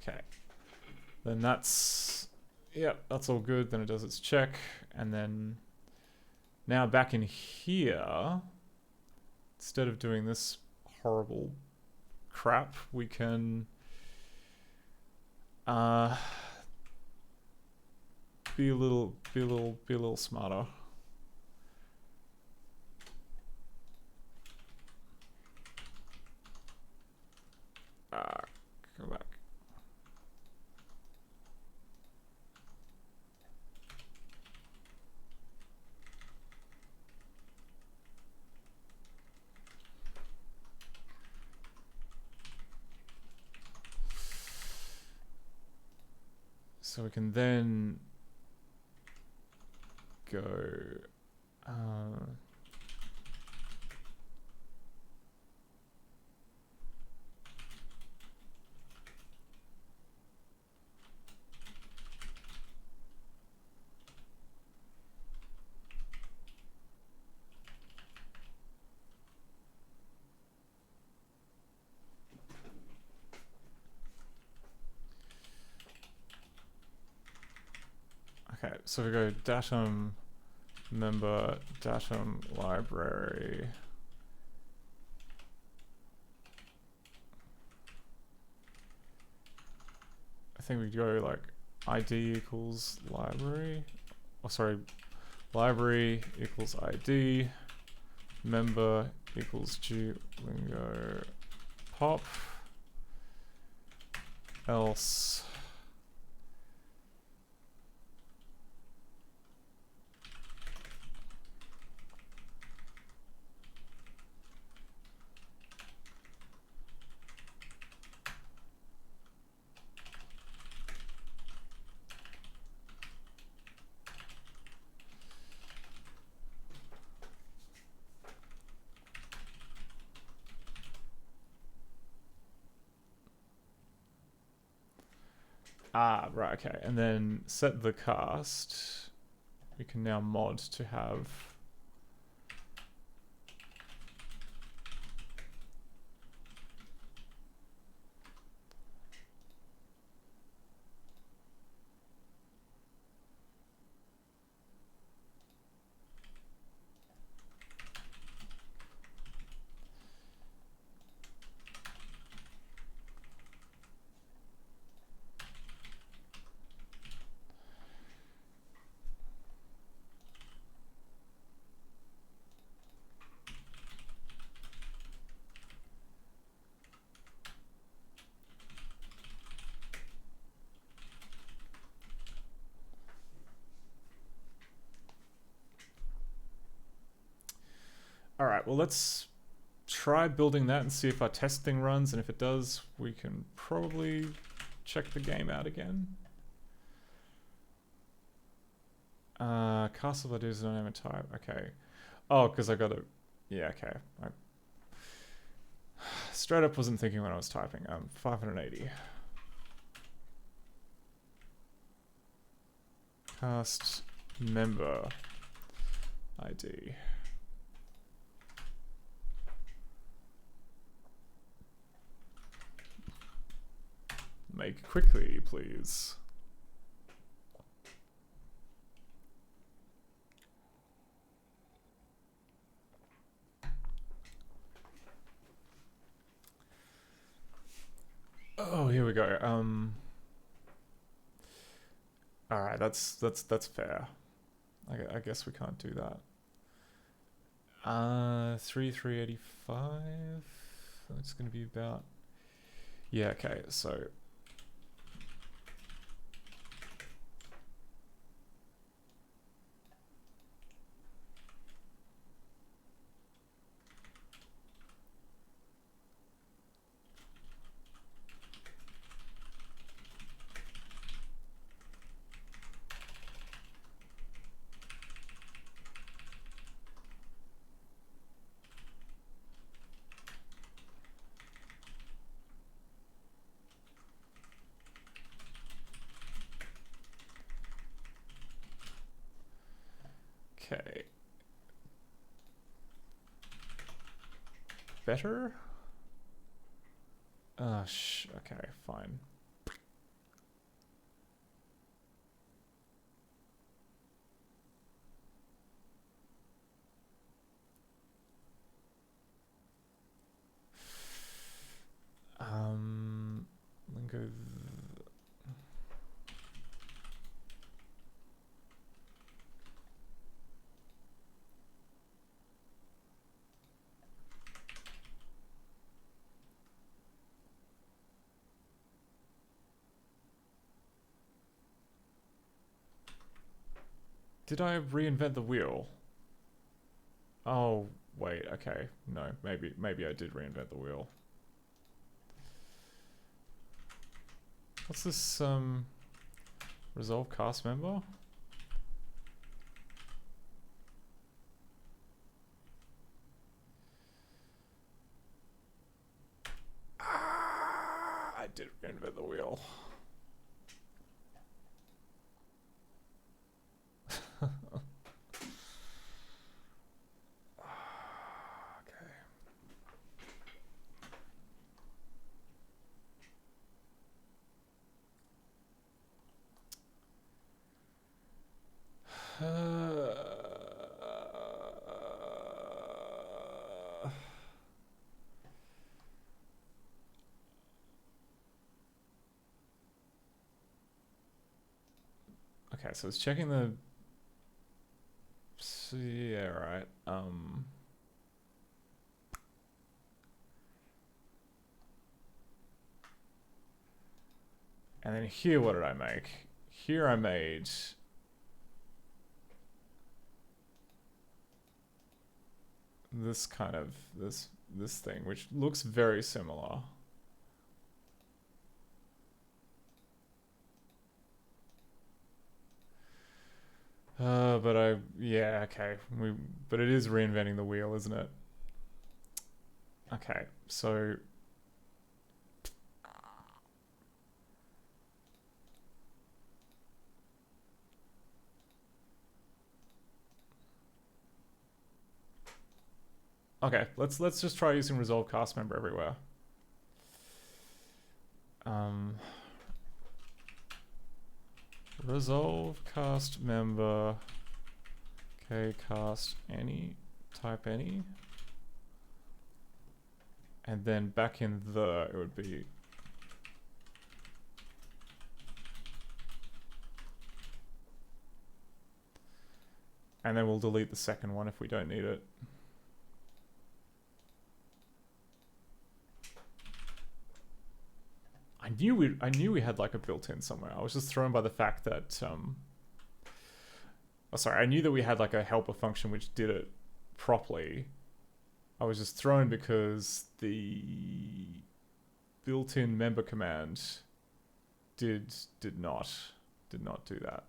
Okay, then that's, yep, that's all good. Then it does its check, and then now back in here, instead of doing this horrible crap, we can be a little smarter. Go back. So we can then go okay, so we go datum member datum library. I think we go like ID equals library. Oh, sorry, library equals ID, member equals glingo pop, else right, okay, and then set the cast. We can now mod to have Alright, well let's try building that and see if our test thing runs, and if it does, we can probably check the game out again. Castle ideas don't have a type, okay. Oh, because I got a, yeah, okay. I straight up wasn't thinking when I was typing. 580. Cast member ID. Make quickly, please. Oh, here we go. All right, that's fair. I guess we can't do that. 3,385. That's gonna be about. Yeah. Okay. So. Okay. Better? Okay, fine. Go. Did I reinvent the wheel? Oh, wait, okay. No, maybe I did reinvent the wheel. What's this, resolve cast member? I did reinvent the wheel. Okay, so it's checking the. So, yeah, right. And then here, what did I make? Here I made. This kind of this thing, which looks very similar. But yeah, okay. But it is reinventing the wheel, isn't it? Okay, so. Okay, let's just try using resolve cast member everywhere. Resolve cast member. Okay, cast any, type any. And then back in it would be. And then we'll delete the second one if we don't need it. I knew we had like a built-in somewhere. I was just thrown by the fact that oh, sorry, I knew that we had like a helper function which did it properly. I was just thrown because the built-in member command did not do that.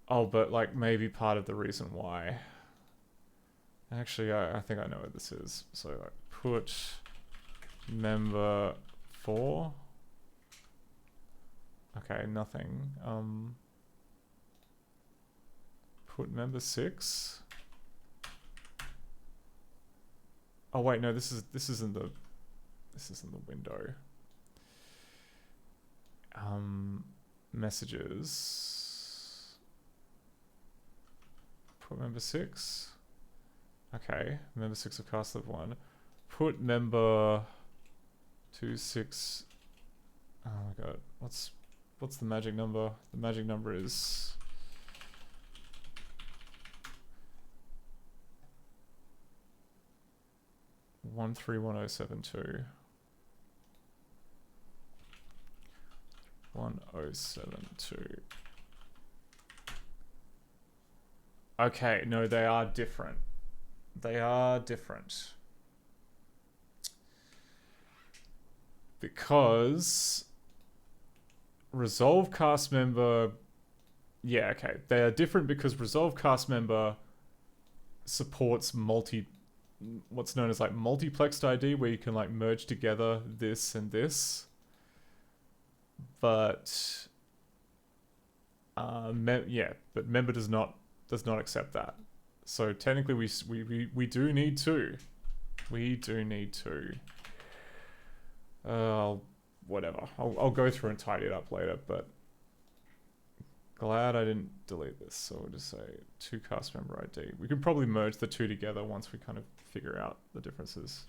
Oh, but like maybe part of the reason why. Actually, I think I know what this is. So like put member 4. Okay, nothing. Put member 6. Oh wait, no, this isn't the window. Messages. Put member 6. Okay, member 6 of cast lib 1. Put member 26. Oh my god, what's the magic number? The magic number is 131072. 1072. Okay, no, they are different. They are different. Because Resolve cast member... Yeah, okay. They are different because Resolve cast member supports what's known as like multiplexed ID, where you can like merge together this and this. But but member does not accept that. So technically we do need two. We do need two. Whatever. I'll go through and tidy it up later, but glad I didn't delete this. So we'll just say 2 cast member ID. We could probably merge the two together once we kind of figure out the differences.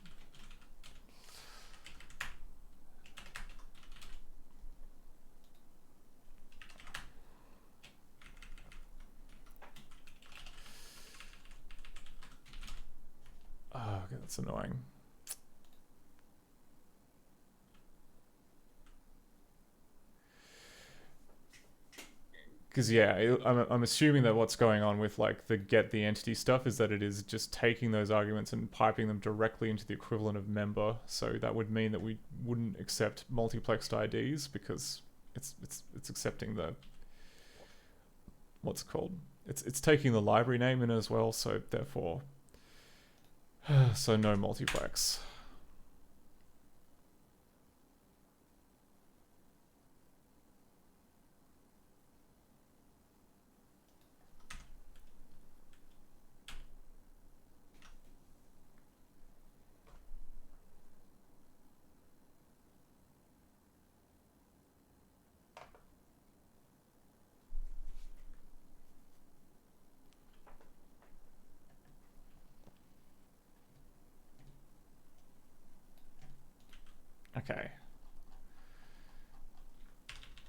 Oh, okay, that's annoying. Because yeah, I'm assuming that what's going on with like the get the entity stuff is that it is just taking those arguments and piping them directly into the equivalent of member. So that would mean that we wouldn't accept multiplexed IDs because it's accepting the what's it called? It's taking the library name in as well. So therefore, so no multiplex. Okay.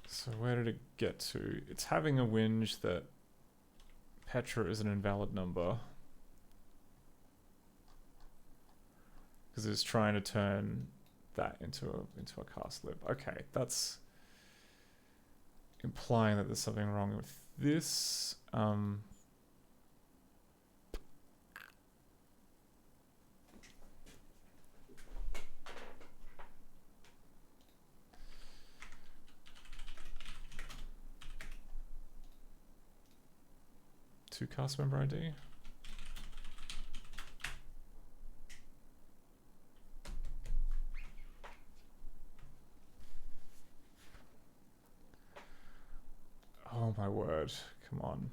So where did it get to? It's having a whinge that Petra is an invalid number. Because it's trying to turn that into a cast lib. Okay, that's implying that there's something wrong with this. To cast member ID. Oh my word, come on.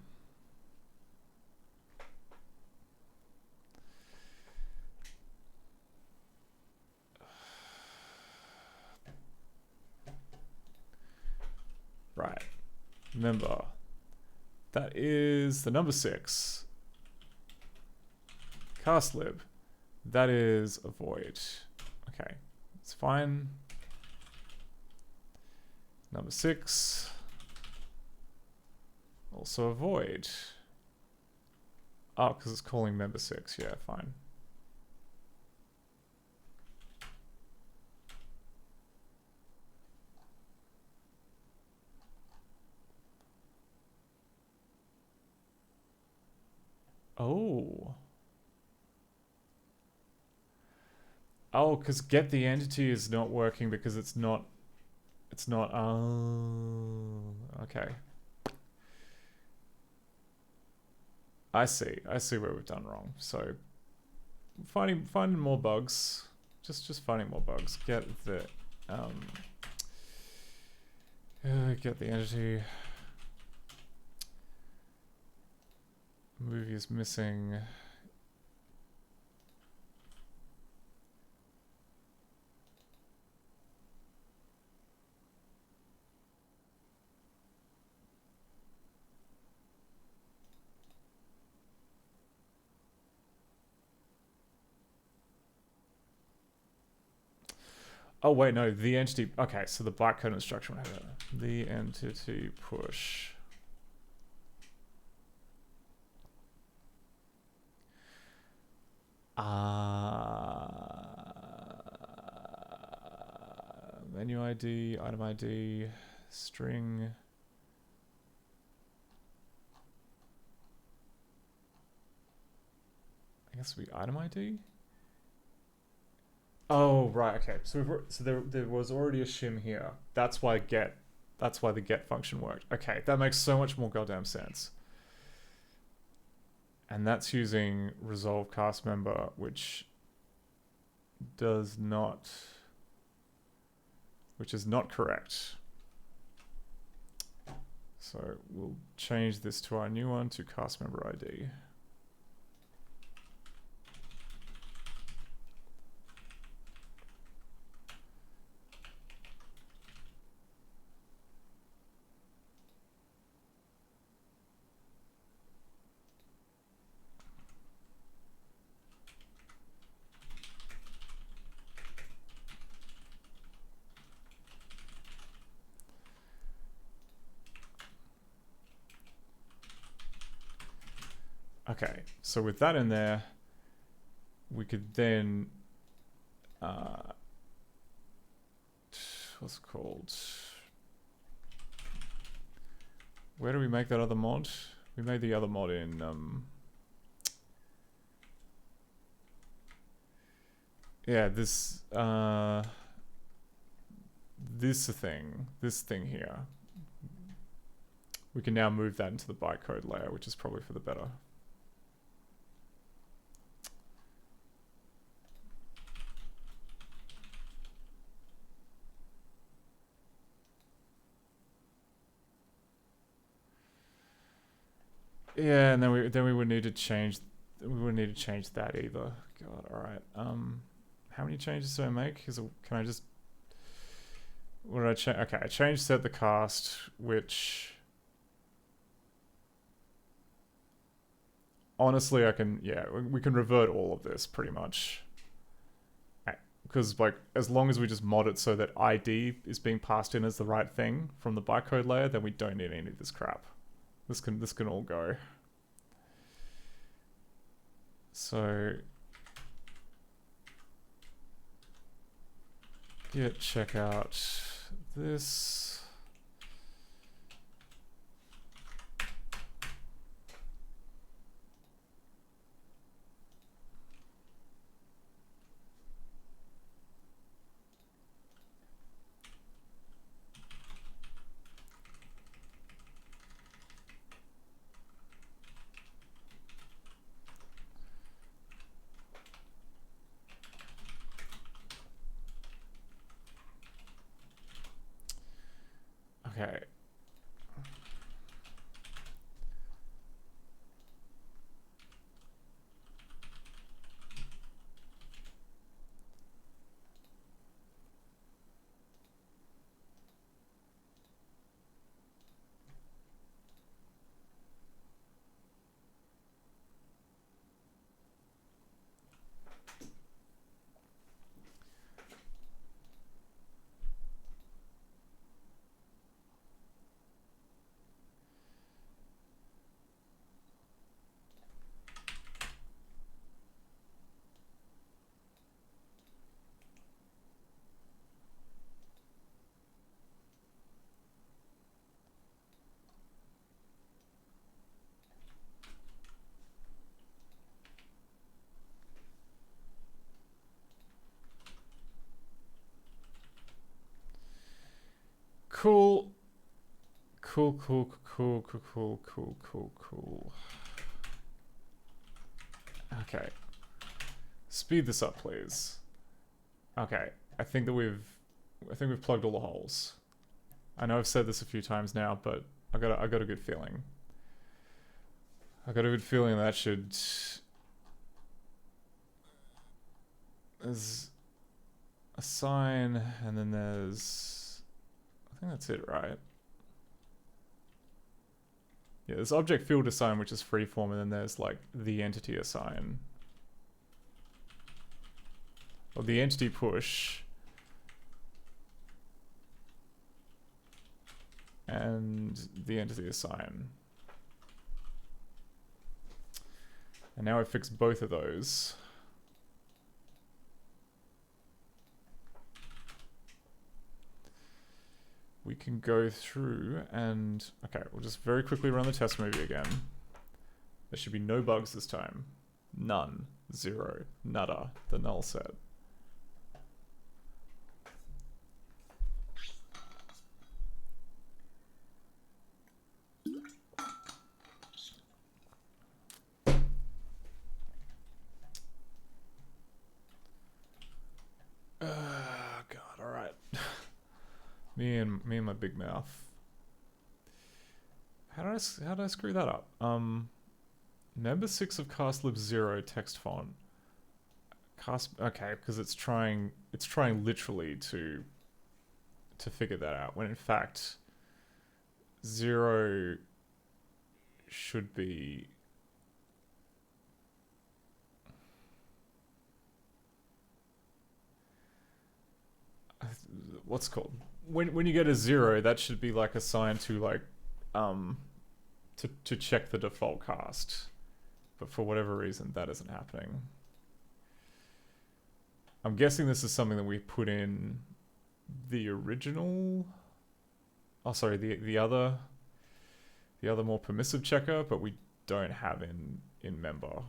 Right, member. That is the number 6. Cast lib. That is a void. Okay, it's fine. Number 6. Also a void. Oh, because it's calling member 6. Yeah, fine. Oh. Oh, because get the entity is not working because it's not, oh, okay. I see where we've done wrong. So, finding more bugs, just finding more bugs. Get the entity. Movie is missing. Oh wait, no, the entity. Okay, so the bytecode instruction. The entity push. Menu ID, item ID, string. I guess we item ID. Oh right, okay. So there was already a shim here. That's why the get function worked. Okay, that makes so much more goddamn sense. And that's using resolve cast member, which is not correct. So we'll change this to our new one, to cast member ID. Okay, so with that in there, we could then, what's it called? Where do we make that other mod? We made the other mod in, yeah, this thing here. We can now move that into the bytecode layer, which is probably for the better. Yeah, and then we would need to change that either. God, all right. How many changes do I make? Can I just, what did I change? Okay, I changed set the cast, which honestly I can, yeah, we can revert all of this pretty much. Because like, as long as we just mod it so that ID is being passed in as the right thing from the bytecode layer, then we don't need any of this crap. This can all go. So check out this. Okay. Cool. Okay. Speed this up, please. Okay. I think we've plugged all the holes. I know I've said this a few times now, but I got a good feeling. I got a good feeling that should. There's a sign, and then there's. I think that's it, right? Yeah, there's object field assign, which is freeform, and then there's like the entity assign. Or the entity push. and the entity assign. And now I've fixed both of those. We can go through and, okay, we'll just very quickly run the test movie again. There should be no bugs this time. None. Zero. Nada. The null set. God, alright. me and my big mouth. How did I screw that up? Member 6 of castlib 0 text font. Okay, because it's trying literally to figure that out, when in fact 0 should be what's it called? When you get a 0, that should be like assigned to like to check the default cast. But for whatever reason that isn't happening. I'm guessing this is something that we put in the original, oh sorry, the other more permissive checker, but we don't have in member.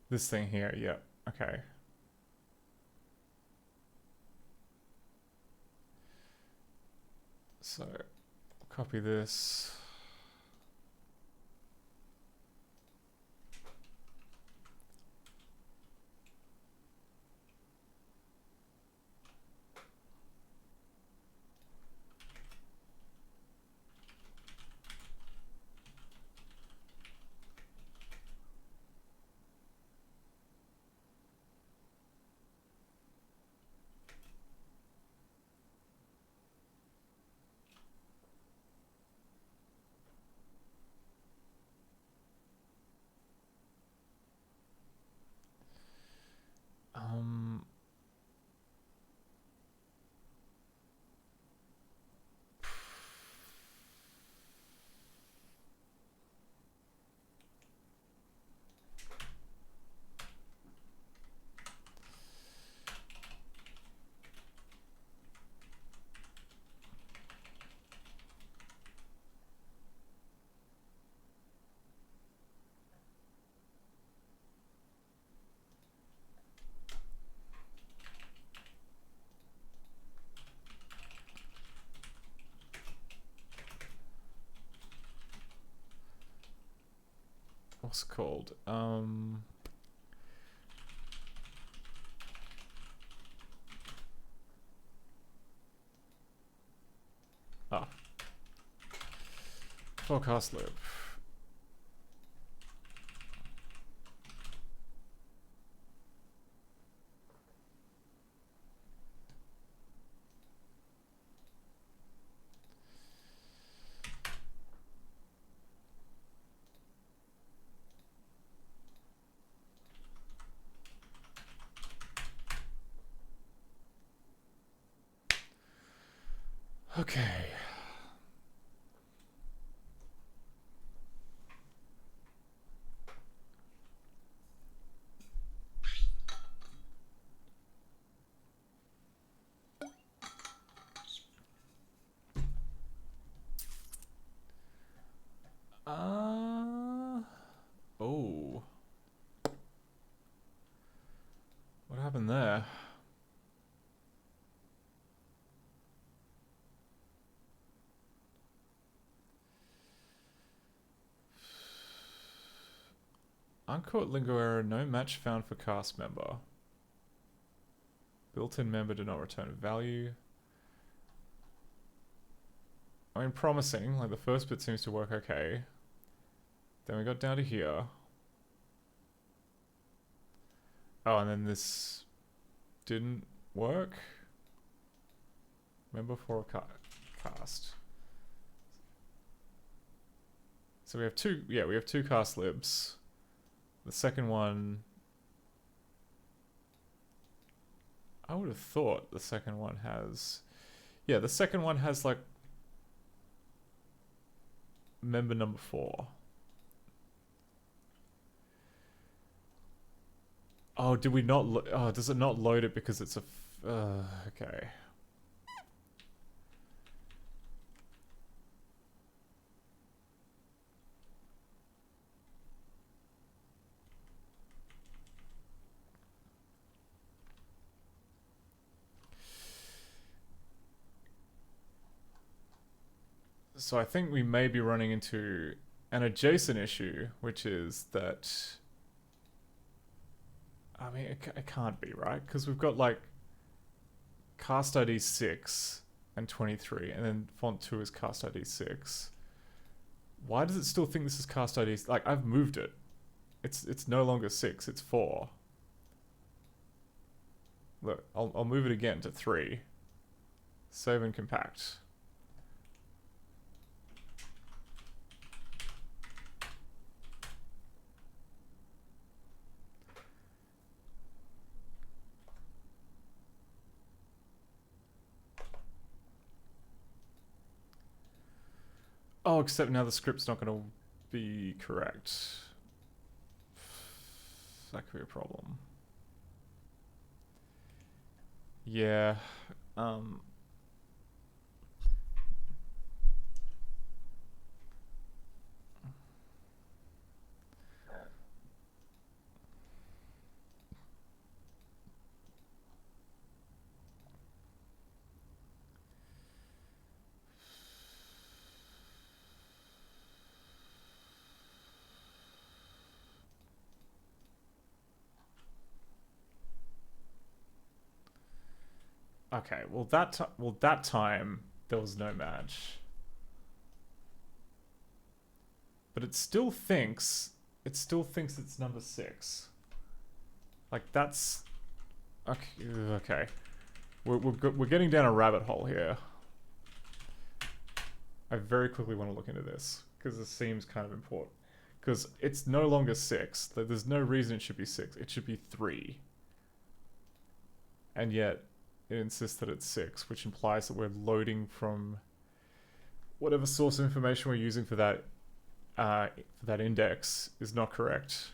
This thing here, yeah, okay. So, copy this. What's it called? Forecast loop. Okay. Oh. What happened there? Uncaught lingo error, no match found for cast member. Built-in member did not return a value. I mean, promising, like the first bit seems to work okay. Then we got down to here. Oh, and then this didn't work. Member for a cast. So we have two, yeah, we have two cast libs. The second one I would have thought the second one has... Yeah, the second one has, like, member number 4. Oh, did we not... Oh, does it not load it because it's a... okay. So I think we may be running into an adjacent issue, which is that... I mean, it can't be, right? Because we've got, like, cast ID 6 and 23, and then font 2 is cast ID 6. Why does it still think this is cast ID? Like, I've moved it. It's no longer 6, it's 4. Look, I'll move it again to 3. Save and compact. Oh, except now the script's not going to be correct. That could be a problem. Yeah. Okay, well that time there was no match. But it still thinks it's number 6. Like that's okay. We're getting down a rabbit hole here. I very quickly want to look into this because this seems kind of important. Because it's no longer 6. There's no reason it should be 6. It should be 3. And yet it insists that it's 6, which implies that we're loading from whatever source of information we're using for that index is not correct.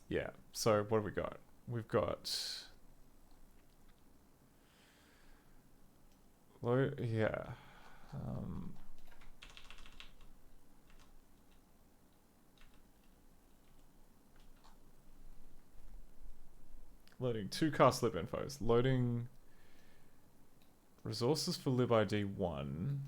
Yeah, so what have we got? We've got... yeah. Loading 2 cast lib infos. Loading resources for libid 1.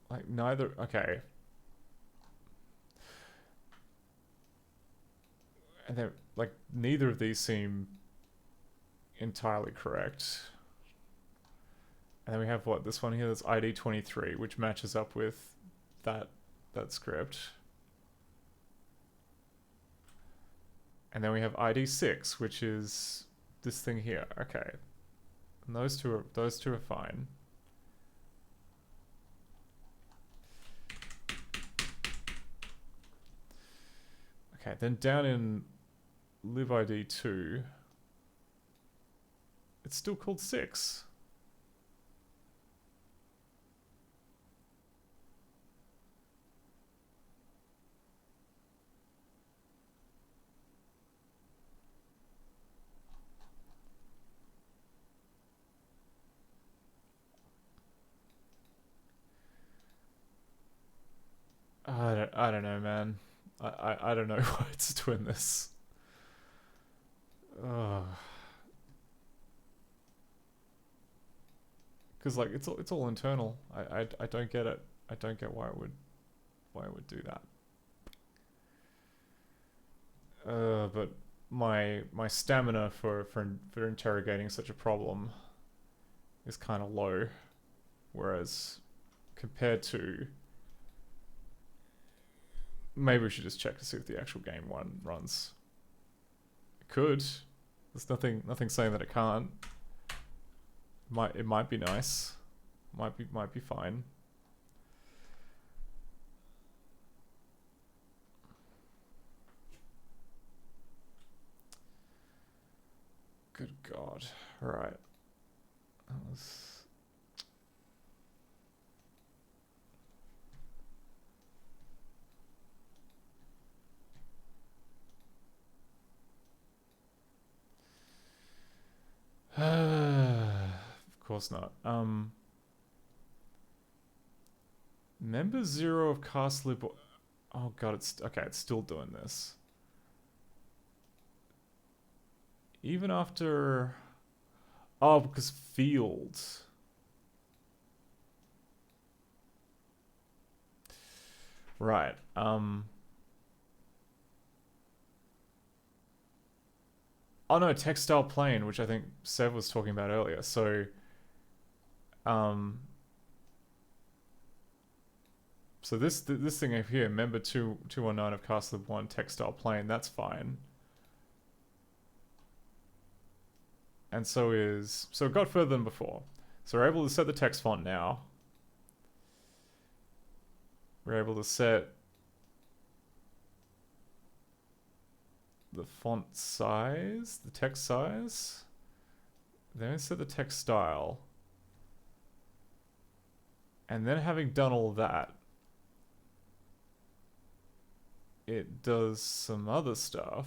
Like neither, okay. And then like neither of these seem entirely correct. And then we have what, this one here that's ID 23, which matches up with that script. And then we have ID 6, which is this thing here. Okay. And those two are fine. Okay, then down in libid 2, it's still called 6. I don't know, man. I don't know why it's doing this. Because like it's all internal. I don't get it. I don't get why it would do that. But my stamina for interrogating such a problem is kind of low, whereas compared to, maybe we should just check to see if the actual game one runs. It could. There's nothing saying that it can't. It might be nice. Might be fine. Good God. Alright. That was... Of course not. Member 0 of Castle... Oh God, it's... Okay, it's still doing this. Even after... Oh, because fields. Right. Oh no, textile plane, which I think Sev was talking about earlier. So, so this thing over here, member 219 of Castle 1 textile plane, that's fine. And so it got further than before. So we're able to set the text font now. We're able to set the font size, the text size. Then we set the text style. And then having done all that, it does some other stuff.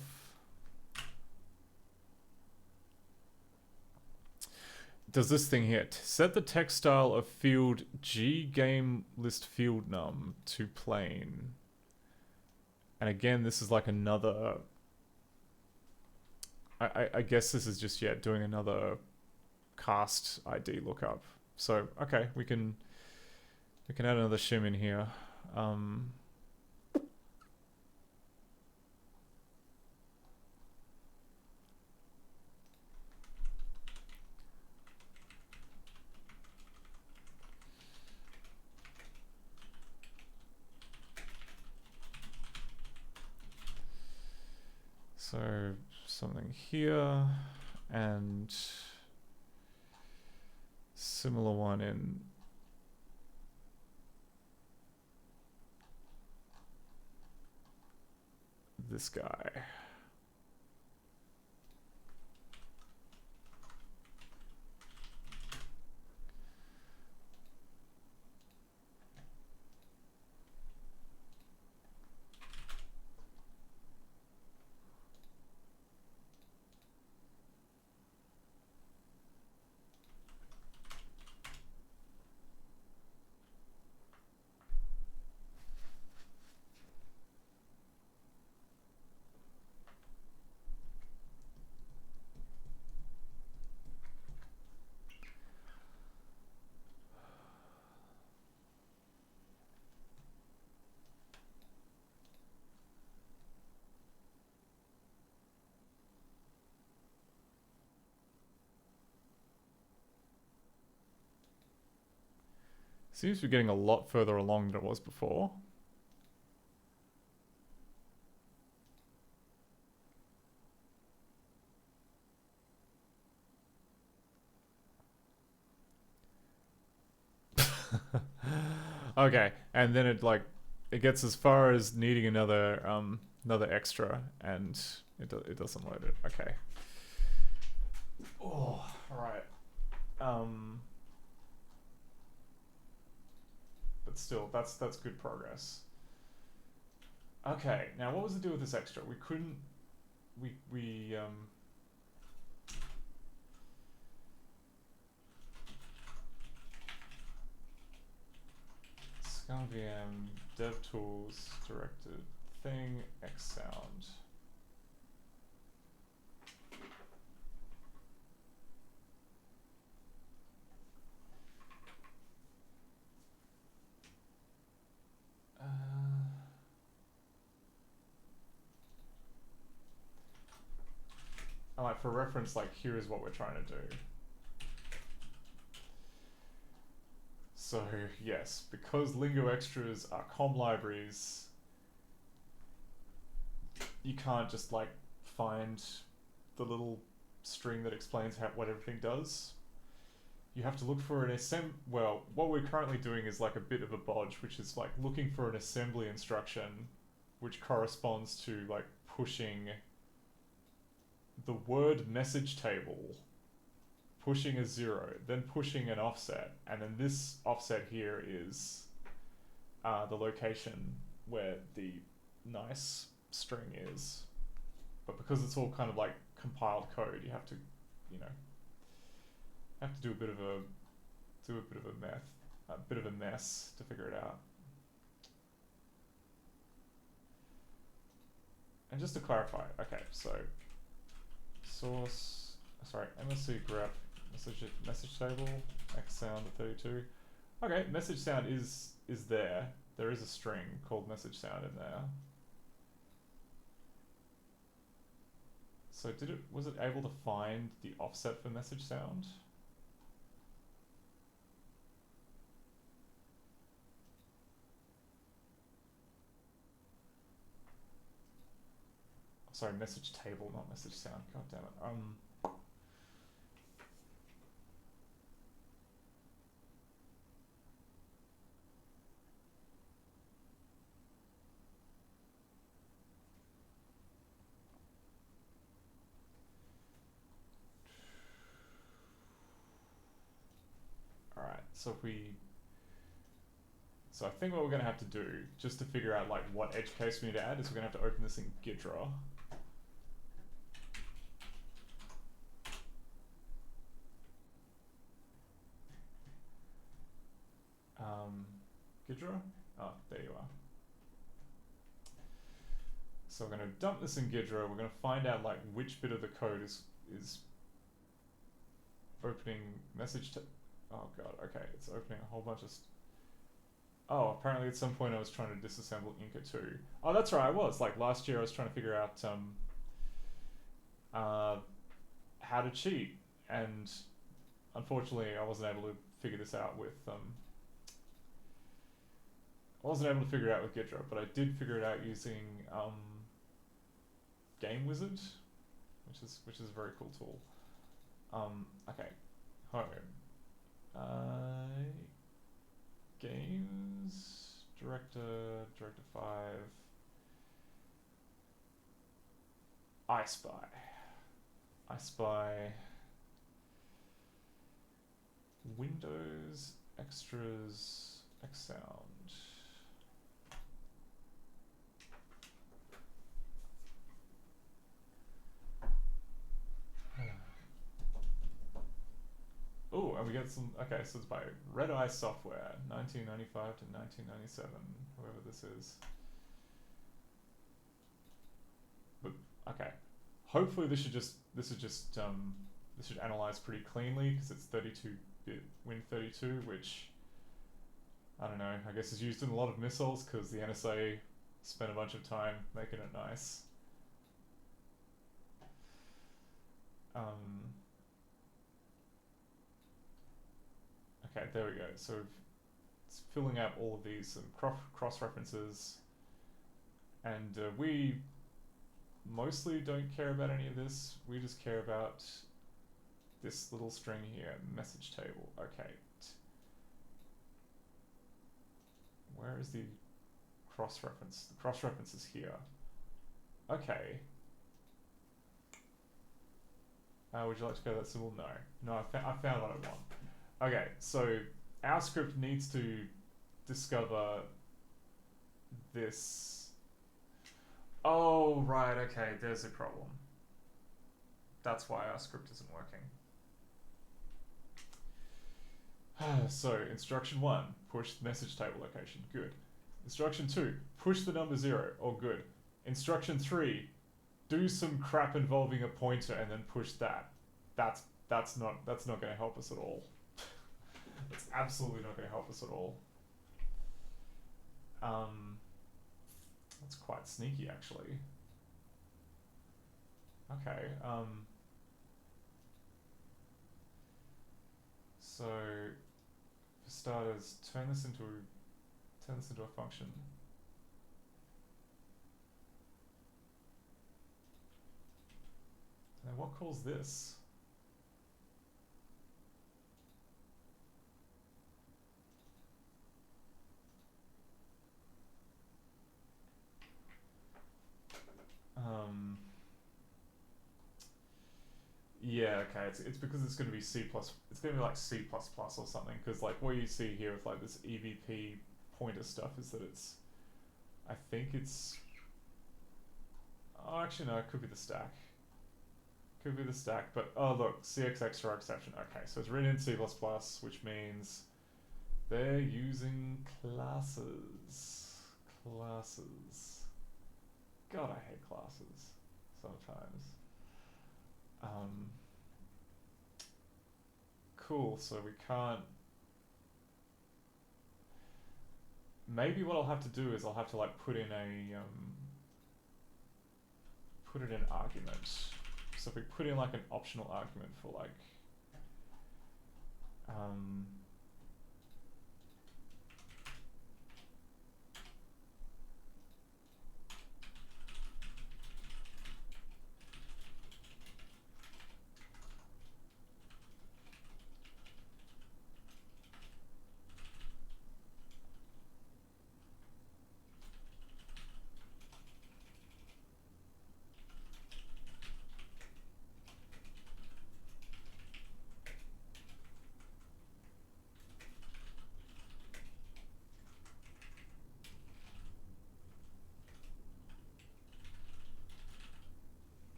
Does this thing here. Set the text style of field G game list field num to plain. And again, this is like another... I guess this is just, yeah, doing another cast ID lookup. So, okay, we can add another shim in here. So something here and similar one in this guy. Seems to be getting a lot further along than it was before. Okay, and then it gets as far as needing another extra, and it doesn't load it. Okay. Oh, all right. But still, that's good progress. Okay, now what was the deal with this extra? We couldn't... ScummVM, DevTools, directed thing, Xsound. Like for reference, like here is what we're trying to do. So yes, because lingo extras are COM libraries, you can't just like find the little string that explains what everything does. You have to look for an well, what we're currently doing is like a bit of a bodge, which is like looking for an assembly instruction which corresponds to like pushing the word message table, pushing a 0, then pushing an offset, and then this offset here is the location where the nice string is. But because it's all kind of like compiled code, you have to, you know, do a bit of a mess to figure it out. And just to clarify, okay, so source, sorry, MSC grep message table x sound 32. Okay, message sound is there. There is a string called message sound in there. So was it able to find the offset for message sound? Sorry, message table, not message sound. God damn it. Alright, so I think what we're going to have to do, just to figure out like what edge case we need to add, is we're going to have to open this in Ghidra. Ghidra? Oh, there you are. So we're going to dump this in Ghidra. We're going to find out like which bit of the code is opening message to. Oh god, okay, it's opening a whole bunch of. Oh, apparently at some point I was trying to disassemble Inca 2. Oh, that's right, I was. Like last year I was trying to figure out how to cheat, and unfortunately I wasn't able to figure this out with Ghidra, but I did figure it out using Game Wizard, which is a very cool tool. Okay, home. Games, Director 5, I Spy, Windows, Extras, Xsound. Oh, and we get some, okay, so it's by Red Eye Software, 1995 to 1997, whoever this is. But, okay. Hopefully this should analyze pretty cleanly, because it's 32-bit Win32, which, I don't know, I guess is used in a lot of missiles, because the NSA spent a bunch of time making it nice. Okay, there we go. So it's filling out all of these cross references, and we mostly don't care about any of this. We just care about this little string here, message table. Okay. Where is the cross reference? The cross reference is here. Okay. Would you like to go to that symbol? No. No, I found what I want. Okay, so our script needs to discover this. Oh, right, okay, there's a problem. That's why our script isn't working. So, instruction 1, push the message table location. Good. Instruction 2, push the number 0. Or good. Instruction 3, do some crap involving a pointer and then push that. That's not going to help us at all. It's absolutely not going to help us at all. That's quite sneaky, actually. Okay. So, for starters, turn this into a function. And then what calls this? Yeah, okay. It's because it's going to be C++. It's going to be like C++ or something. Because like what you see here with like this EVP pointer stuff is that it's, I think it's. Oh, actually no, it could be the stack. Could be the stack, but oh look, CX extra exception. Okay, so it's written in C++, which means they're using classes. Classes. God, I hate classes sometimes. Cool, so we can't... Maybe what I'll have to do is I'll have to like put in a... put it in argument. So if we put in like an optional argument for like...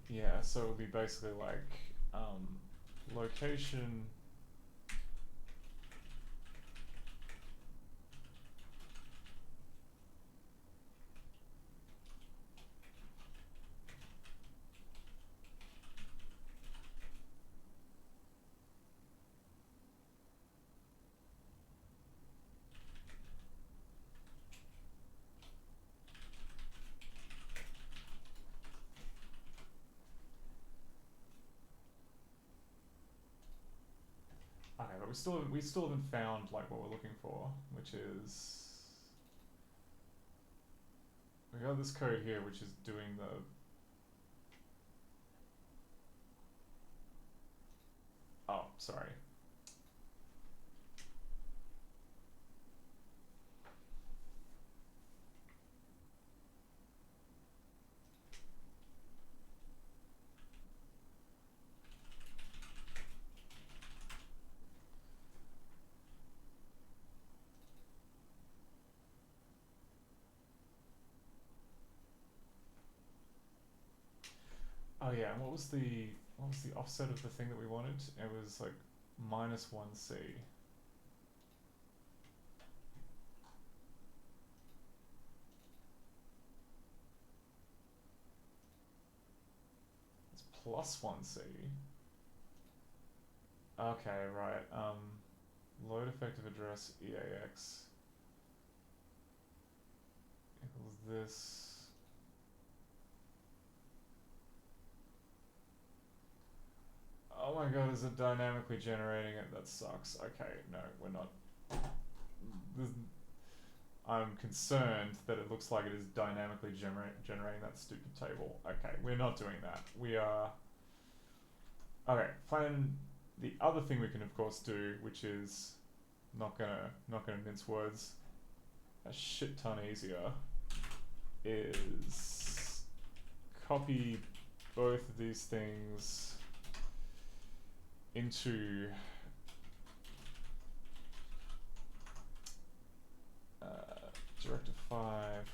yeah, so it would be basically like location okay, but we still haven't found like what we're looking for, which is we got this code here which is doing the sorry. Oh yeah, and what was the offset of the thing that we wanted? It was like -1C. It's +1C. Okay, right. Load effective address EAX equals this. Oh my god, is it dynamically generating it? That sucks. Okay, no, we're not. I'm concerned that it looks like it is dynamically generating that stupid table. Okay, we're not doing that. We are... Okay, find the other thing we can of course do, which is not gonna mince words, a shit ton easier, is copy both of these things into director 5.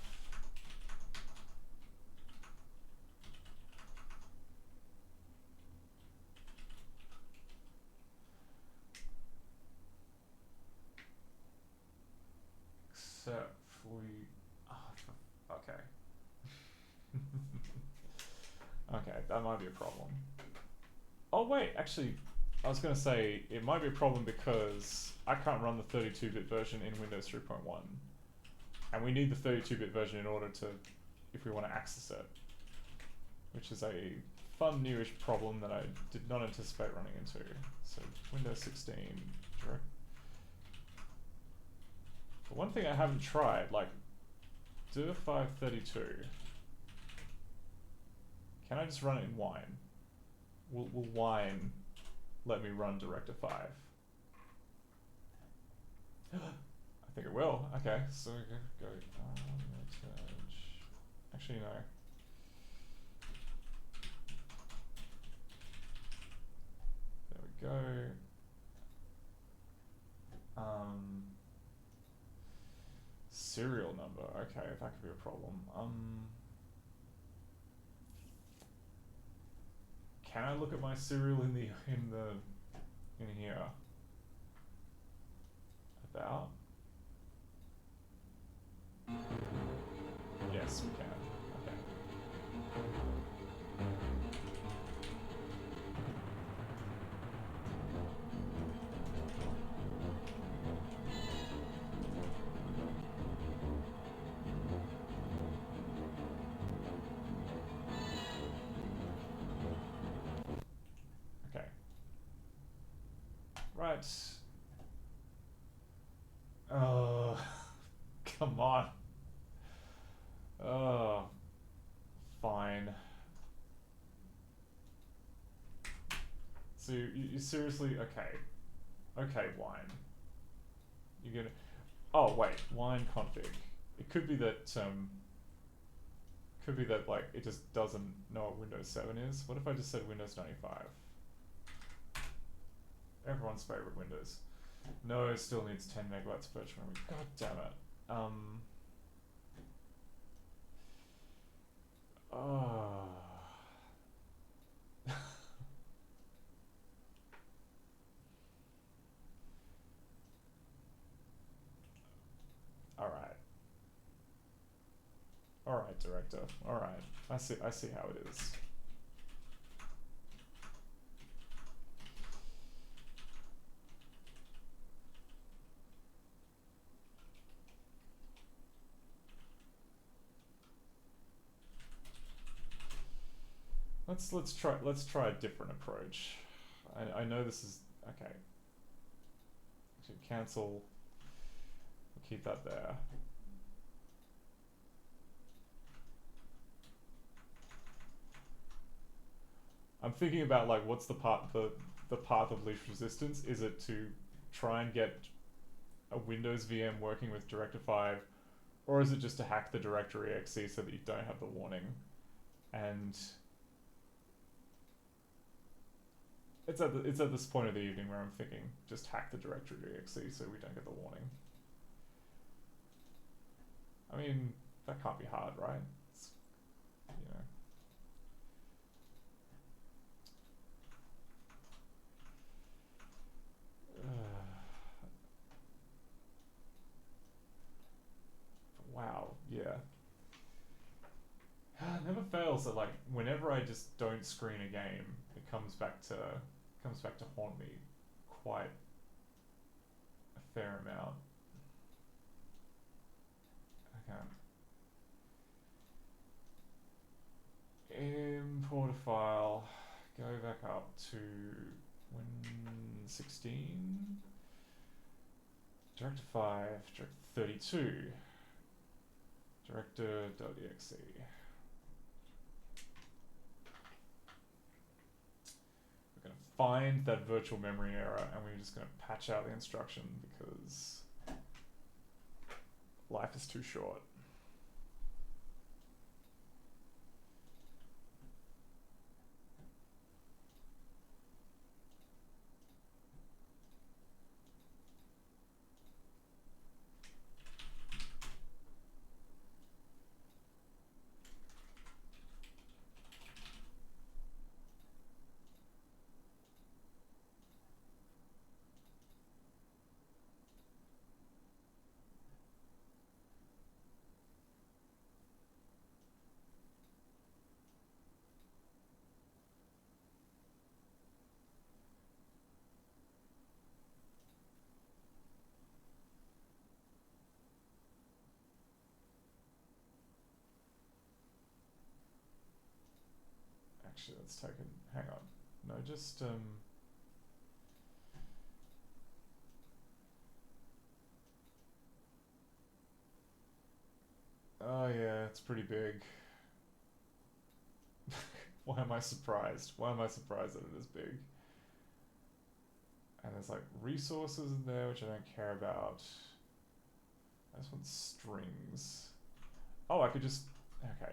Except we... Oh, okay. Okay, that might be a problem. Oh wait, actually, I was going to say, it might be a problem because I can't run the 32-bit version in Windows 3.1. And we need the 32-bit version in order to, if we want to access it. Which is a fun newish problem that I did not anticipate running into. So, Windows 16, direct. But one thing I haven't tried, like, dir 532. Can I just run it in Wine? Will Wine let me run Director 5? I think it will. Okay, so go. Actually, no. There we go. Serial number. Okay, that could be a problem. Can I look at my serial in here? About? Yes, we can. Okay. Okay. Right. Oh, come on. Oh, fine. So you seriously, okay. Okay, wine. You're gonna, oh wait, wine config. It could be that, like, it just doesn't know what Windows 7 is. What if I just said Windows 95? Everyone's favorite Windows. No, it still needs 10 megabytes of virtual memory. God damn it. Oh. Alright. Alright, director. Alright. I see how it is. Let's try a different approach. I know this is okay. So cancel. We'll keep that there. I'm thinking about like what's the path of least resistance? Is it to try and get a Windows VM working with Director5, or is it just to hack the directory exe so that you don't have the warning? And it's at this point of the evening where I'm thinking just hack the directory exe so we don't get the warning. I mean, that can't be hard, right? It's, you know. Wow, yeah. It never fails that like whenever I just don't screen a game, it comes back to haunt me quite a fair amount. Okay. Import a file. Go back up to Win16. Director5, Director32. Director.exe. We're going to find that virtual memory error and we're just going to patch out the instruction because life is too short. Actually, let's take a, hang on. No, just, oh yeah, it's pretty big. Why am I surprised? Why am I surprised that it is big? And there's like resources in there, which I don't care about. I just want strings. Oh, I could just... Okay.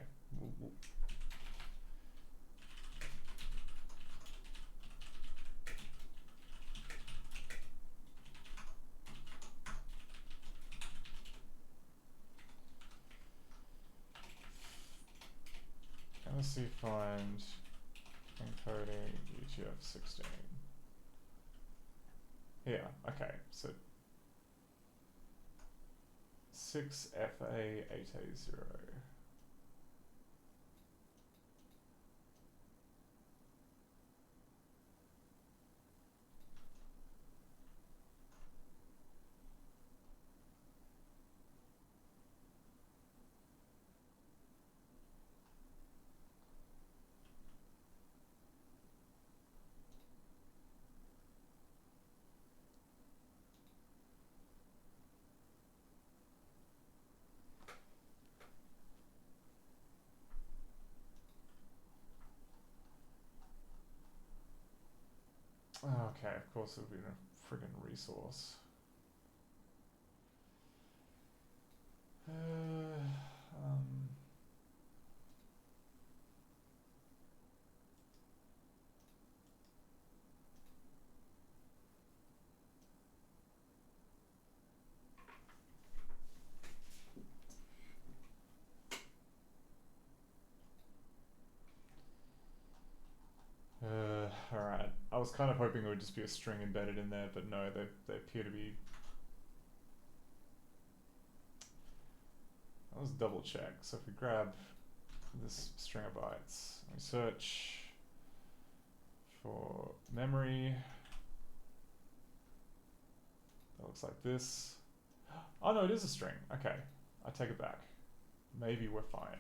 MSC find encoding UTF-16. Yeah, okay, so 6FA8A0. Okay, of course it would be a friggin' resource. Alright. I was kind of hoping it would just be a string embedded in there, but no, they appear to be... Let's double check. So if we grab this string of bytes, we search for memory. That looks like this. Oh no, it is a string. Okay, I take it back. Maybe we're fine.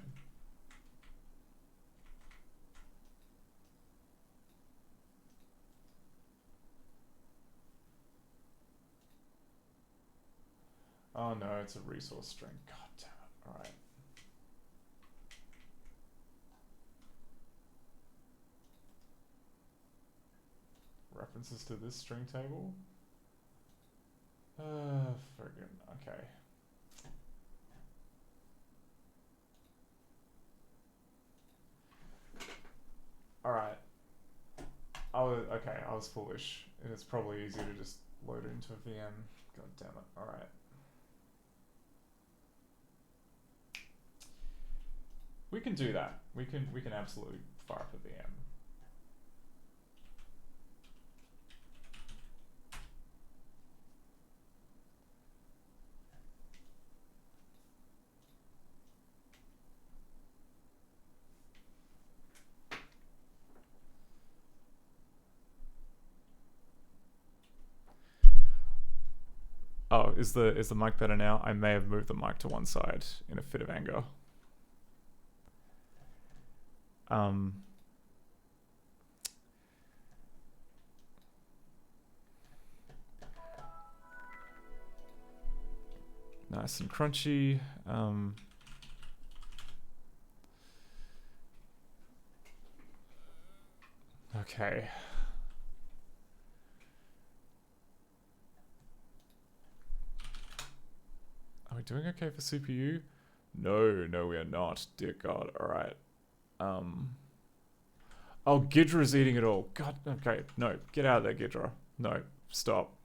Oh no, it's a resource string. God damn it. Alright. References to this string table? Friggin', okay. Alright. I was foolish. And it's probably easier to just load it into a VM. God damn it. Alright. We can do that. We can absolutely fire up a VM. Oh, is the mic better now? I may have moved the mic to one side in a fit of anger. Nice and crunchy. Okay. Are we doing okay for CPU? No, we are not. Dear God. All right. Oh, Gidra's eating it all. God. Okay. No, get out of there, Gidra. No, stop.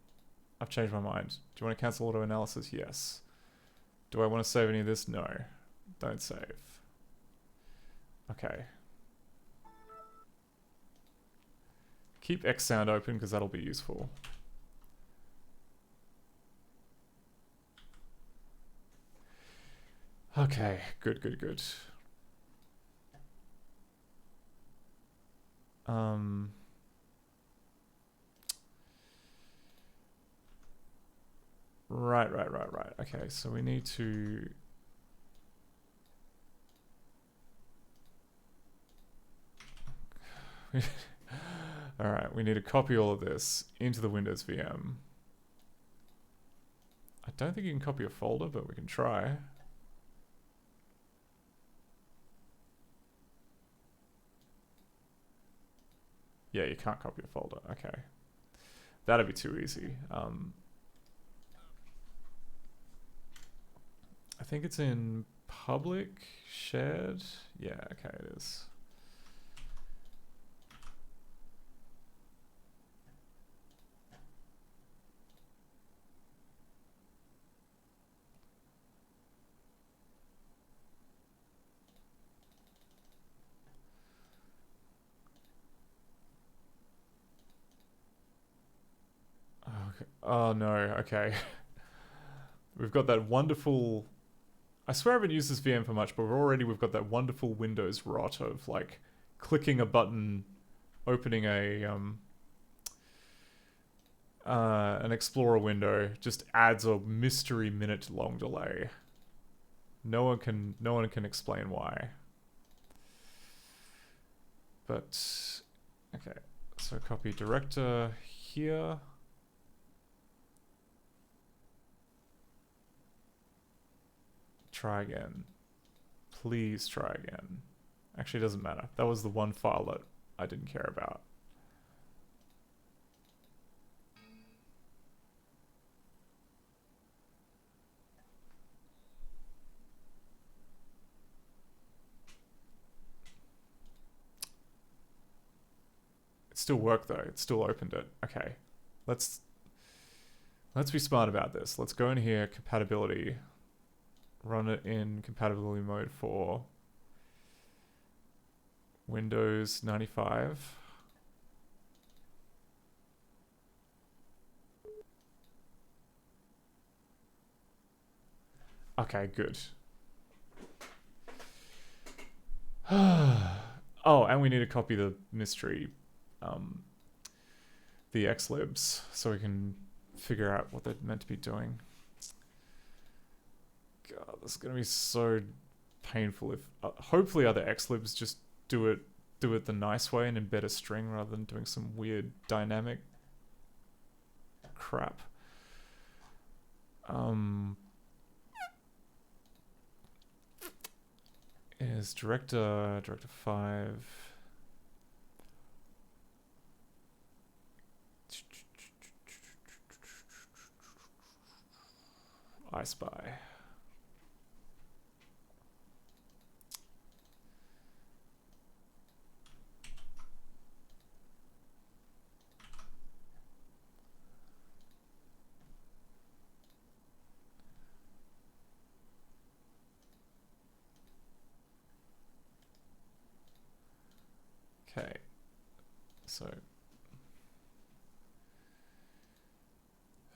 I've changed my mind. Do you want to cancel auto analysis? Yes. Do I want to save any of this? No. Don't save. Okay. Keep X sound open because that'll be useful. Okay, good. Right. Okay, so we need to... Alright, we need to copy all of this into the Windows VM. I don't think you can copy a folder, but we can try. Yeah, you can't copy a folder. Okay. That'd be too easy. think it's in public, shared. Yeah, okay, it is. Okay. Oh no, okay. We've got that wonderful... I swear I haven't used this VM for much, but we've got that wonderful Windows rot of like clicking a button, opening a an Explorer window just adds a mystery minute long delay. No one can explain why. But okay, so copy director here. Try again. Please try again. Actually, it doesn't matter. That was the one file that I didn't care about. It still worked though. It still opened it. Okay. Let's be smart about this. Let's go in here, compatibility. Run it in compatibility mode for Windows 95. Okay, good. Oh, and we need to copy the mystery, the xlibs, so we can figure out what they're meant to be doing. God, this is gonna be so painful if hopefully other xlibs just do it the nice way and embed a string rather than doing some weird dynamic crap. Is director 5. I Spy. Okay, so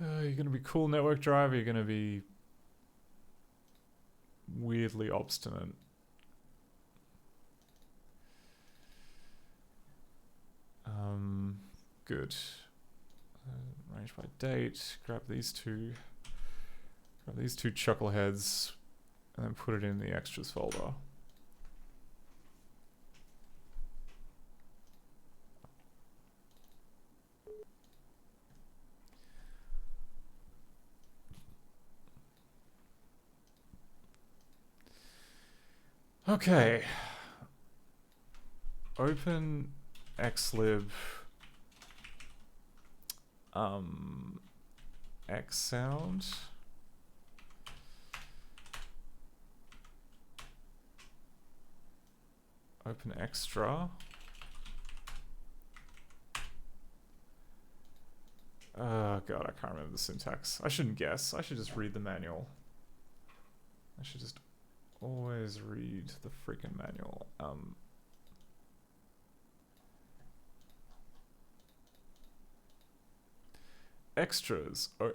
you're gonna be cool network drive, or you're gonna be weirdly obstinate. Good. Arrange by date. Grab these two chuckleheads, and then put it in the extras folder. Okay. Open xlib xsound. Open extra. Oh god, I can't remember the syntax. I shouldn't guess. I should just read the manual. I should just always read the freaking manual. Extras. Oh,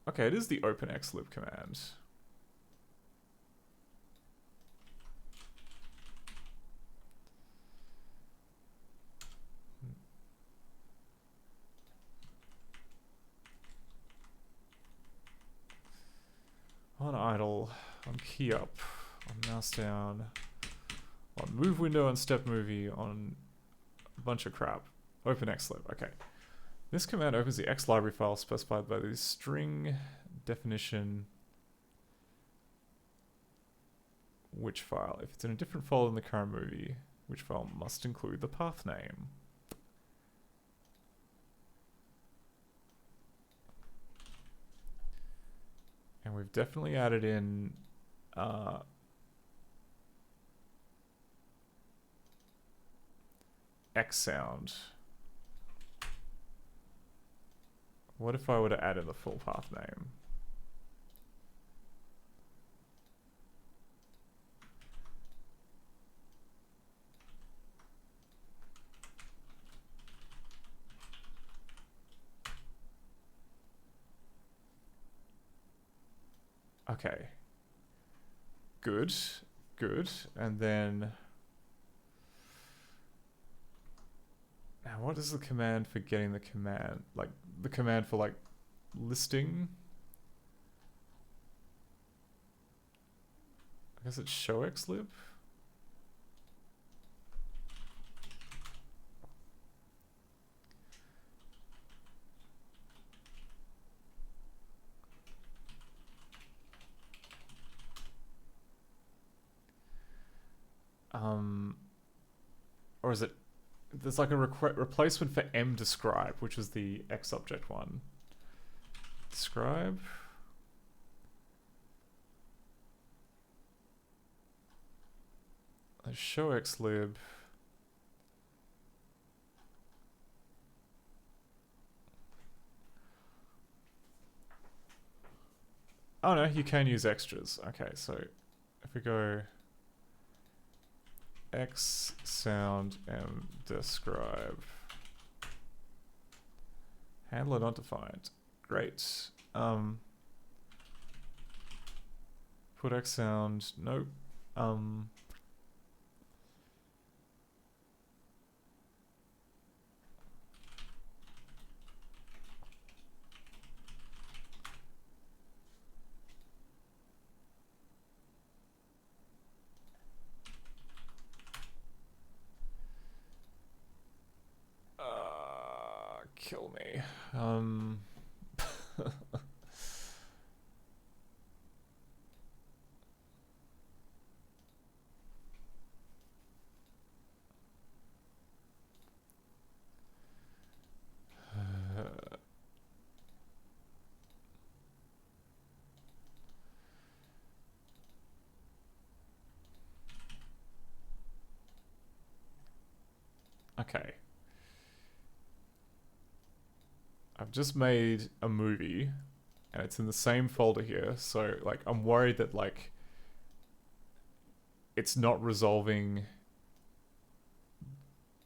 okay, it is the open xlib command. On idle, on key up, on mouse down, on move window, on step movie, on a bunch of crap. Open xlib, okay. This command opens the X library file specified by the string definition which file. If it's in a different folder than the current movie, which file must include the path name. And we've definitely added in X sound. What if I were to add in the full path name? Okay. Good. Good. And then... Now, what is the command for getting the command? Like, the command for, like, listing? I guess it's showxlib? Or is it... There's like a replacement for mDescribe, which is the XObject one. Describe. Showxlib. Oh no, you can use extras. Okay, so if we go X sound mDescribe. Handler not defined. Great. Put X sound. Nope. Kill me. Okay. I've just made a movie and it's in the same folder here, so like I'm worried that like it's not resolving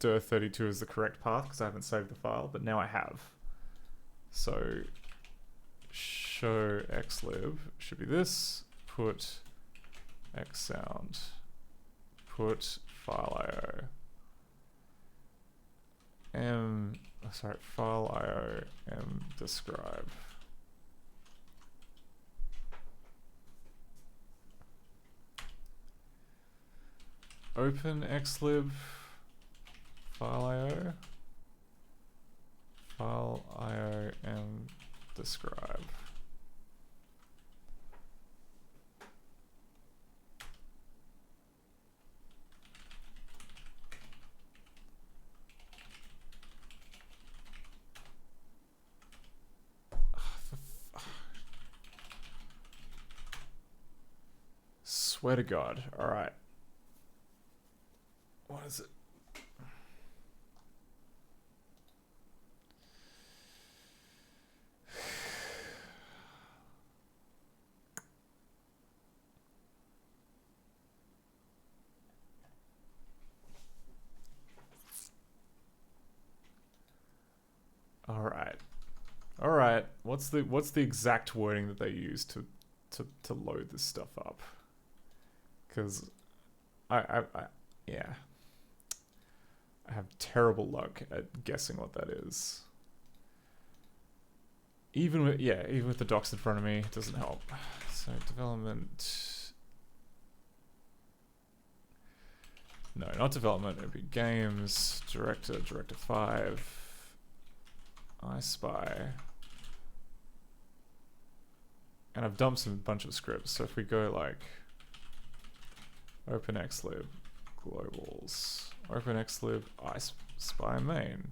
dir32 as the correct path because I haven't saved the file, but now I have. So show xlib should be this, put xsound, put file io, file io mDescribe. Open xlib, file io, file io mDescribe. Swear to God. Alright. What is it? Alright. Alright. What's the exact wording that they use to load this stuff up? Because yeah, I have terrible luck at guessing what that is. Even with the docs in front of me, it doesn't help. So development, no, not development. It'd be games director, director 5, I Spy, and I've dumped a bunch of scripts. So if we go like open xlib globals, open xlib I Spy main.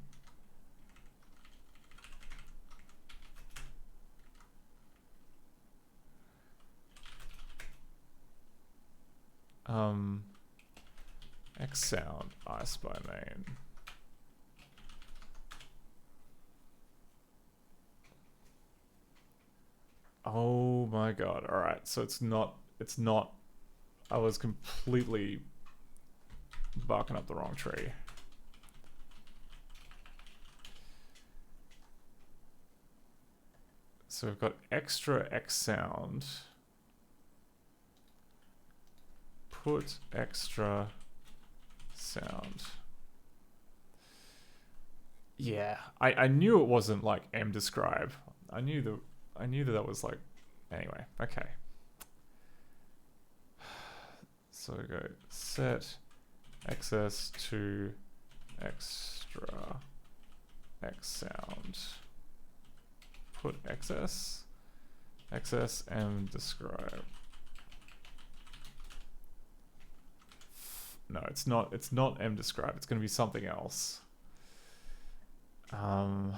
X sound, ice by main. Oh my god, alright, so it's not, I was completely barking up the wrong tree. So we've got extra X sound. Put extra sound. Yeah, I knew it wasn't like M describe. I knew that was like, anyway, okay. So we go set access to extra X sound. Put XS M describe. No, it's not M describe. It's going to be something else. And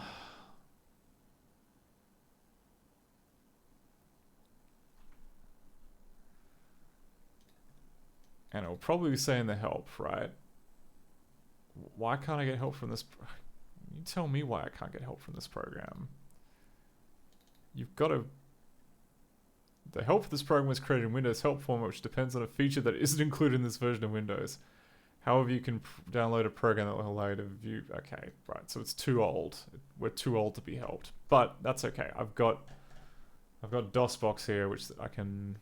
it'll probably be saying the help, right? Why can't I get help from this? You tell me why I can't get help from this program. You've got to... The help for this program was created in Windows Help Format, which depends on a feature that isn't included in this version of Windows. However, you can download a program that will allow you to view... Okay, right, so it's too old. We're too old to be helped. But that's okay. I've got DOSBox here, which I can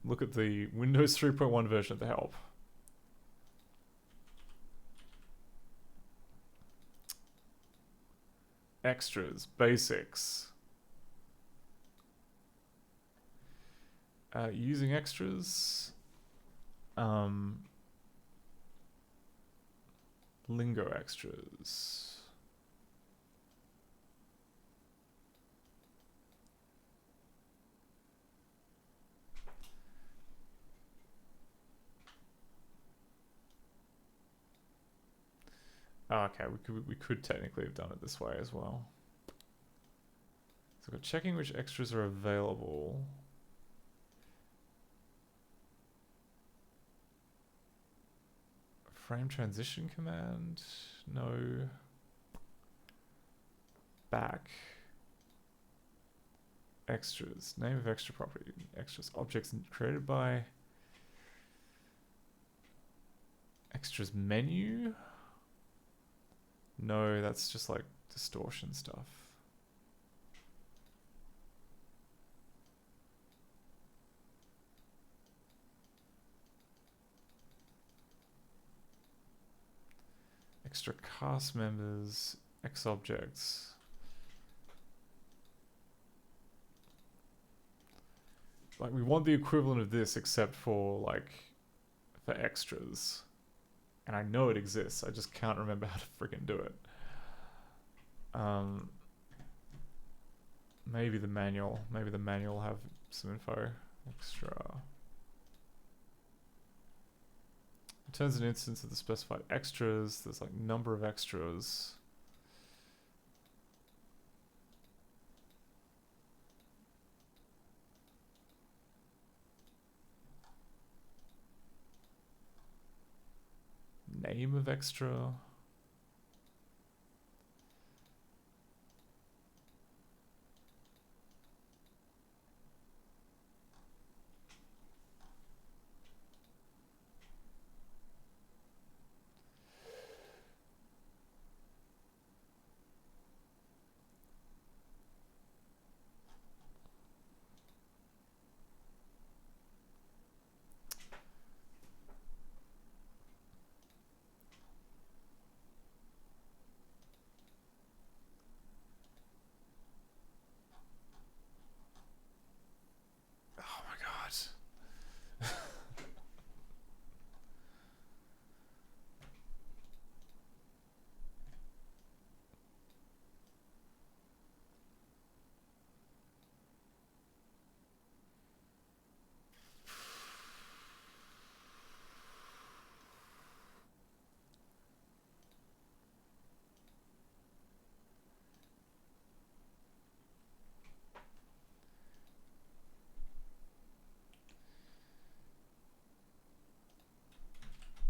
look at the Windows 3.1 version of the help. Extras, basics. Using extras. Lingo extras. Oh, okay, we could technically have done it this way as well. So we're checking which extras are available. Frame transition command? No. Back. Extras. Name of extra property. Extras. Objects created by. Extras menu? No, that's just like distortion stuff. Extra cast members, X objects. Like we want the equivalent of this except for like for extras. And I know it exists, I just can't remember how to freaking do it. Maybe the manual will have some info. Extra. Returns an instance of the specified extras. There's like number of extras. Name of extra.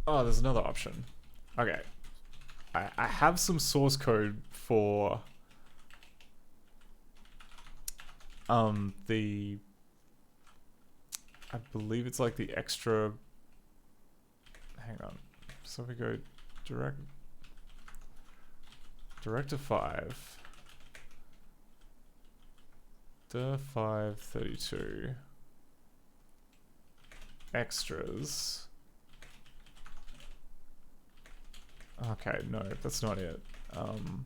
Oh, there's another option. Okay. I have some source code for the, I believe it's like the extra, hang on. So we go direct to 5. The 532 extras. Okay, no, that's not it. Fine.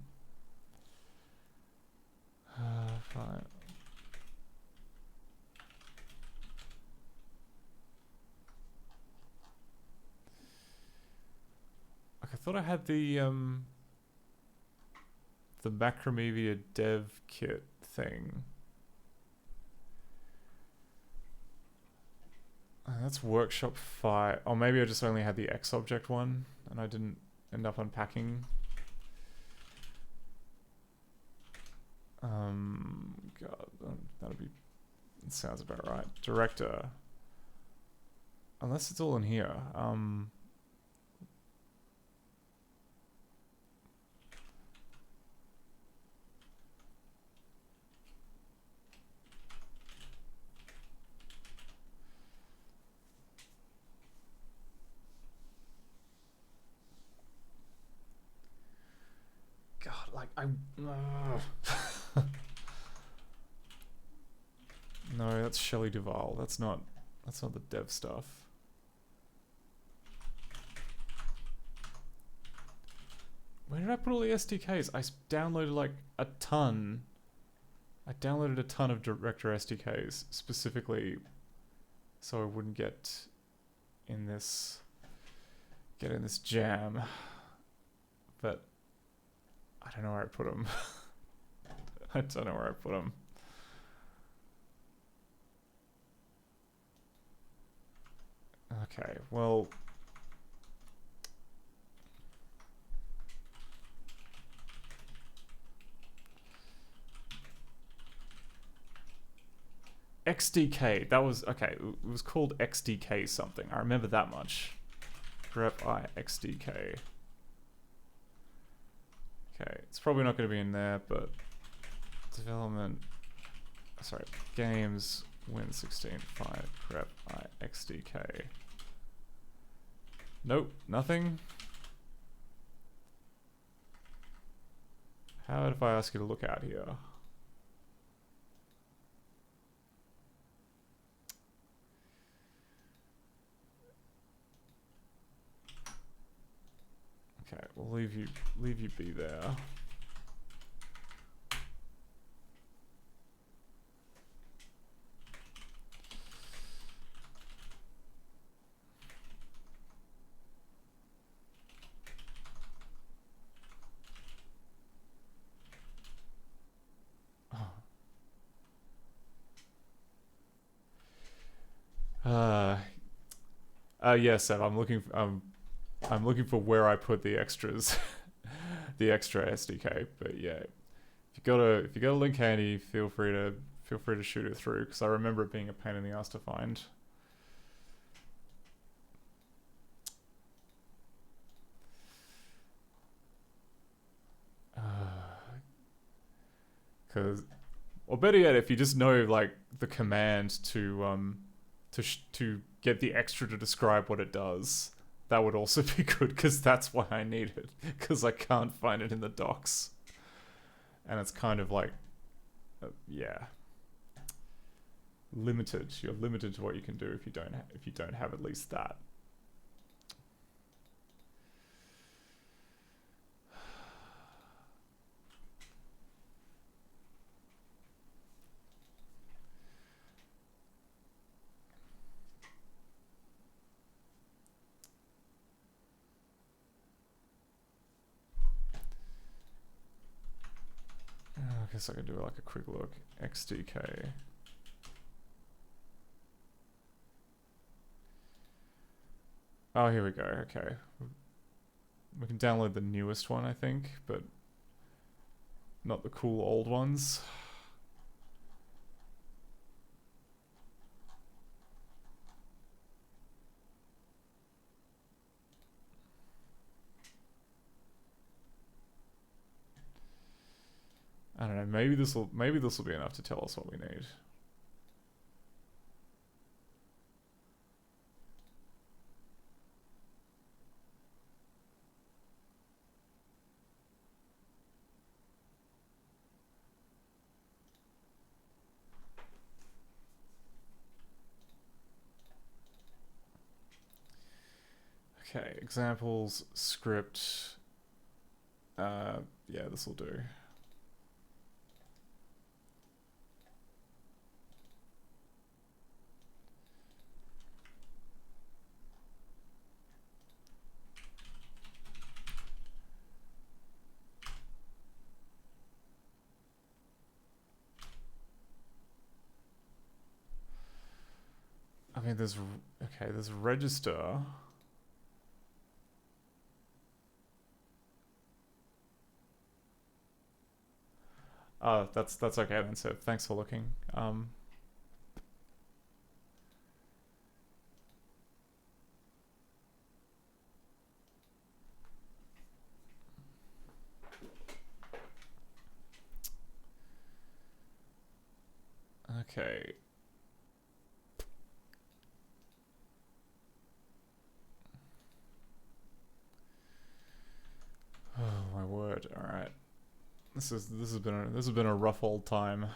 Like, I thought I had the Macromedia dev kit thing. That's workshop 5. Or maybe I just only had the X object one and I didn't end up unpacking. God, that'll be, it sounds about right. Director. Unless it's all in here. God, like No, that's Shelley Duvall. That's not the dev stuff. Where did I put all the SDKs? I downloaded like a ton. I downloaded a ton of Director SDKs specifically so I wouldn't get in this jam. But I don't know where I put them. I don't know where I put them. Okay, well, XDK, that was, okay, it was called XDK something. I remember that much. Grep I XDK. Okay, it's probably not going to be in there, but development, sorry, games, Win16, 5, grep I XDK. Nope, nothing. How about if I ask you to look out here? Okay, we'll leave you be there. Yeah, Seb, I'm looking for where I put the extras, the extra SDK. But yeah, if you got a link handy, feel free to shoot it through, because I remember it being a pain in the ass to find. Because, or better yet, if you just know like the command to get the extra to describe what it does, that would also be good, because that's why I need it, because I can't find it in the docs, and it's kind of like, yeah, limited. You're limited to what you can do if you don't have at least that. I guess I could do like a quick look. XDK. Oh, here we go. Okay. We can download the newest one, I think, but not the cool old ones. I don't know. Maybe this will be enough to tell us what we need. Okay, examples, script. Yeah, this will do. I mean, there's register. Oh, that's okay then. So thanks for looking. Okay. Oh my word! All right. This has been a rough old time.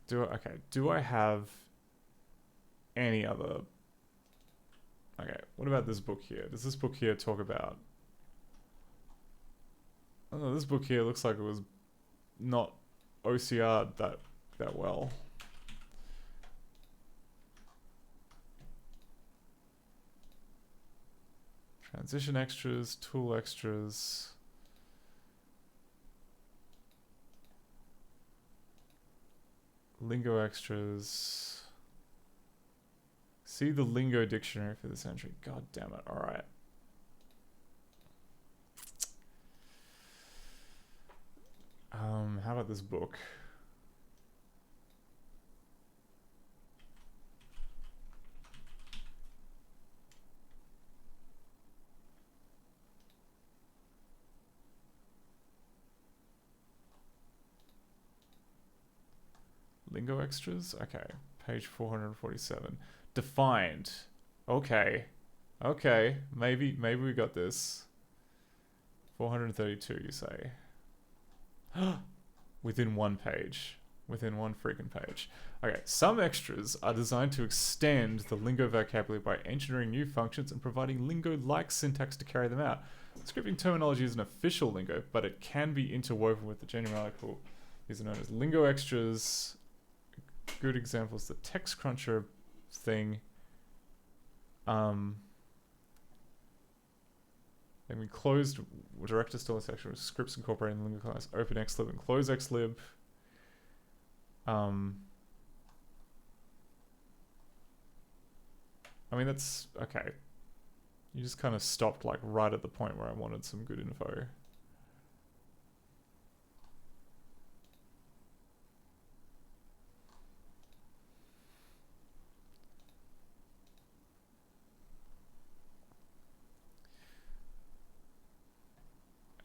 Do I have any other? Okay, what about this book here? Does this book here talk about? Oh no, this book here looks like it was not OCR'd that well. Transition extras, tool extras. Lingo extras. See the lingo dictionary for this entry. God damn it. Alright. How about this book? Lingo extras? Okay. Page 447. Defined. Okay. Okay. Maybe we got this. 432, you say. Within one page. Within one freaking page. Okay. Some extras are designed to extend the lingo vocabulary by engineering new functions and providing lingo-like syntax to carry them out. Scripting terminology is an official lingo, but it can be interwoven with the genuine article. These are known as lingo extras. Good examples, the text cruncher thing. Then we closed director still section with scripts incorporating the lingo class, open xlib and close xlib. I mean, that's okay. You just kind of stopped like right at the point where I wanted some good info.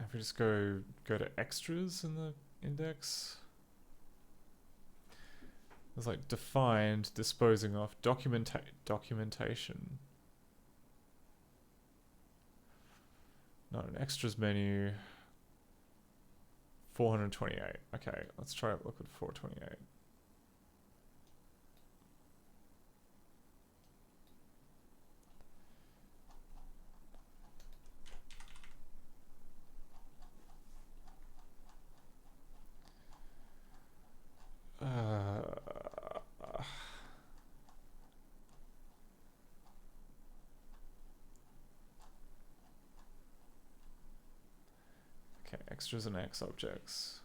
If we just go to extras in the index, there's like defined, disposing of, documentation. Not an extras menu. 428. Okay, let's try it. Look at 428. Okay, extras and X objects.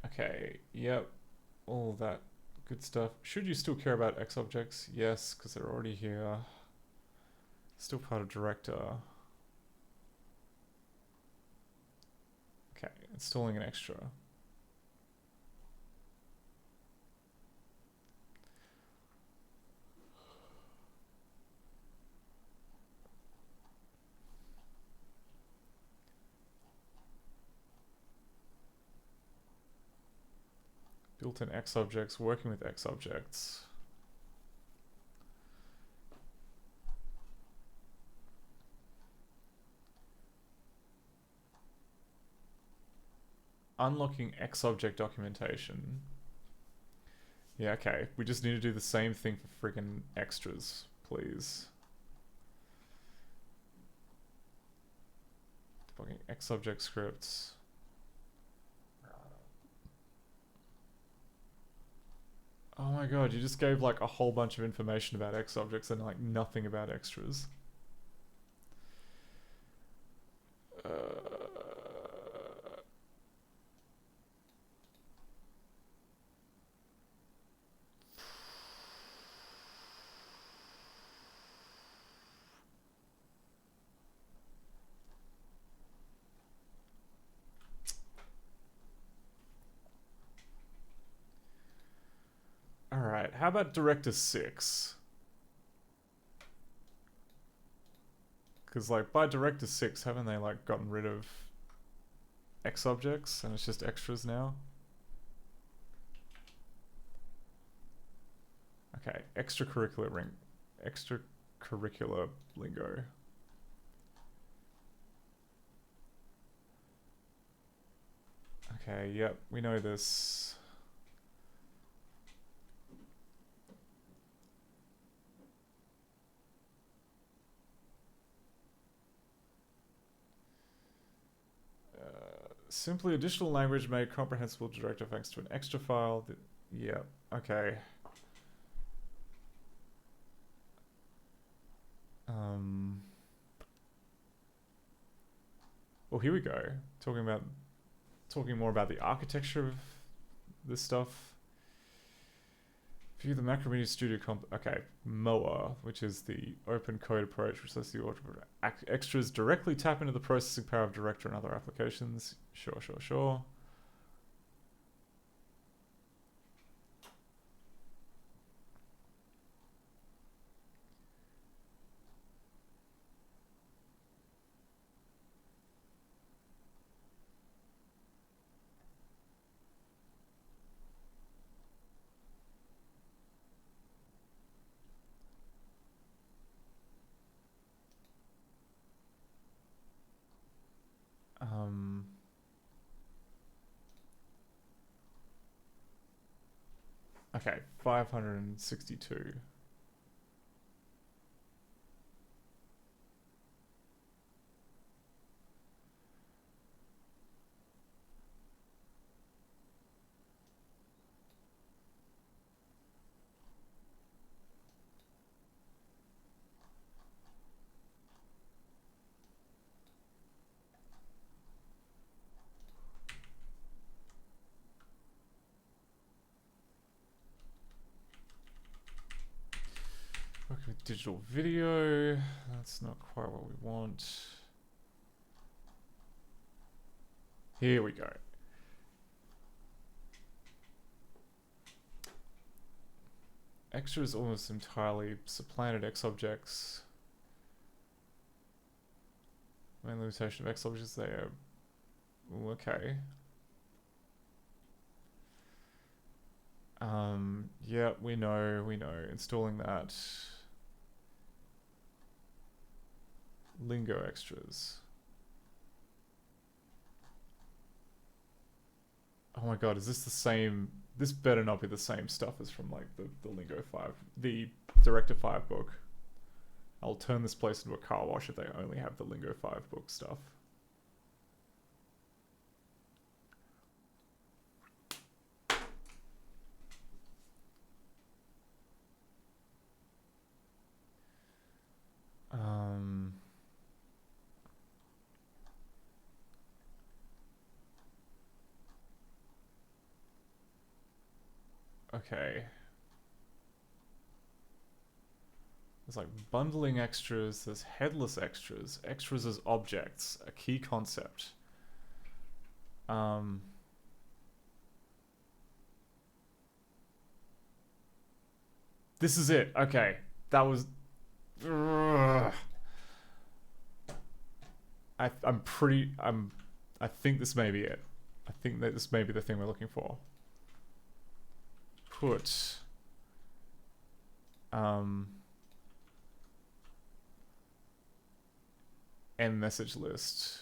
Okay, yep, all that good stuff. Should you still care about X objects? Yes, because they're already here. Still part of director. Okay, installing an extra. Built-in X objects, working with X objects. Unlocking X object documentation. Yeah, okay. We just need to do the same thing for friggin' extras, please. Debugging X object scripts. Oh my god, you just gave like a whole bunch of information about X objects and like nothing about extras. Alright, how about Director 6? Because, like, by Director 6, haven't they, like, gotten rid of X objects and it's just extras now? Okay, extracurricular lingo. Okay, yep, we know this. Simply additional language made comprehensible to director thanks to an extra file. Yeah, okay. Well, here we go. Talking more about the architecture of this stuff. View the Macromedia Studio okay, MOA, which is the open code approach, which lets the extras directly tap into the processing power of Director and other applications. Sure, sure, sure. Okay, 562. Working with digital video, that's not quite what we want. Here we go. Extras almost entirely supplanted X objects. Main limitation of X objects, they are... Ooh, okay. Yeah, we know. Installing that. Lingo extras. Oh my god, is this the same? This better not be the same stuff as from like the Lingo 5, the Director 5 book. I'll turn this place into a car wash if they only have the Lingo 5 book stuff. Okay. There's like bundling extras, there's headless extras, extras as objects, a key concept. This is it. Okay. That was... I think this may be it. I think that this may be the thing we're looking for. put end message list.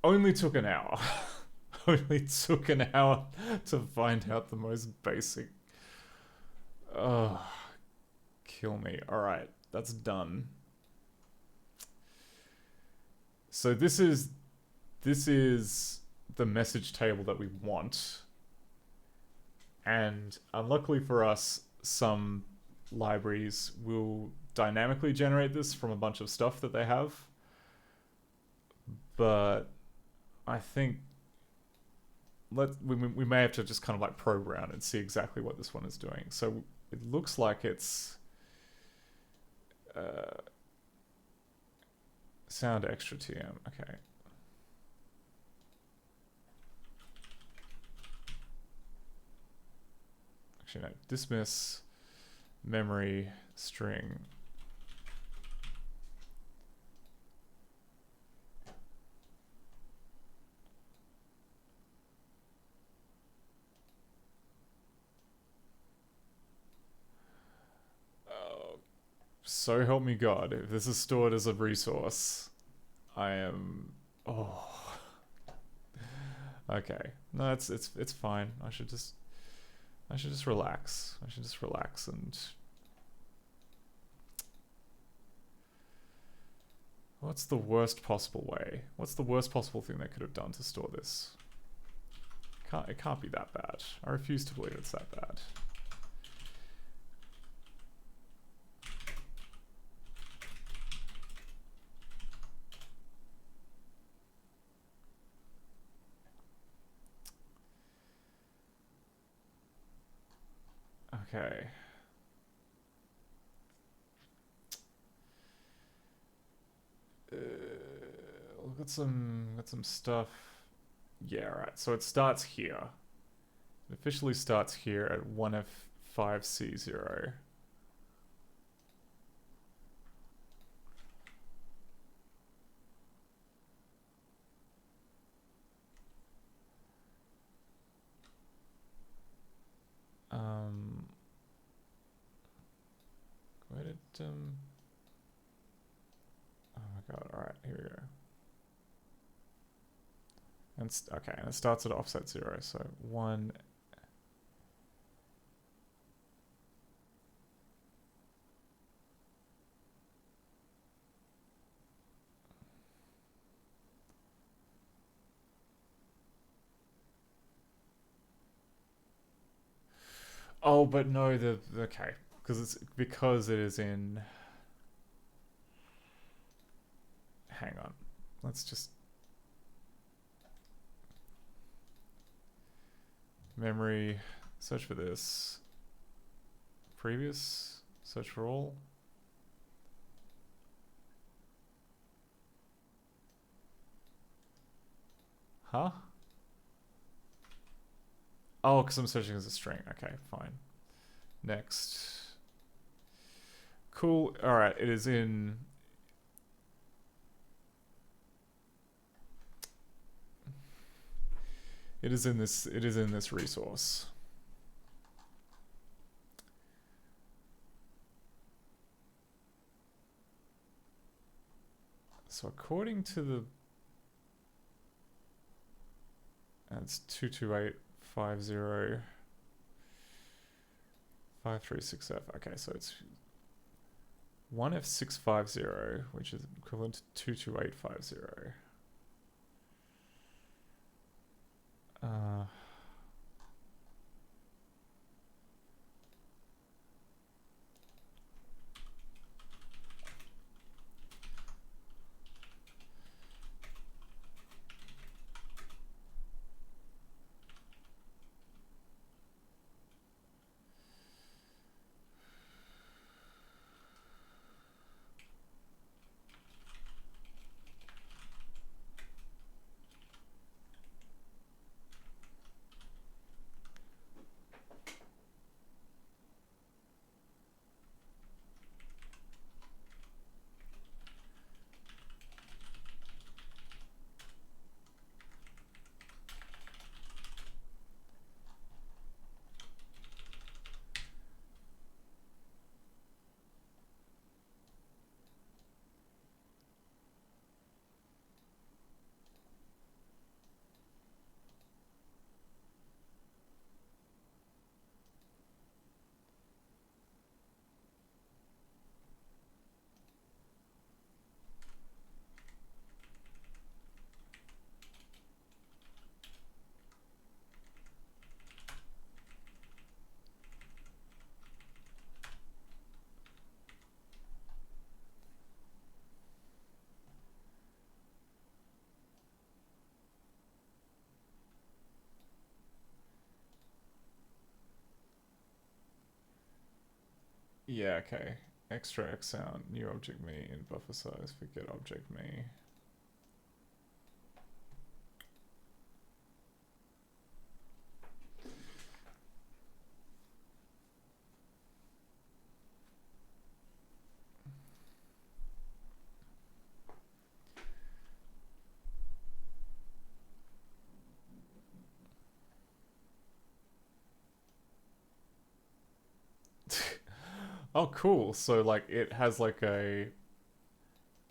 Only took an hour. Only took an hour to find out the most basic. Oh, kill me. Alright, that's done. So this is the message table that we want. And unluckily for us, some libraries will dynamically generate this from a bunch of stuff that they have. But I think we may have to just kind of like probe around and see exactly what this one is doing. So it looks like it's sound extra TM. Okay. Actually, no. Dismiss memory string. So help me God, if this is stored as a resource, I am... Oh. Okay. No, it's fine. I should just relax. I should just relax and... What's the worst possible way? What's the worst possible thing they could have done to store this? It can't be that bad. I refuse to believe it's that bad. Okay. Got some stuff. Yeah, right. So it starts here. It officially starts here at 1F5C0. Where did oh my god! All right, here we go. And okay, and it starts at offset 0, so 1. Oh, but no, okay, because it is in. Hang on, let's just. Memory, search for this. Previous, search for all. Huh? Oh, because I'm searching as a string. Okay, fine. Next. Cool. Alright, it is in... It is in this resource. So according to the... That's 22850 536F. Okay, so it's 1F650, which is equivalent to 22850. Yeah, okay. Extra X sound, new object me in buffer size, forget object me. Oh, cool. So like it has like a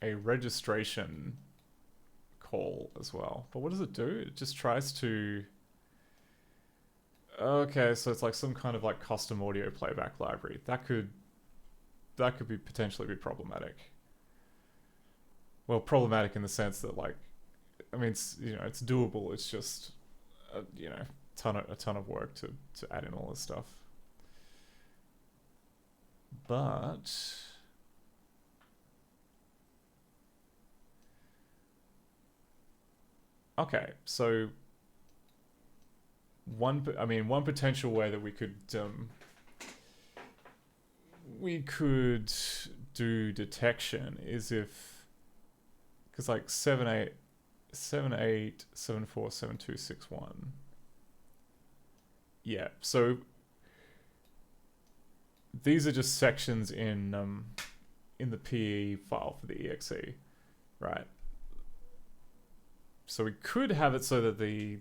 registration call as well. But what does it do? It just tries to... Okay, so it's like some kind of like custom audio playback library. That could be potentially be problematic. Well, problematic in the sense that like, I mean, it's, you know, it's doable. It's just, you know, a ton of work to add in all this stuff. But okay, so one potential way that we could do detection is if, because like 78747261. Yeah, so these are just sections in the PE file for the exe, right? So we could have it so that the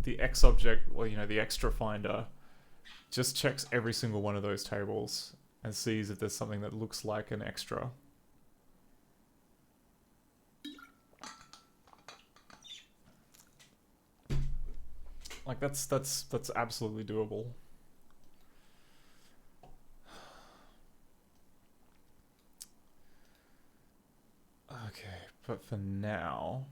X object, well, you know, the extra finder, just checks every single one of those tables and sees if there's something that looks like an extra. Like that's absolutely doable. Okay, but for now,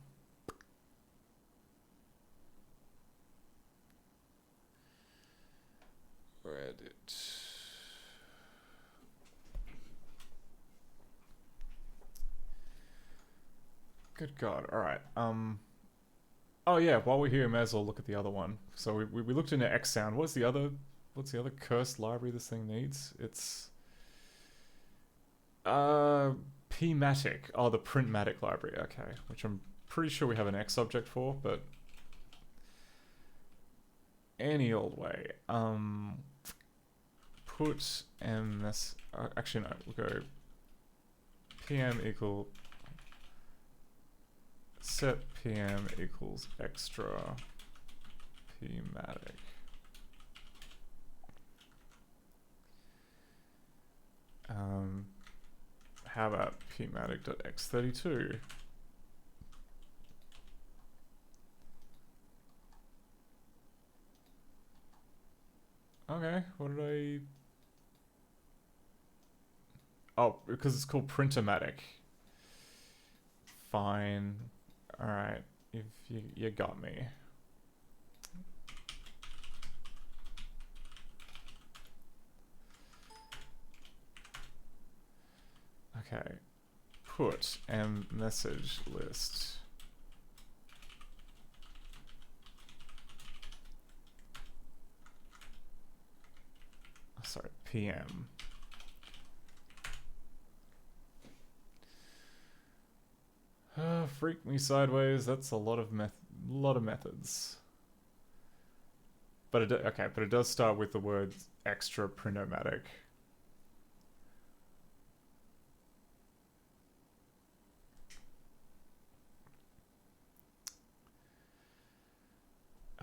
Reddit. Good God! All right. Oh yeah. While we're here, we may as well look at the other one. So we looked into X sound. What's the other cursed library this thing needs? It's Pmatic. Oh, the Printmatic library. Okay, which I'm pretty sure we have an X object for, but any old way. Put ms. Actually, no. We'll go pm equal set pm equals extra pmatic. How about pmatic.x32? Okay, what did I... Oh, because it's called Printomatic. Fine. Alright, if you got me. Okay. Put message list. Oh, sorry, PM. Freak me sideways. That's a lot of methods. But it does start with the word extra printomatic.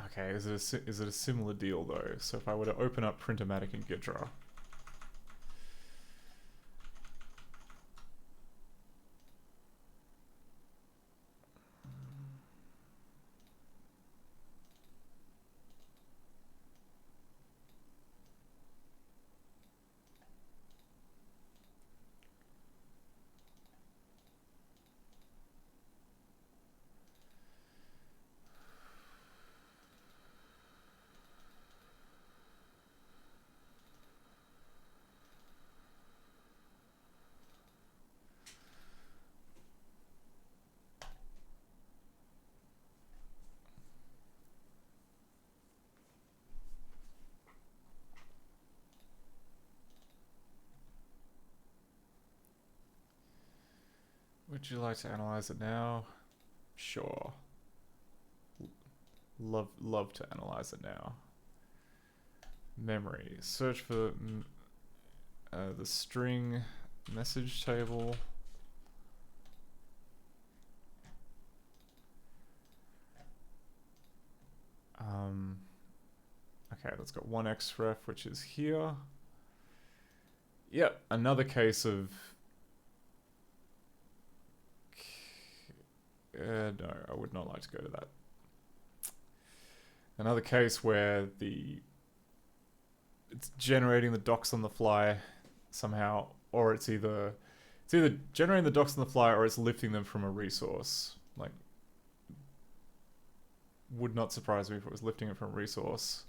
Okay, is it a similar deal though? So if I were to open up Printomatic in Ghidra. Would you like to analyze it now? Sure. Love to analyze it now. Memory. Search for the string message table. Okay, that's got one xref, which is here. Yep, another case of... no, I would not like to go to that. Another case where it's generating the docs on the fly somehow, or it's either generating the docs on the fly or it's lifting them from a resource. Like, would not surprise me if it was lifting it from a resource.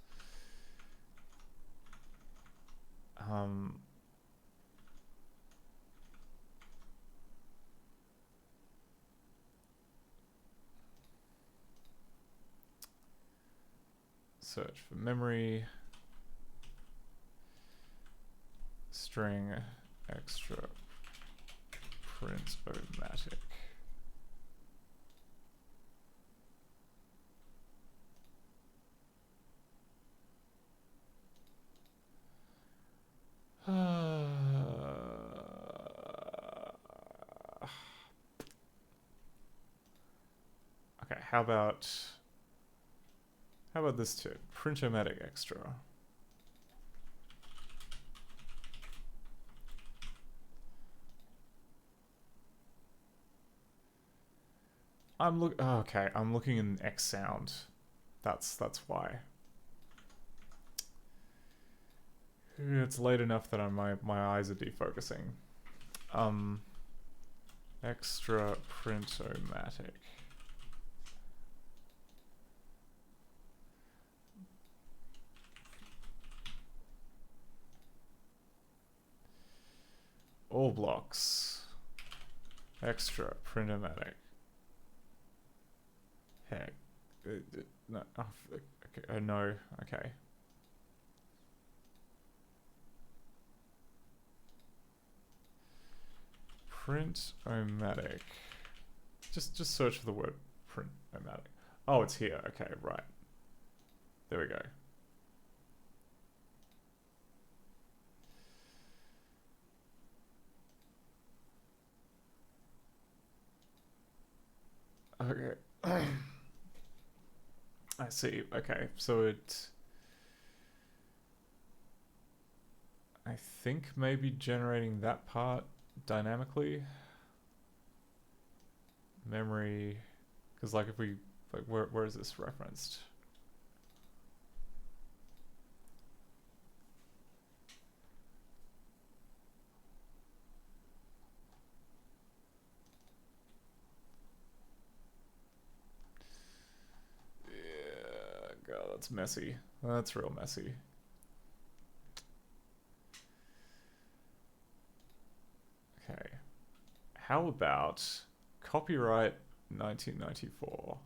Search for memory. String extra print-o-matic. Okay, how about this too? Print-o-matic extra. I'm looking in X sound. That's why. It's late enough that my eyes are defocusing. Extra print-o-matic. All blocks. Extra print-o-matic. Heck. No. Oh, okay. No. Okay. Print-o-matic. Just search for the word print-o-matic. Oh, it's here. Okay, right. There we go. Okay. I see. Okay, so I think maybe generating that part dynamically. Memory, because like if we where is this referenced? God, that's messy. That's real messy. Okay. How about copyright 1994?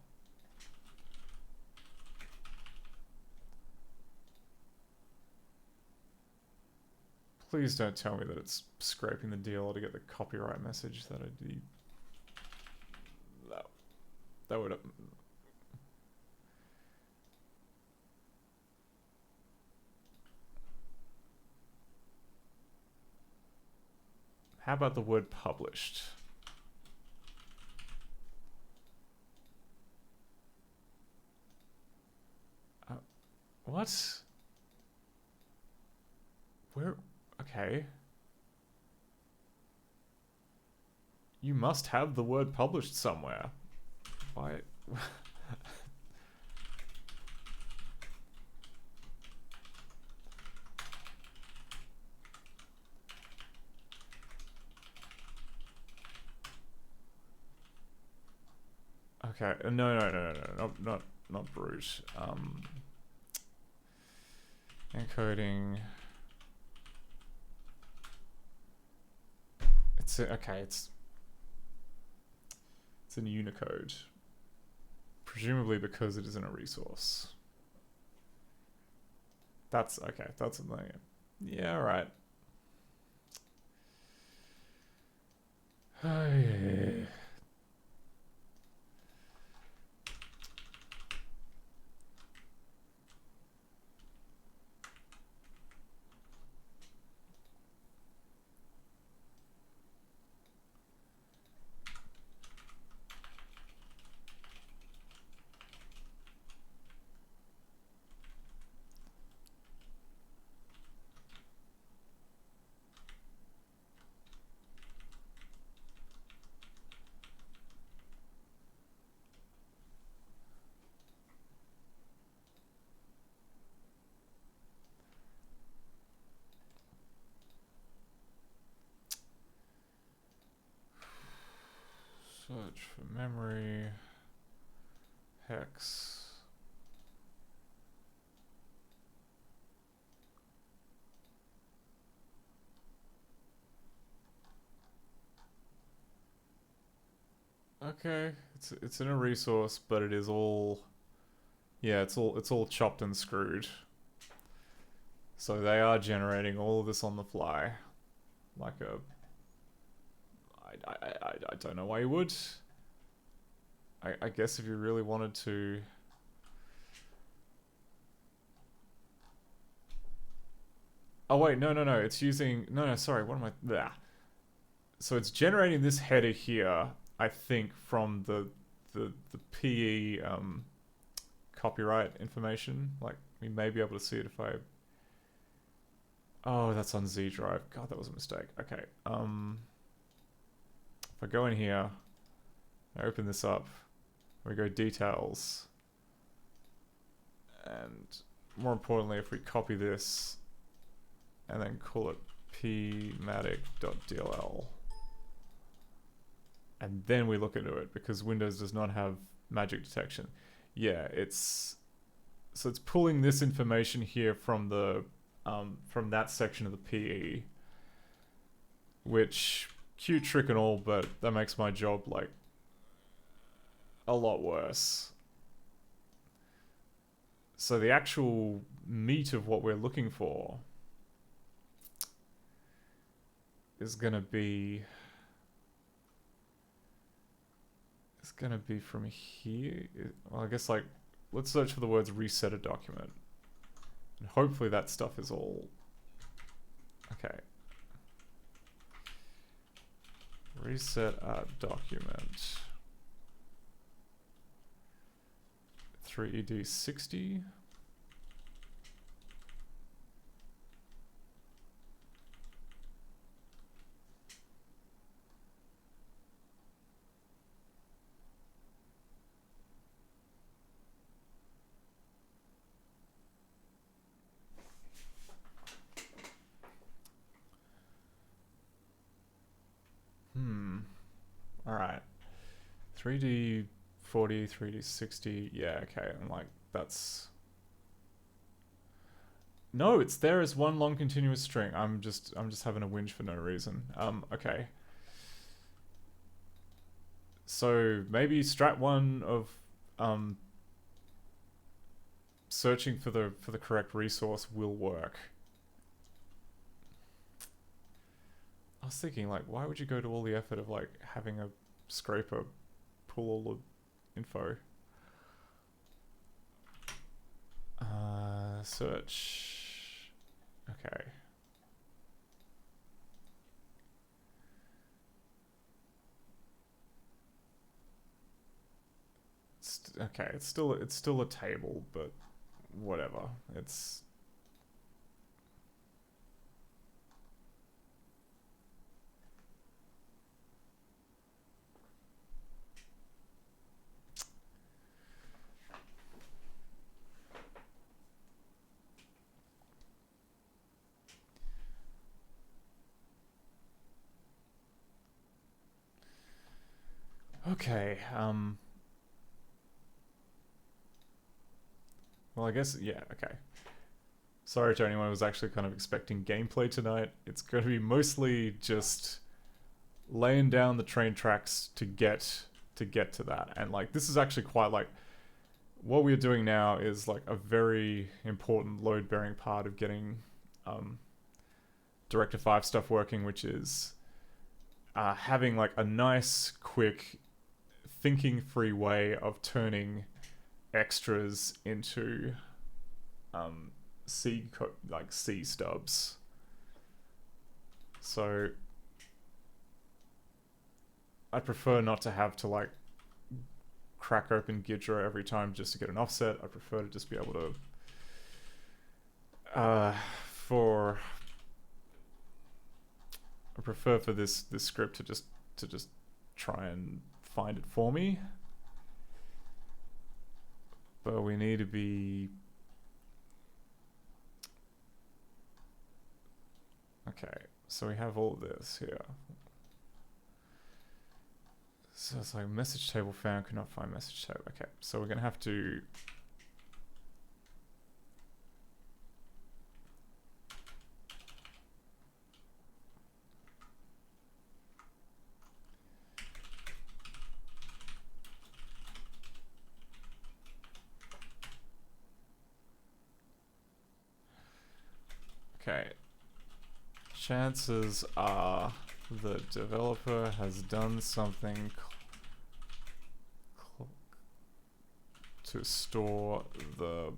Please don't tell me that it's scraping the DLL to get the copyright message that I did. That would... How about the word published? What? Where? Okay. You must have the word published somewhere. Why? Okay, no, not brute. Encoding. It's in Unicode, presumably because it isn't a resource. That's okay. That's a thing. Yeah, all right. Oh, yeah. Search for memory. Hex. Okay, it's in a resource, but it is all, yeah, it's all chopped and screwed. So they are generating all of this on the fly, like a. I don't know why you would. I guess if you really wanted to. Oh wait, no, it's using, no, sorry, what am I, there. So it's generating this header here, I think, from the PE copyright information. Like, we may be able to see it if I... Oh, that's on Z drive. God, that was a mistake. Okay. If I go in here, I open this up, we go details, and more importantly, if we copy this and then call it pmatic.dll, and then we look into it, because Windows does not have magic detection. Yeah, it's pulling this information here from the from that section of the PE, which cute trick and all, but that makes my job like a lot worse. So the actual meat of what we're looking for is gonna be from here. Well, I guess, like, let's search for the words reset a document, and hopefully that stuff is all okay. Reset a document 3ED60. Alright. 3D40, 3D60, yeah, okay, and like, that's... No, it's there as one long continuous string. I'm just having a whinge for no reason. Okay. So, maybe strat 1 of, searching for the correct resource will work. I was thinking, like, why would you go to all the effort of, like, having a scraper pull all the info? Search. Okay. Okay, it's still a table, but whatever. It's... Okay, well, I guess, yeah, okay. Sorry to anyone who was actually kind of expecting gameplay tonight. It's going to be mostly just laying down the train tracks to get to that. And, like, this is actually quite, like, what we're doing now is, like, a very important load-bearing part of getting Director 5 stuff working, which is having like a nice, quick, thinking-free way of turning extras into C stubs. So I prefer not to have to like crack open Gidra every time just to get an offset. I prefer to just be able to I prefer for this script to just try and find it for me. But we need to be okay. So we have all this here. So it's like message table found, cannot find message table. Okay, so we're gonna have to okay. Chances are the developer has done something to store the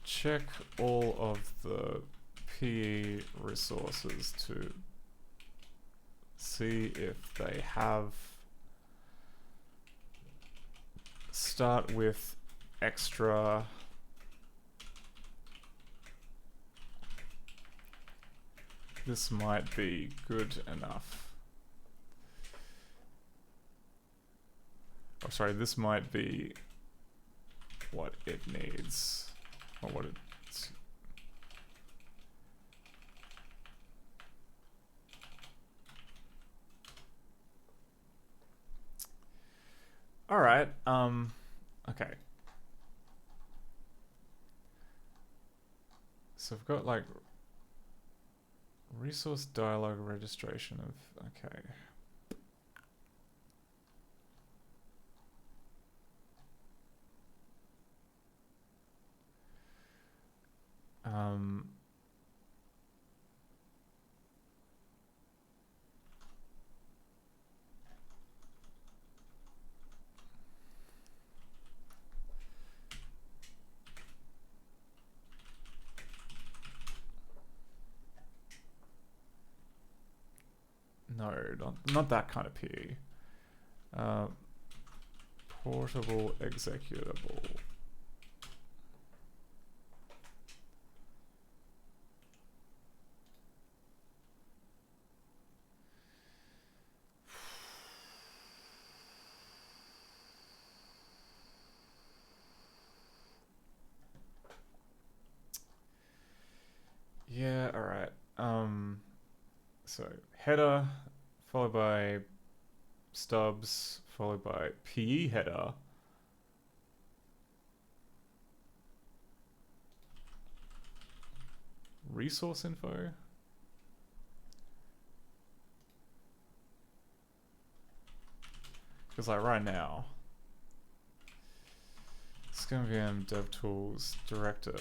check all of the PE resources to see if they have start with extra this might be good enough. Oh, sorry, this might be what it needs. Or what it's... Alright, okay. So I've got like resource dialog registration of, okay. No, not that kind of PE. Portable executable. Yeah, alright. So header followed by stubs followed by PE header. Resource info. Because like right now, ScummVM DevTools Director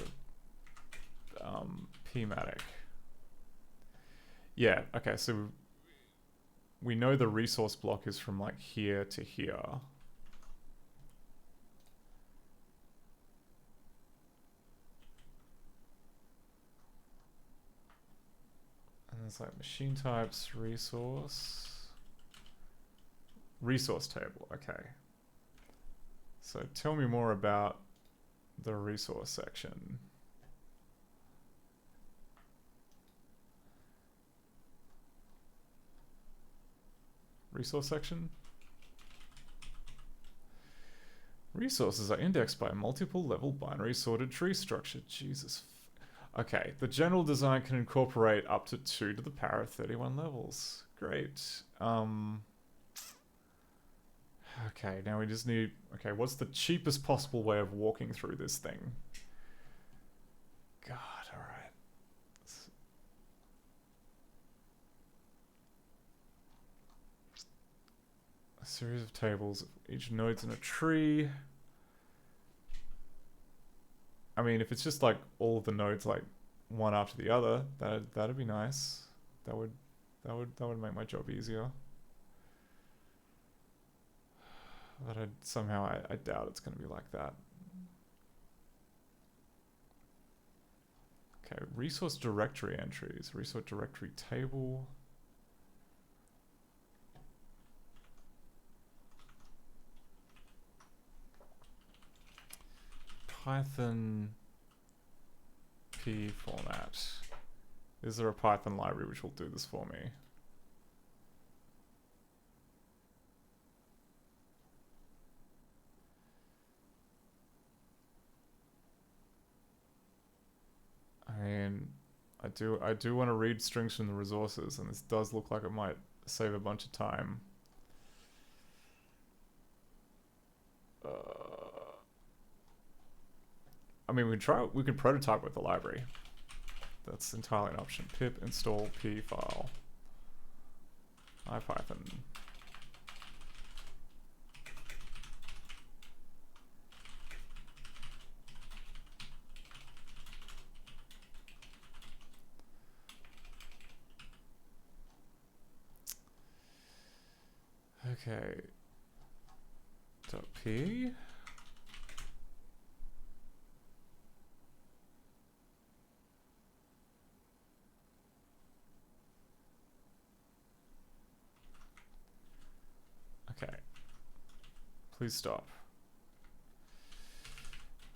Pmatic. Yeah, okay, so we know the resource block is from like here to here. And there's like machine types, resource table, okay. So tell me more about the resource section. Resource section? Resources are indexed by a multiple level binary sorted tree structure. Jesus. Okay, the general design can incorporate up to 2 to the power of 31 levels. Great. Okay, now we just need... Okay, what's the cheapest possible way of walking through this thing? God, alright. A series of tables. Each node's in a tree. I mean, if it's just like all of the nodes like one after the other, that'd be nice. That would make my job easier. But I doubt it's going to be like that. Okay, resource directory entries, resource directory table. Python P format. Is there a Python library which will do this for me? I mean, I do want to read strings from the resources, and this does look like it might save a bunch of time. I mean, we can prototype with the library. That's entirely an option. Pip install p file. IPython. Okay. .p. Okay. Please stop.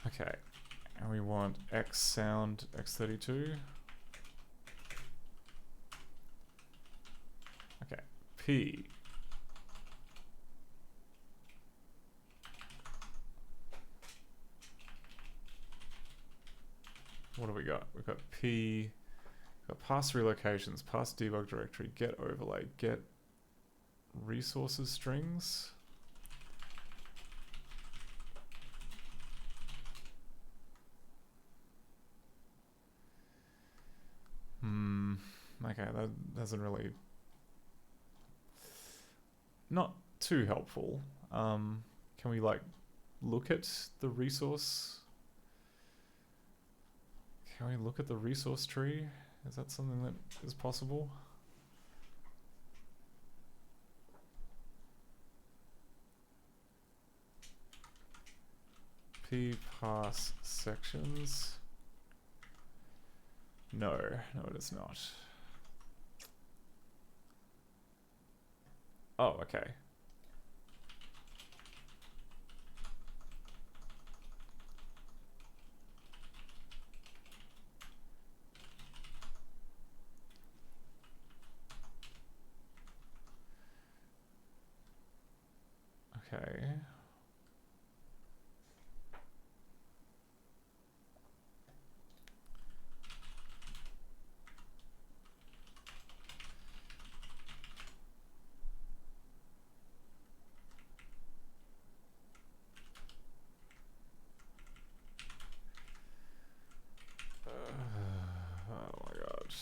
Okay. And we want X sound X32. Okay. P. What do we got? We've got P, got pass relocations, pass debug directory, get overlay, get resources strings. Okay, that doesn't really... Not too helpful. Can we like look at the resource? Can we look at the resource tree? Is that something that is possible? P pass sections. No, it is not. Oh, okay. Okay. Oh my god.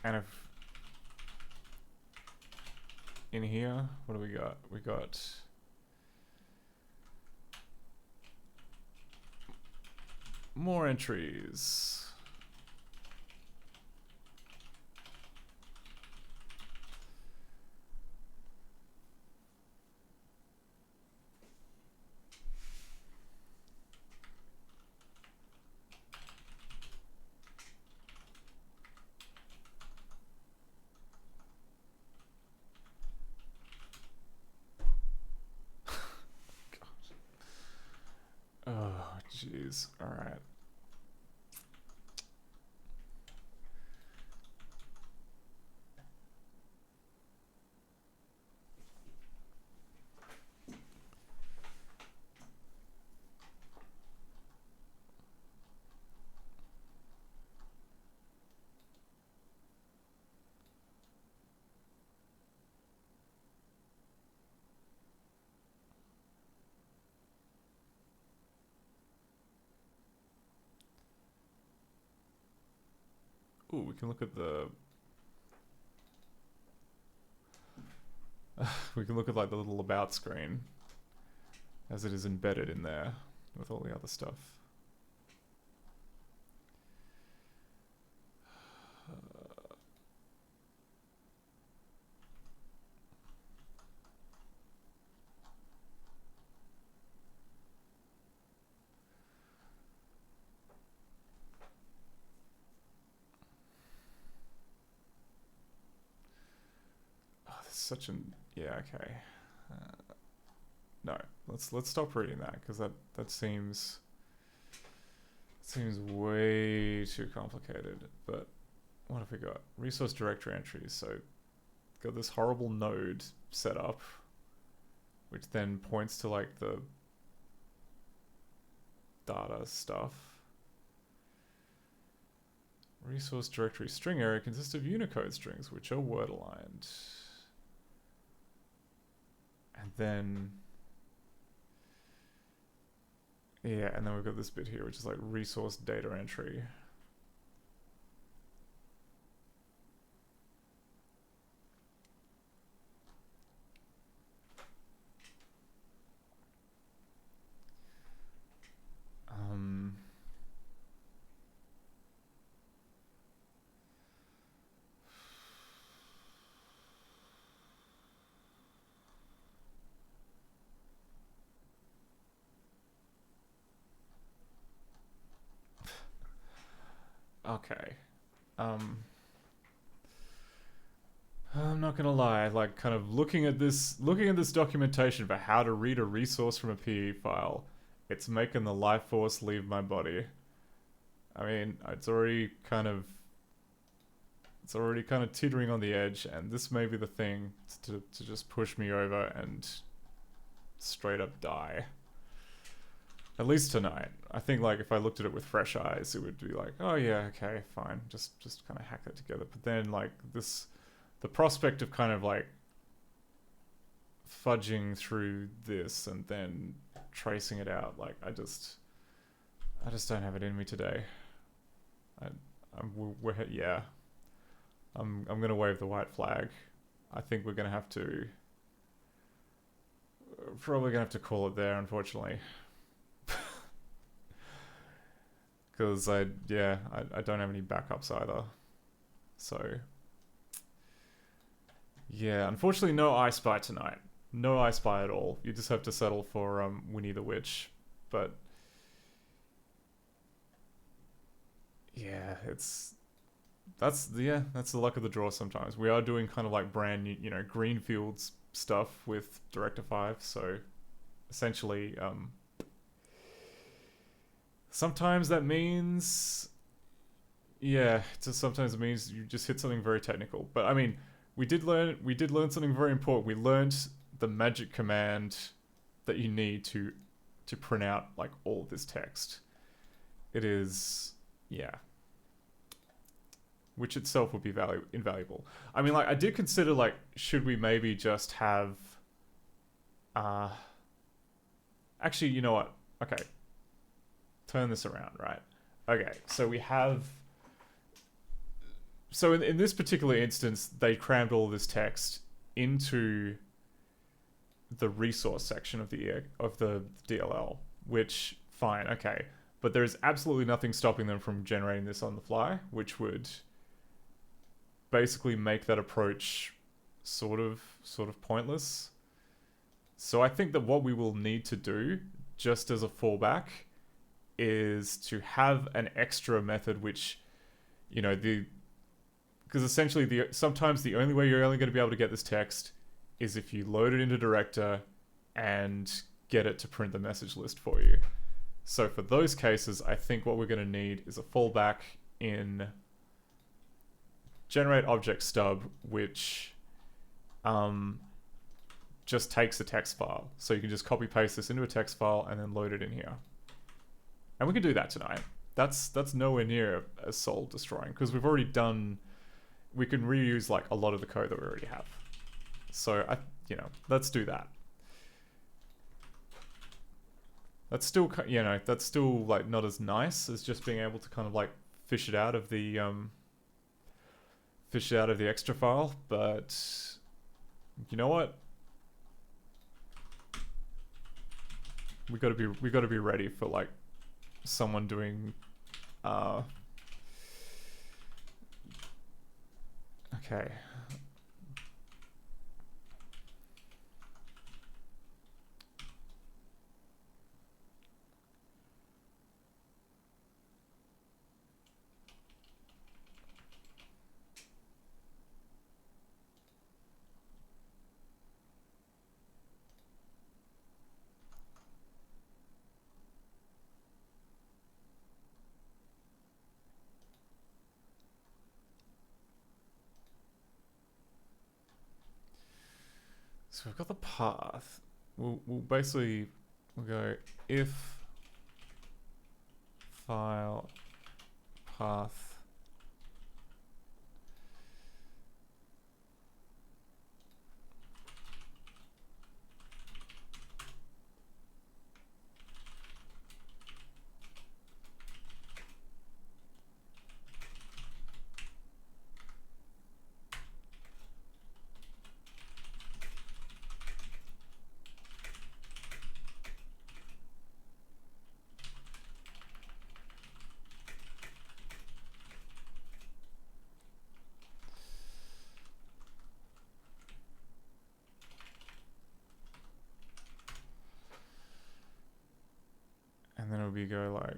And if in here, what do we got? We got more entries. Jeez. All right. Ooh, we can look at the... we can look at like the little about screen as it is embedded in there with all the other stuff. Such an okay. No, let's stop reading that because that seems way too complicated. But what have we got? Resource directory entries. So got this horrible node set up, which then points to like the data stuff. Resource directory string area consists of Unicode strings, which are word aligned. And then, yeah, and then we've got this bit here, which is like resource data entry. Okay. I'm not gonna lie, like kind of looking at this documentation for how to read a resource from a PE file, it's making the life force leave my body. I mean, it's already kind of teetering on the edge, and this may be the thing to just push me over and straight up die. At least tonight. I think like if I looked at it with fresh eyes, it would be like, oh yeah, okay, fine. Just kind of hack it together. But then like the prospect of kind of like fudging through this and then tracing it out, like I just don't have it in me today. I'm gonna wave the white flag. I think we're gonna have to call it there, unfortunately. Because I don't have any backups either. So, yeah, unfortunately no I Spy tonight. No I Spy at all. You just have to settle for Winnie the Witch. But, yeah, that's the luck of the draw sometimes. We are doing kind of like brand new, greenfields stuff with Director 5, so essentially, sometimes that means, sometimes it means you just hit something very technical. But I mean, we did learn something very important. We learned the magic command that you need to print out like all of this text. It is, which itself would be invaluable. I mean, like I did consider like, should we maybe just have, actually, you know what? Okay. Turn this around, right? Okay, so we have... So in this particular instance, they crammed all this text into the resource section of the DLL, which, fine, okay. But there is absolutely nothing stopping them from generating this on the fly, which would basically make that approach sort of pointless. So I think that what we will need to do, just as a fallback, is to have an extra method which, because essentially sometimes the only way you're only going to be able to get this text is if you load it into Director and get it to print the message list for you. So for those cases, I think what we're going to need is a fallback in generate object stub, which just takes a text file. So you can just copy paste this into a text file and then load it in here. And we can do that tonight. That's nowhere near as soul destroying because we've already done. We can reuse like a lot of the code that we already have. So let's do that. That's still, that's still like not as nice as just being able to kind of like fish it out of the extra file, but you know what? We gotta be ready for like someone doing okay. So we've got the path. We'll go if file path and then we go like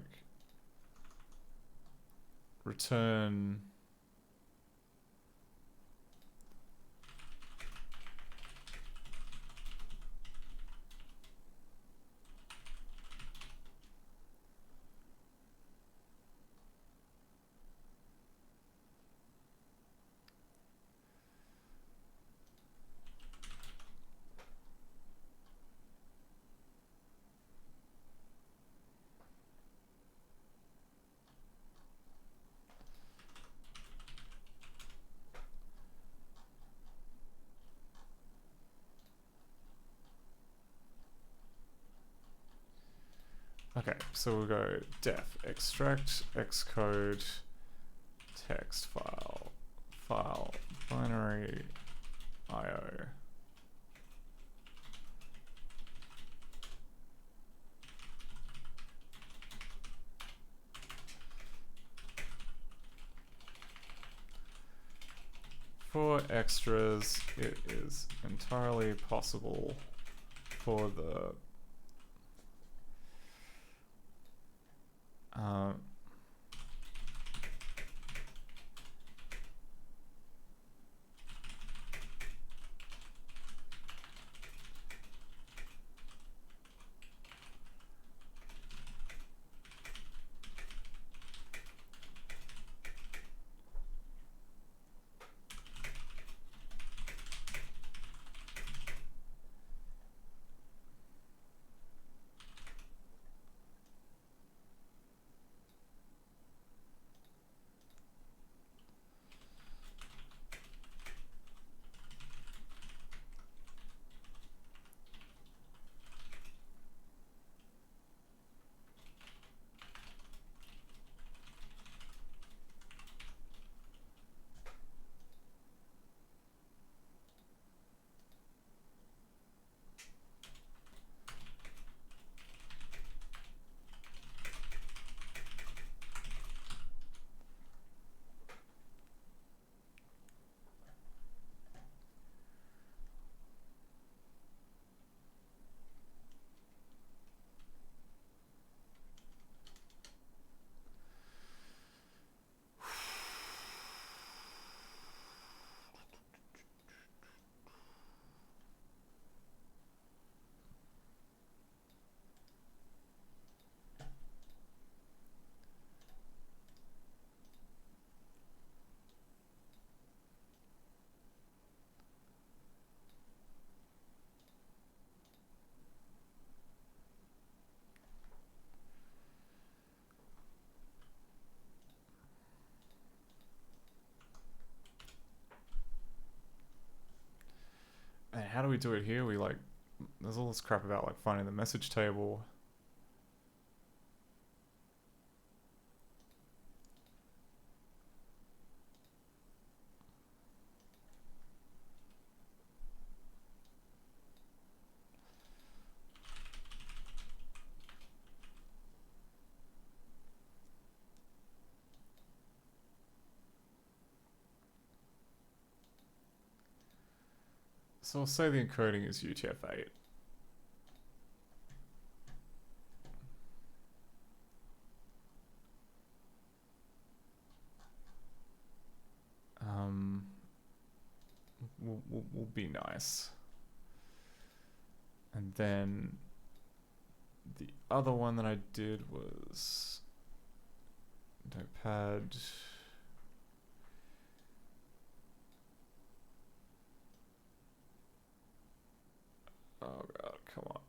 return okay, so we'll go def extract xcode text file binary IO. For extras, it is entirely possible for the we do it here? We like, there's all this crap about like finding the message table. So I'll say the encoding is UTF-8. We'll be nice. And then the other one that I did was notepad. Oh god, come on.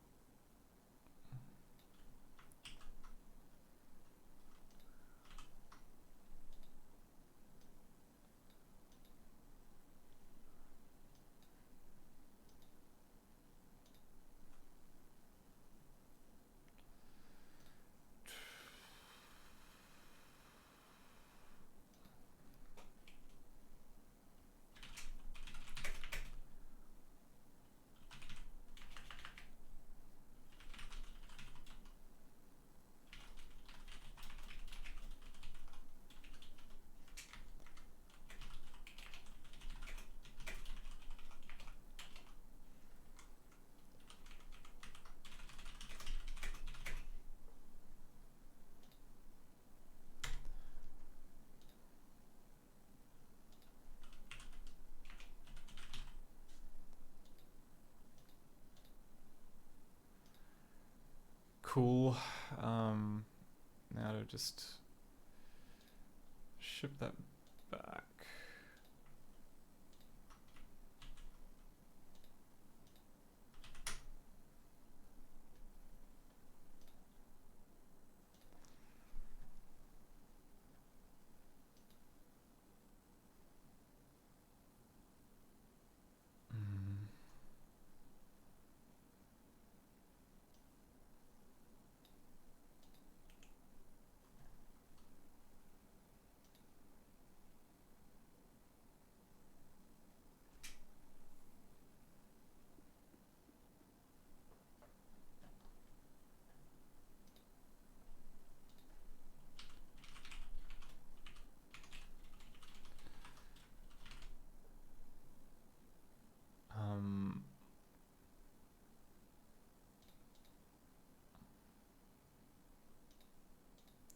Cool. Now to just ship that back.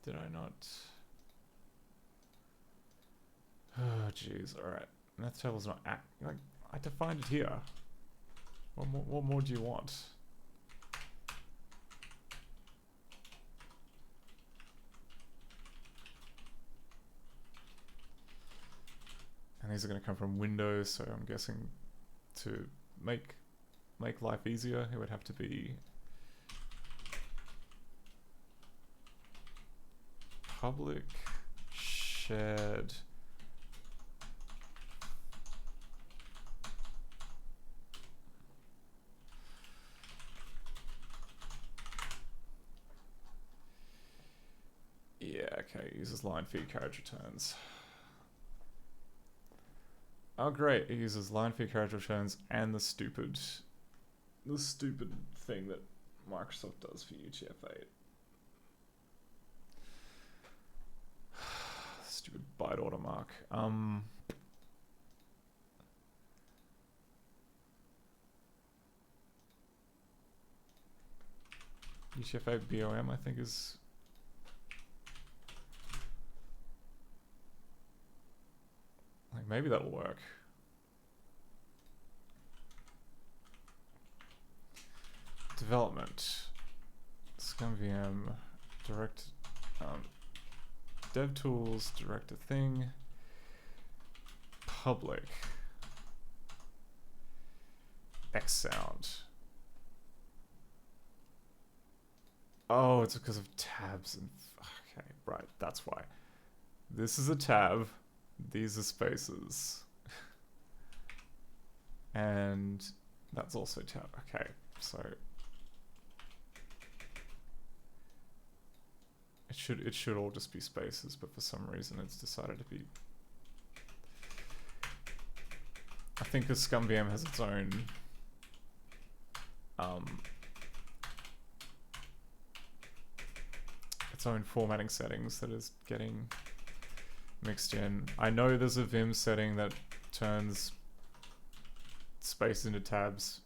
Did I not? Oh, jeez. All right. Math table's not like I defined it here. What more do you want? And these are going to come from Windows, so I'm guessing to make life easier, it would have to be public shared okay, uses line feed carriage returns. Oh great, it uses line feed carriage returns and the stupid thing that Microsoft does for UTF-8. Stupid byte watermark. UTF-8 BOM I think is like maybe that'll work. Development. ScummVM direct DevTools, direct a thing, public, Xsound. Oh, it's because of tabs and okay, right, that's why. This is a tab, these are spaces. And That's also tab. Okay, so it should all just be spaces, but for some reason it's decided to be. I think because ScummVM has its own formatting settings that is getting mixed in. I know there's a Vim setting that turns space into tabs.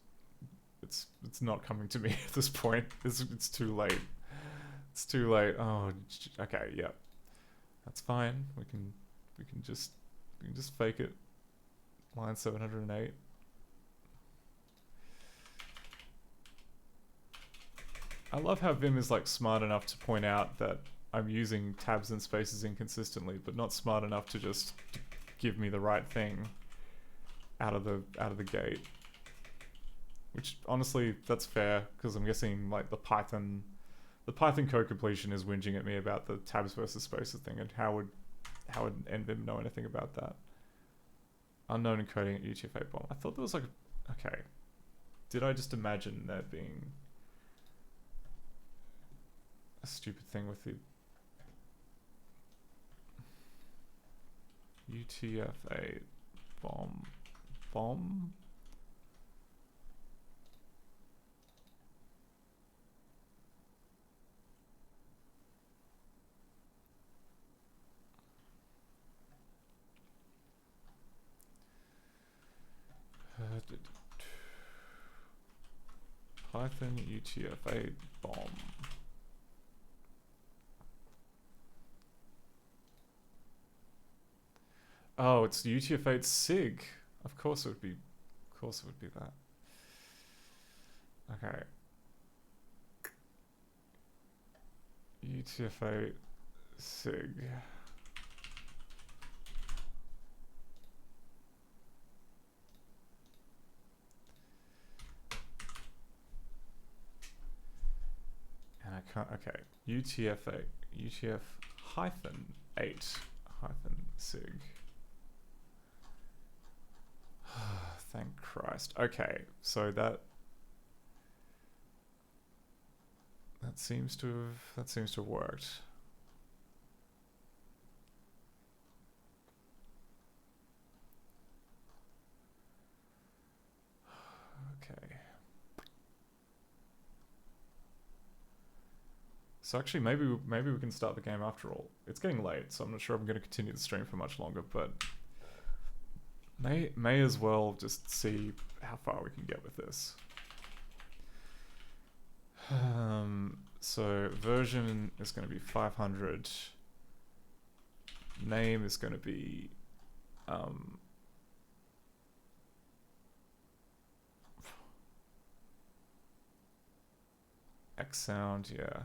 It's not coming to me at this point. It's too late. It's too late. Oh, okay, yeah, that's fine. We can just fake it. Line 708. I love how Vim is like smart enough to point out that I'm using tabs and spaces inconsistently, but not smart enough to just give me the right thing out of the gate. Which honestly, that's fair, because I'm guessing like the Python code completion is whinging at me about the tabs versus spaces thing, and how would NVim know anything about that? Unknown encoding at UTF-8 bomb. I thought there was like okay. Did I just imagine there being a stupid thing with the UTF-8 bomb? Python UTF-8 bomb. Oh, it's UTF-8 SIG. Of course it would be. Of course it would be that. Okay. UTF-8 SIG. And I can't. Okay. UTF-8. UTF-8 SIG. Thank Christ. Okay, so that seems to have worked. Okay. So actually, maybe we can start the game after all. It's getting late, so I'm not sure I'm going to continue the stream for much longer, but may as well just see how far we can get with this. So version is going to be 500. Name is going to be X sound, yeah.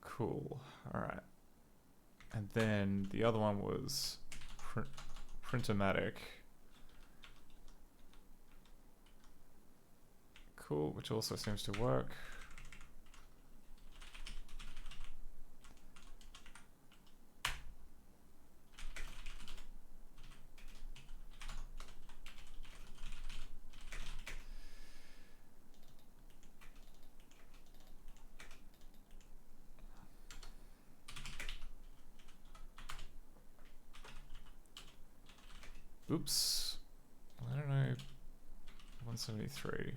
Cool. All right. And then the other one was Printomatic. Cool, which also seems to work. Oops. I don't know. 173.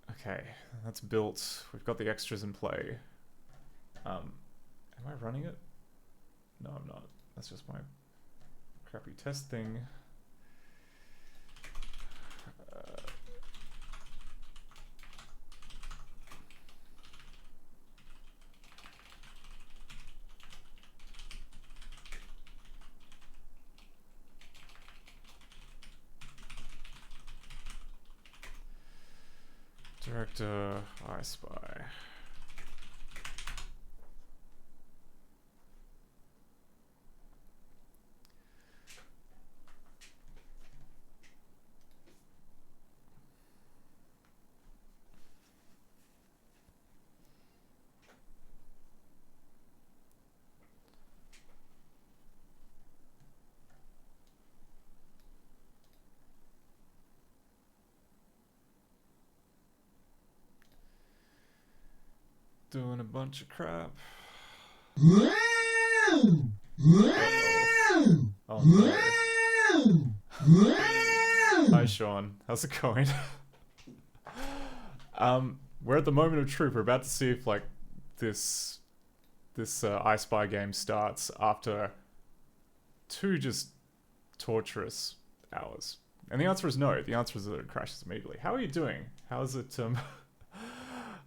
Okay, that's built. We've got the extras in play. Am I running it? No, I'm not. That's just my crappy test thing. Director, I Spy. Doing a bunch of crap. Oh no. Hi Sean, how's it going? We're at the moment of truth. We're about to see if like this I Spy game starts after 2 just torturous hours. And the answer is no. The answer is that it crashes immediately. How are you doing? How's it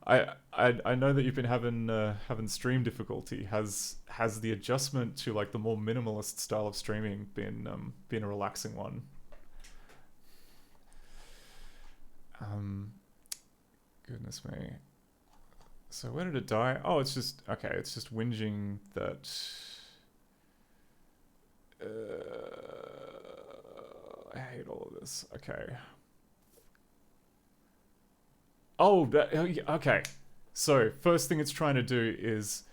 I know that you've been having stream difficulty. Has the adjustment to like the more minimalist style of streaming been a relaxing one? Goodness me. So where did it die? Oh, it's just okay. It's just whinging that. I hate all of this. Okay. Oh, okay. So first thing it's trying to do is,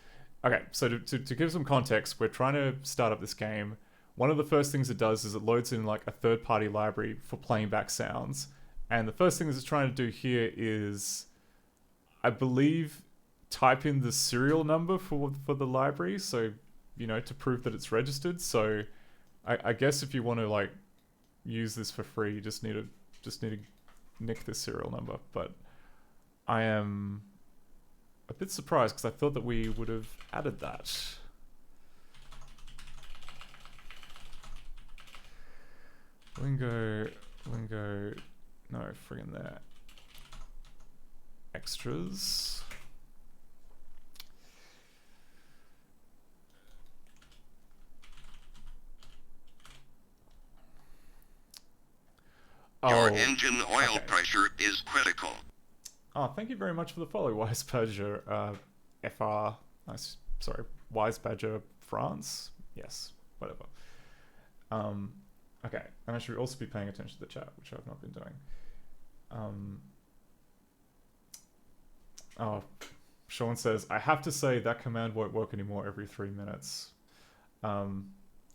okay. So to give some context, we're trying to start up this game. One of the first things it does is it loads in like a third-party library for playing back sounds. And the first thing it's trying to do here is, I believe, type in the serial number for the library. So, you know, to prove that it's registered. So, I guess if you want to like use this for free, you just need to nick this serial number. But I am a bit surprised because I thought that we would have added that. Lingo, no, friggin' there. Extras.
Your engine oil pressure is critical.
Oh, thank you very much for the follow, Wise Badger. Sorry, Wise Badger France. Yes, whatever. Okay, and I should also be paying attention to the chat, which I've not been doing. Oh, Sean says, I have to say that command won't work anymore every 3 minutes. And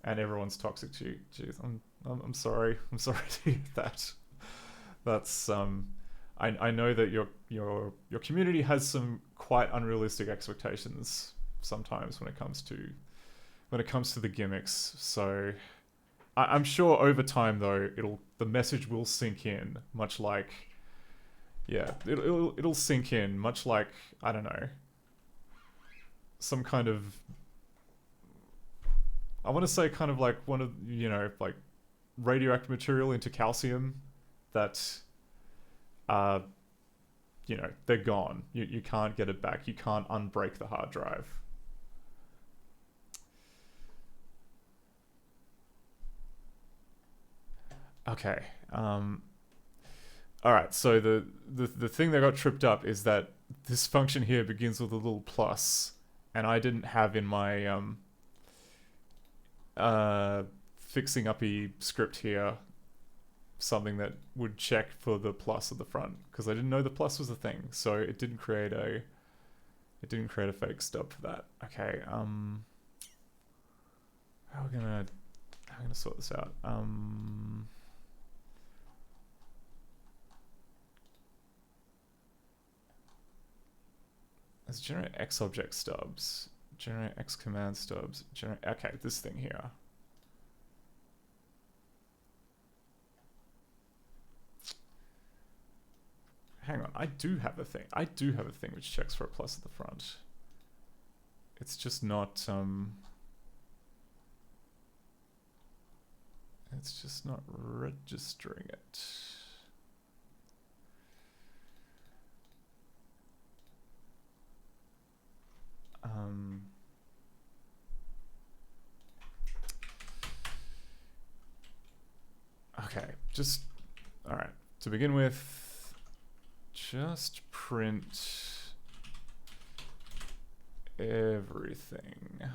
everyone's toxic to you. Jeez, I'm sorry. I'm sorry to hear that. That's I know that your community has some quite unrealistic expectations sometimes when it comes to the gimmicks. So I'm sure over time though the message will sink in, much like it'll sink in, much like, I don't know, some kind of, I want to say kind of like one of, you know, like radioactive material into calcium that, you know, they're gone. You can't get it back. You can't unbreak the hard drive. Okay. All right. So the thing that got tripped up is that this function here begins with a little plus, and I didn't have in my fixing uppy script here something that would check for the plus at the front, because I didn't know the plus was a thing, so it didn't create a fake stub for that. Okay. How are we gonna sort this out? Let's generate X object stubs, generate X command stubs, okay, this thing here. Hang on, I do have a thing which checks for a plus at the front. It's just not, it's just not registering it. Okay, just, all right, to begin with, just print everything.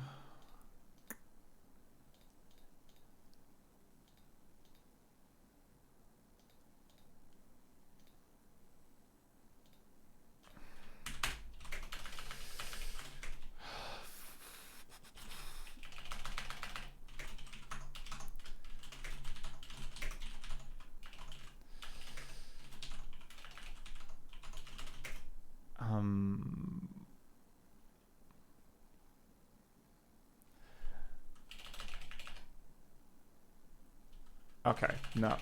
Okay, no.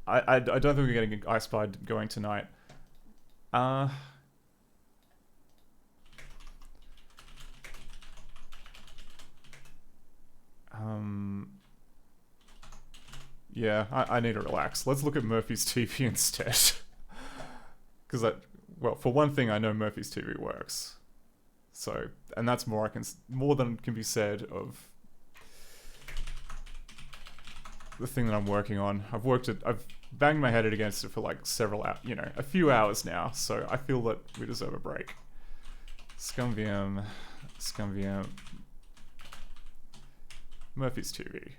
I don't think we're getting I Spied going tonight. Yeah, I need to relax. Let's look at Murphy's TV instead. Because well, for one thing, I know Murphy's TV works. So, and that's more than can be said of the thing that I'm working on. I've banged my head against it for like a few hours now. So I feel that we deserve a break. ScummVM, Murphy's TV.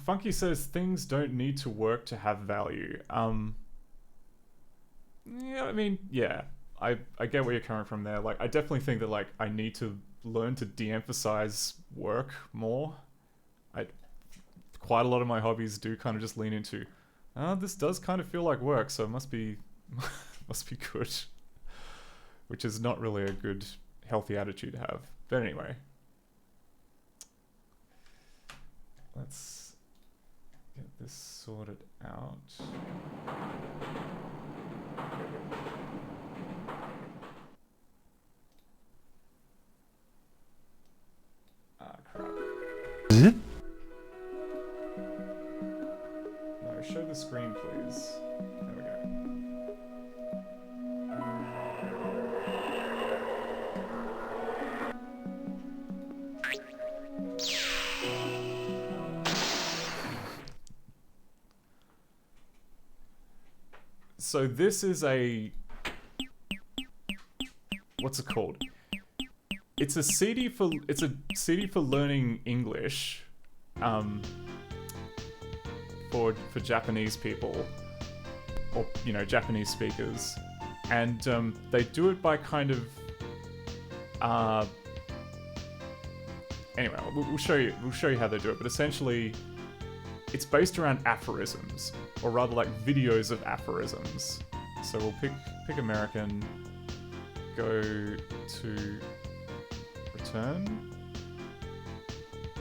Funky says things don't need to work to have value. Yeah, I mean, yeah, I get where you're coming from there. Like, I definitely think that like I need to learn to de-emphasize work more. Quite a lot of my hobbies do kind of just lean into, this does kind of feel like work, so it must be good, which is not really a good, healthy attitude to have. But anyway, let's get this sorted out. Crap. No, show the screen, please. There we go. So this is what's it called? It's a CD for learning English, for Japanese people, or Japanese speakers, and they do it by kind of anyway, we'll show you how they do it, but essentially it's based around aphorisms, or rather like videos of aphorisms. So we'll pick American, go to return.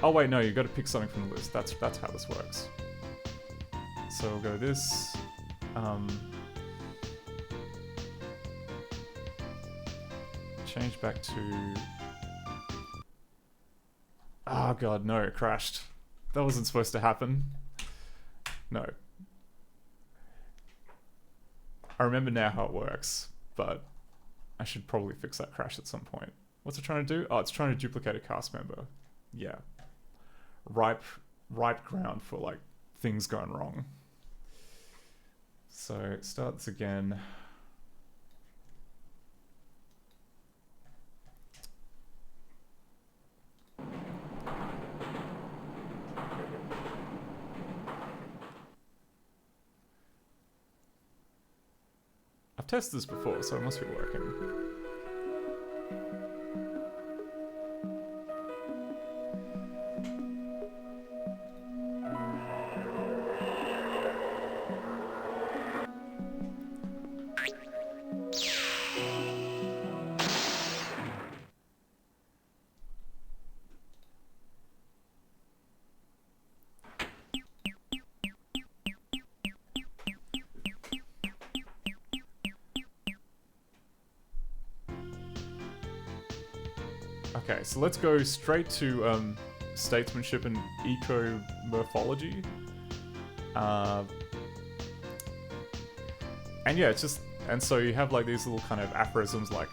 Oh wait, no, you've got to pick something from the list. That's how this works. So we'll go this. Change back to. Oh god, no, it crashed. That wasn't supposed to happen. No. I remember now how it works, but I should probably fix that crash at some point. What's it trying to do? Oh, it's trying to duplicate a cast member. Yeah. Ripe ground for like things going wrong. So start this again. I've tested this before, so it must be working. Okay, so let's go straight to statesmanship and eco-morphology. And yeah, it's just And so you have like these little kind of aphorisms, like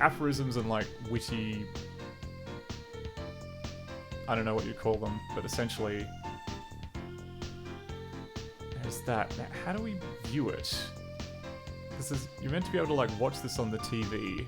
aphorisms and like witty. I don't know what you call them, but essentially, there's that. Now, how do we view it? Because you're meant to be able to like watch this on the TV.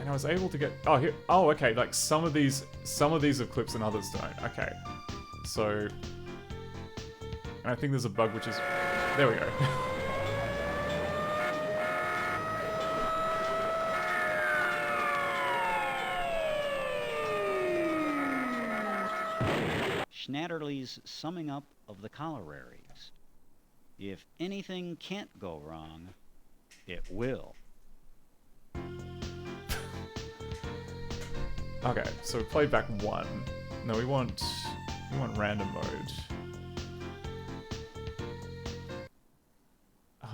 And I was able to get here. Oh, okay. Like some of these have clips and others don't. Okay, so. And I think there's a bug which is... There we go.
Schnatterly's summing up of the colleraries. If anything can't go wrong, it will.
Okay, so we played back 1. No, we want random mode.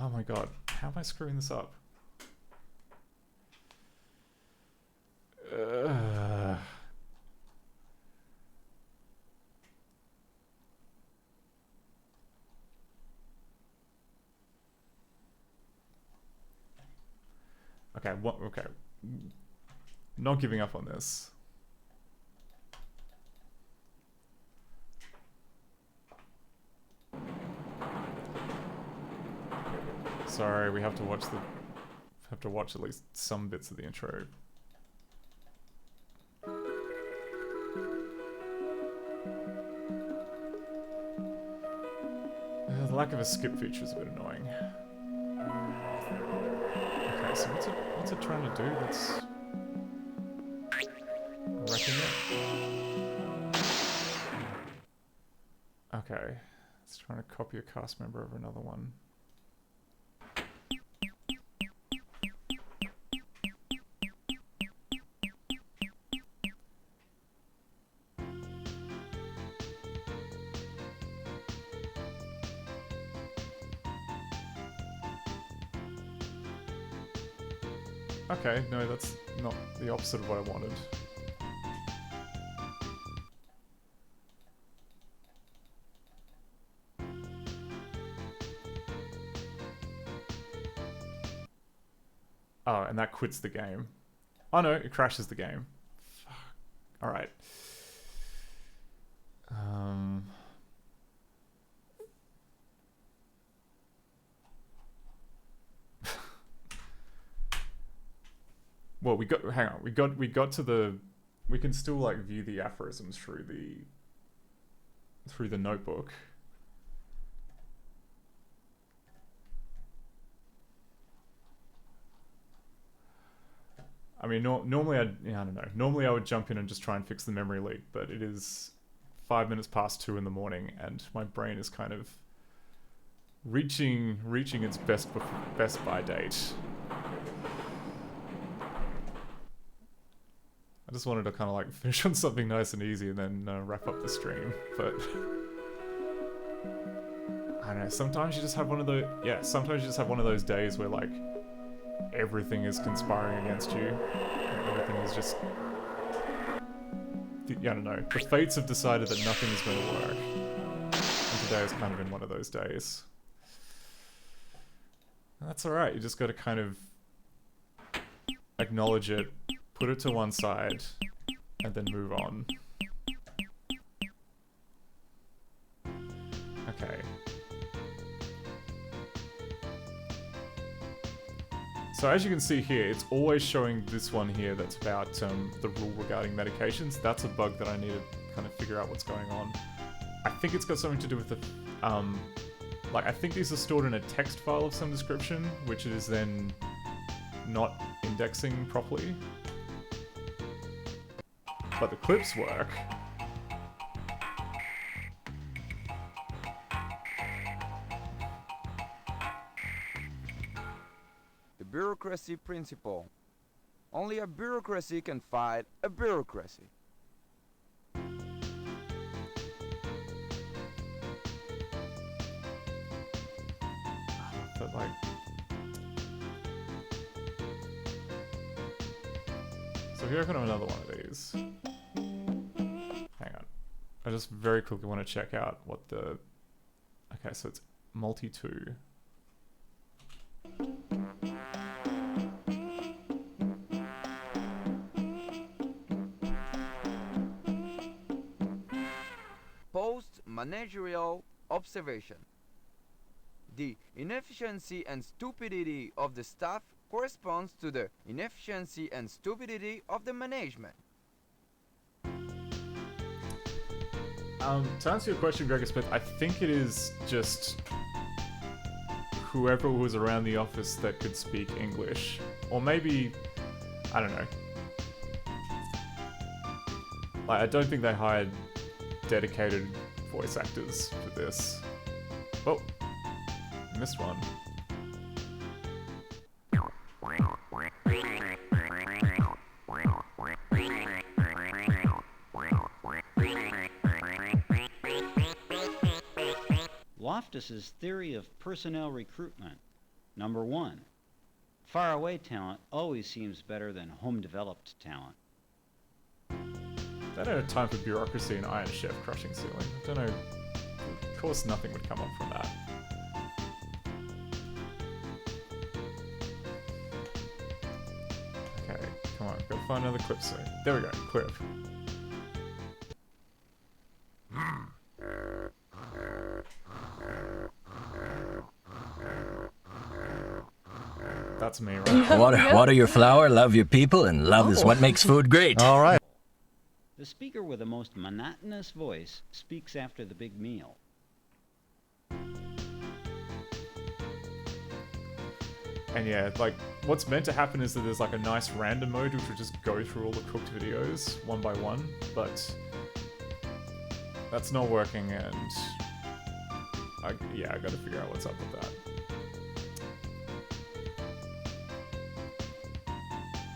Oh my god, how am I screwing this up? Okay, okay. Not giving up on this. Sorry, we have to watch at least some bits of the intro. The lack of a skip feature is a bit annoying. Okay, so what's it trying to do? That's wrecking it. Okay, it's trying to copy a cast member over another one. Okay, no, that's not the opposite of what I wanted. Oh, and that quits the game. Oh no, it crashes the game. Fuck. Alright. Well, hang on, we got to the, we can still like view the aphorisms through the notebook. I mean, normally I don't know. Normally I would jump in and just try and fix the memory leak, but it is 5 minutes past 2 in the morning, and my brain is kind of reaching its best by date. I just wanted to kind of like finish on something nice and easy and then wrap up the stream, but I don't know. Sometimes you just have one of those. Yeah, sometimes you just have one of those days where like everything is conspiring against you. Everything is just. I don't know. The fates have decided that nothing is going to work, and today has kind of been one of those days. And that's all right. You just got to kind of acknowledge it. Put it to one side, and then move on. Okay. So as you can see here, it's always showing this one here that's about the rule regarding medications. That's a bug that I need to kind of figure out what's going on. I think it's got something to do with the... like, I think these are stored in a text file of some description, which is then not indexing properly. But the clips work.
The bureaucracy principle. Only a bureaucracy can fight a bureaucracy.
But like... So if you open up another one of these, hang on. I just very quickly want to check out what the. Okay, so it's multi-2.
Post-managerial observation. The inefficiency and stupidity of the staff corresponds to the inefficiency and stupidity of the management.
To answer your question, Gregor Smith, I think it is just whoever was around the office that could speak English. Or maybe, I don't know. Like, I don't think they hired dedicated voice actors for this. Oh, missed one.
Loftus's theory of personnel recruitment. Number 1, faraway talent always seems better than home-developed talent.
They don't have time for bureaucracy and Iron Chef crushing ceiling. I don't know. Of course nothing would come up from that. Okay, come on, gotta find another clip soon. There we go, clip. That's me, right?
Water your flower, love your people, and love is what makes food great.
All right.
The speaker with the most monotonous voice speaks after the big meal.
And yeah, like, what's meant to happen is that there's like a nice random mode which will just go through all the cooked videos one by one, but that's not working, and yeah, I gotta figure out what's up with that.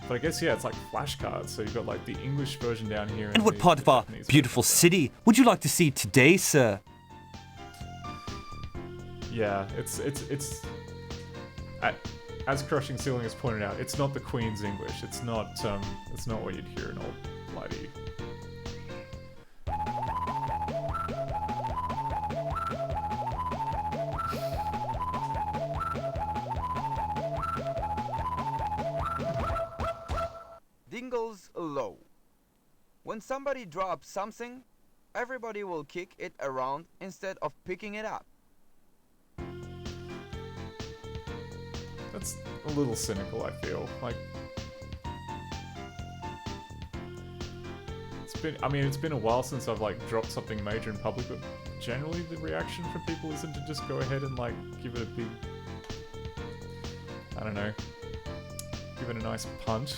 But I guess, yeah, it's like flashcards, so you've got like the English version down here.
And what part of our beautiful city would you like to see today, sir?
Yeah, it's as Crushing Ceiling has pointed out, it's not the Queen's English. It's not what you'd hear in old Blighty.
Dingles low. When somebody drops something, everybody will kick it around instead of picking it up.
That's a little cynical, I feel. Like, it's been a while since I've like dropped something major in public, but generally the reaction from people isn't to just go ahead and like give it a big, I don't know, give it a nice punch.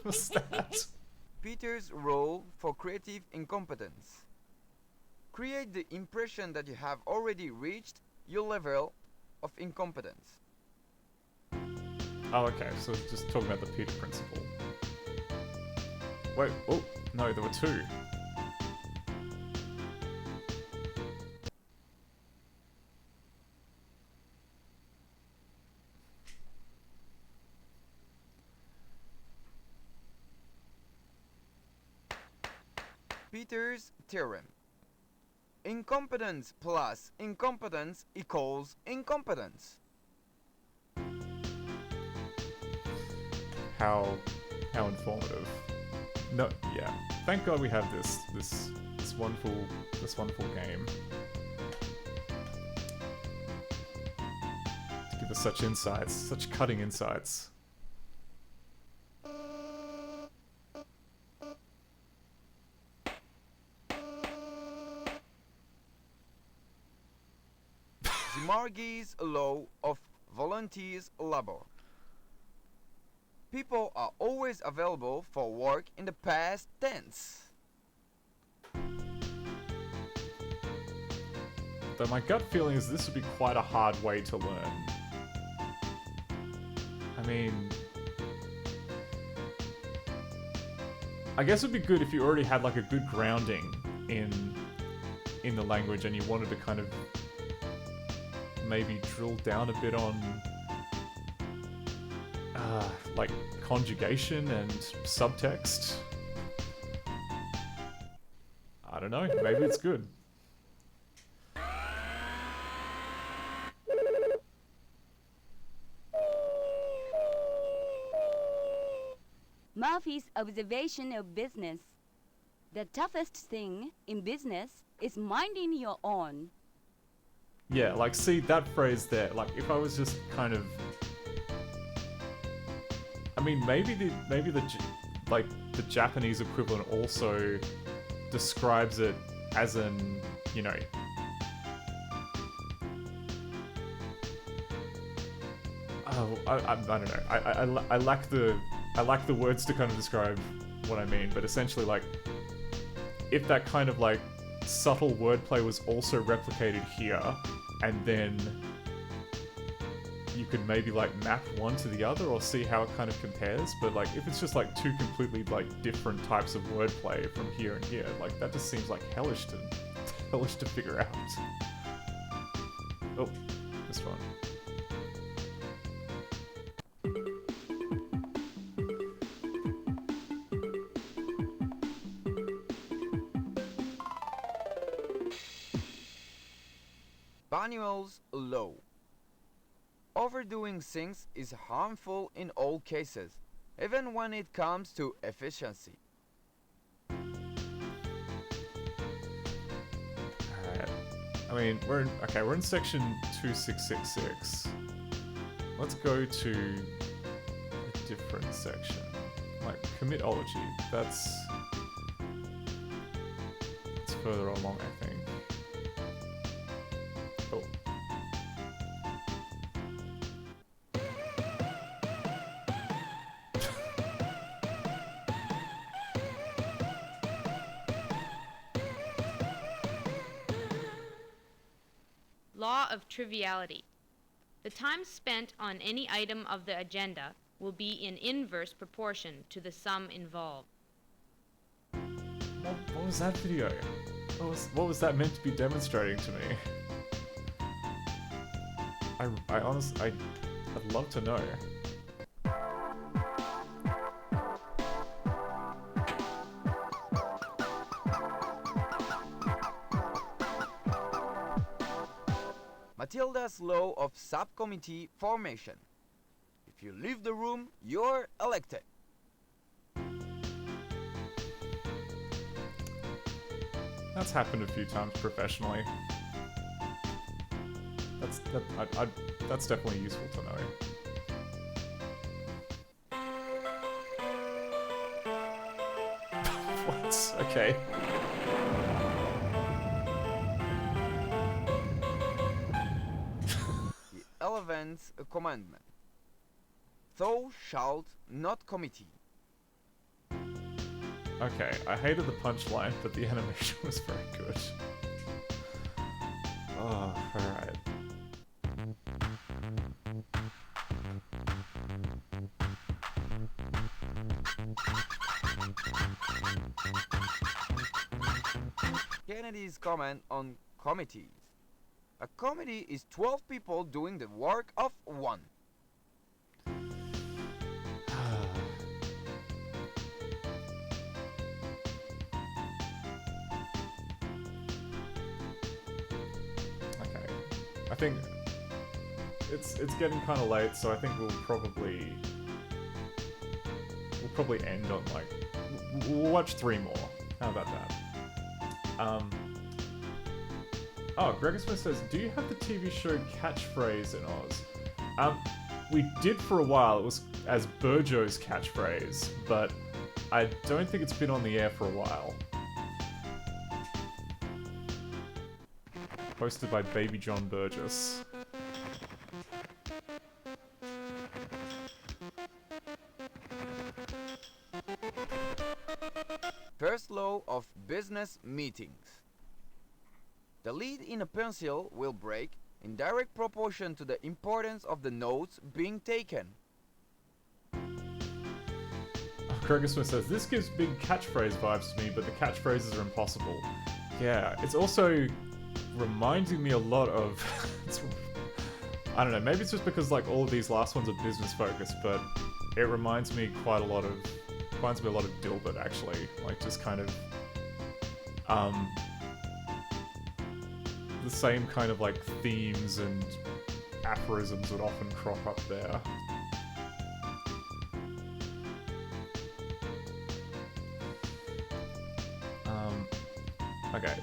What's that?
Peter's role for creative incompetence. Create the impression that you have already reached your level of incompetence.
Oh, okay, so just talking about the Peter principle. Wait, oh, no, there were two.
Peter's theorem. Incompetence plus incompetence equals incompetence.
How informative. No, yeah. Thank God we have this wonderful game to give us such insights, such cutting insights.
Margie's law of volunteers labor. People are always available for work in the past tense.
Though my gut feeling is this would be quite a hard way to learn. I mean, I guess it'd be good if you already had like a good grounding in the language and you wanted to kind of maybe drill down a bit on like conjugation and subtext, I don't know, maybe it's good.
Murphy's observation of business. The toughest thing in business is minding your own.
Yeah, like, see, that phrase there, like, if I was just kind of... I mean, maybe the Japanese equivalent also describes it as an, you know... Oh, I don't know. I lack the words to kind of describe what I mean, but essentially, like, if that kind of, like, subtle wordplay was also replicated here, and then you could maybe, like, map one to the other or see how it kind of compares, but, like, if it's just, like, two completely, like, different types of wordplay from here and here, like, that just seems, like, hellish to figure out. Oh, this one.
Manual's law. Overdoing things is harmful in all cases, even when it comes to efficiency.
Alright. I mean, we're in section 2666. Let's go to a different section. Like, commitology. That's further along, I think. Oh.
Law of triviality. The time spent on any item of the agenda will be in inverse proportion to the sum involved.
What was that video? What was that meant to be demonstrating to me? I honestly, I'd love to know.
Matilda's law of subcommittee formation. If you leave the room, you're elected.
That's happened a few times professionally. That's definitely useful to know. What? Okay.
The 11th commandment. Thou shalt not committee.
Okay, I hated the punchline, but the animation was very good. Oh, alright.
Kennedy's comment on committees. A committee is 12 people doing the work of one.
I think it's getting kind of late, so I think we'll probably end on, like, we'll watch 3 more. How about that? Oh, Gregor Smith says, do you have the TV show Catchphrase in Oz? We did for a while. It was as Burjo's catchphrase, but I don't think it's been on the air for a while. Hosted by Baby John Burgess.
First law of business meetings. The lead in a pencil will break in direct proportion to the importance of the notes being taken.
Gregor Smith says, this gives big catchphrase vibes to me, but the catchphrases are impossible. Yeah, it's also reminding me a lot of... I don't know, maybe it's just because like all of these last ones are business focused, but it reminds me quite a lot of... reminds me a lot of Dilbert, actually. Like, just kind of... the same kind of, like, themes and aphorisms would often crop up there. Okay.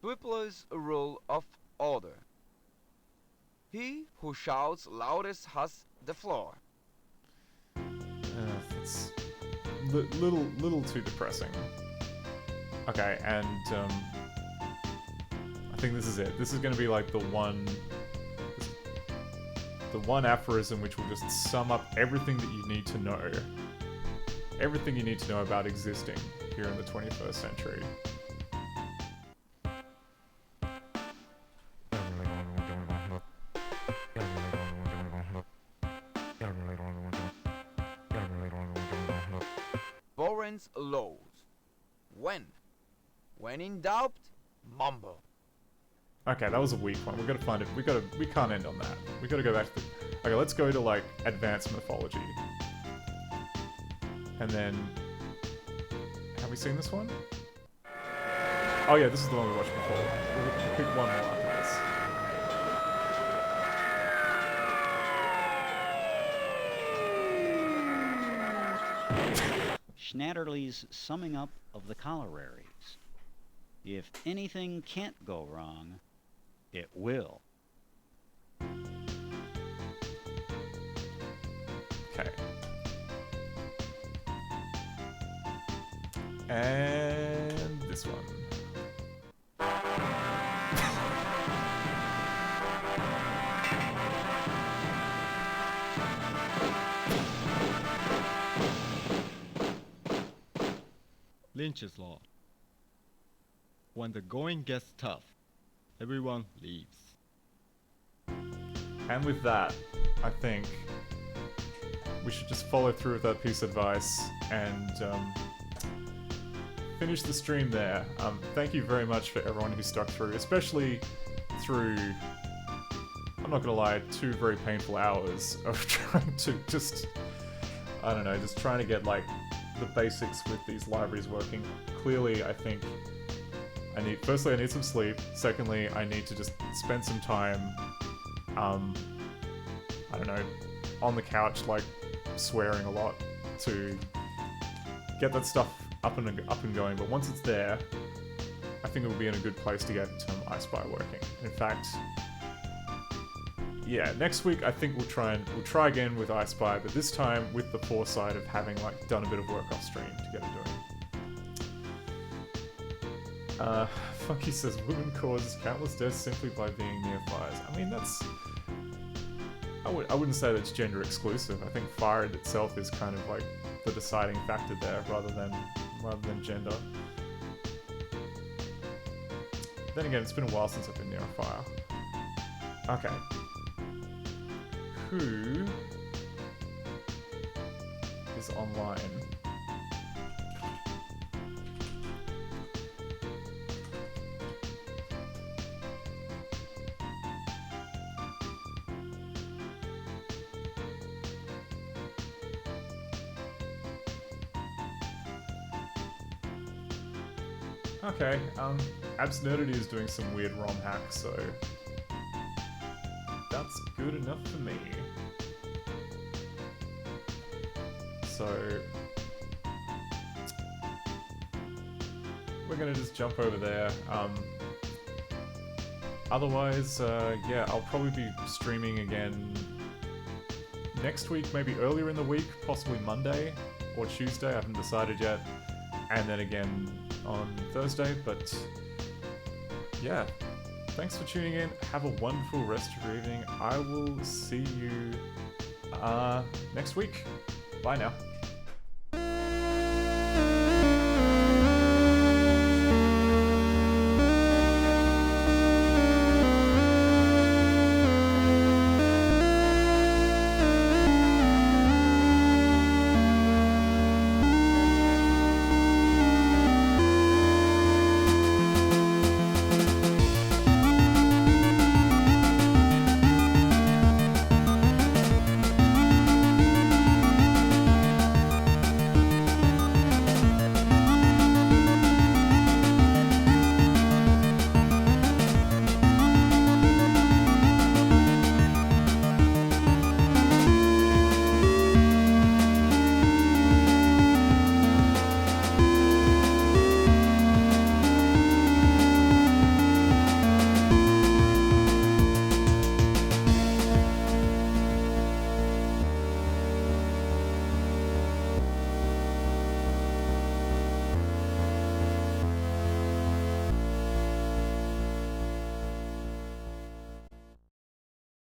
Whippler's rule of order. He who shouts loudest has the floor.
It's little too depressing. Okay, and I think this is it. This is going to be like the one aphorism which will just sum up everything that you need to know. Everything you need to know about existing here in the 21st century.
Boren's laws. When in doubt, mumble.
Okay, that was a weak one. We've got to find it. We can't end on that. We got to go back to the... Okay, let's go to, like, advanced mythology. And then... Have we seen this one? Oh yeah, this is the one we watched before. We'll pick one more after this.
Schnatterly's summing up of the collieries. If anything can't go wrong, it will.
Okay. And this one.
Lynch's Law. When the going gets tough, everyone leaves.
And with that, I think we should just follow through with that piece of advice and finish the stream there. Thank you very much for everyone who stuck through, especially through, I'm not gonna lie, 2 very painful hours of trying to just, I don't know, just trying to get like the basics with these libraries working. Clearly, I think firstly I need some sleep, secondly I need to just spend some time, I don't know, on the couch, like swearing a lot to get that stuff up and going. But once it's there, I think it will be in a good place to get iSpy working. In fact, yeah, next week I think we'll try again with iSpy, but this time with the foresight of having like done a bit of work off stream to get it doing. Funky says women cause countless deaths simply by being near fires. I mean, that's... I wouldn't say that's gender exclusive. I think fire in itself is kind of like the deciding factor there, rather than gender. Then again, it's been a while since I've been near a fire. Okay. Who is online? Okay, Absnerdity is doing some weird ROM hacks, so that's good enough for me. So we're gonna just jump over there. Otherwise, yeah, I'll probably be streaming again next week, maybe earlier in the week, possibly Monday or Tuesday, I haven't decided yet, and then again on Thursday. But yeah, thanks for tuning in. Have a wonderful rest of your evening. I will see you next week. Bye now.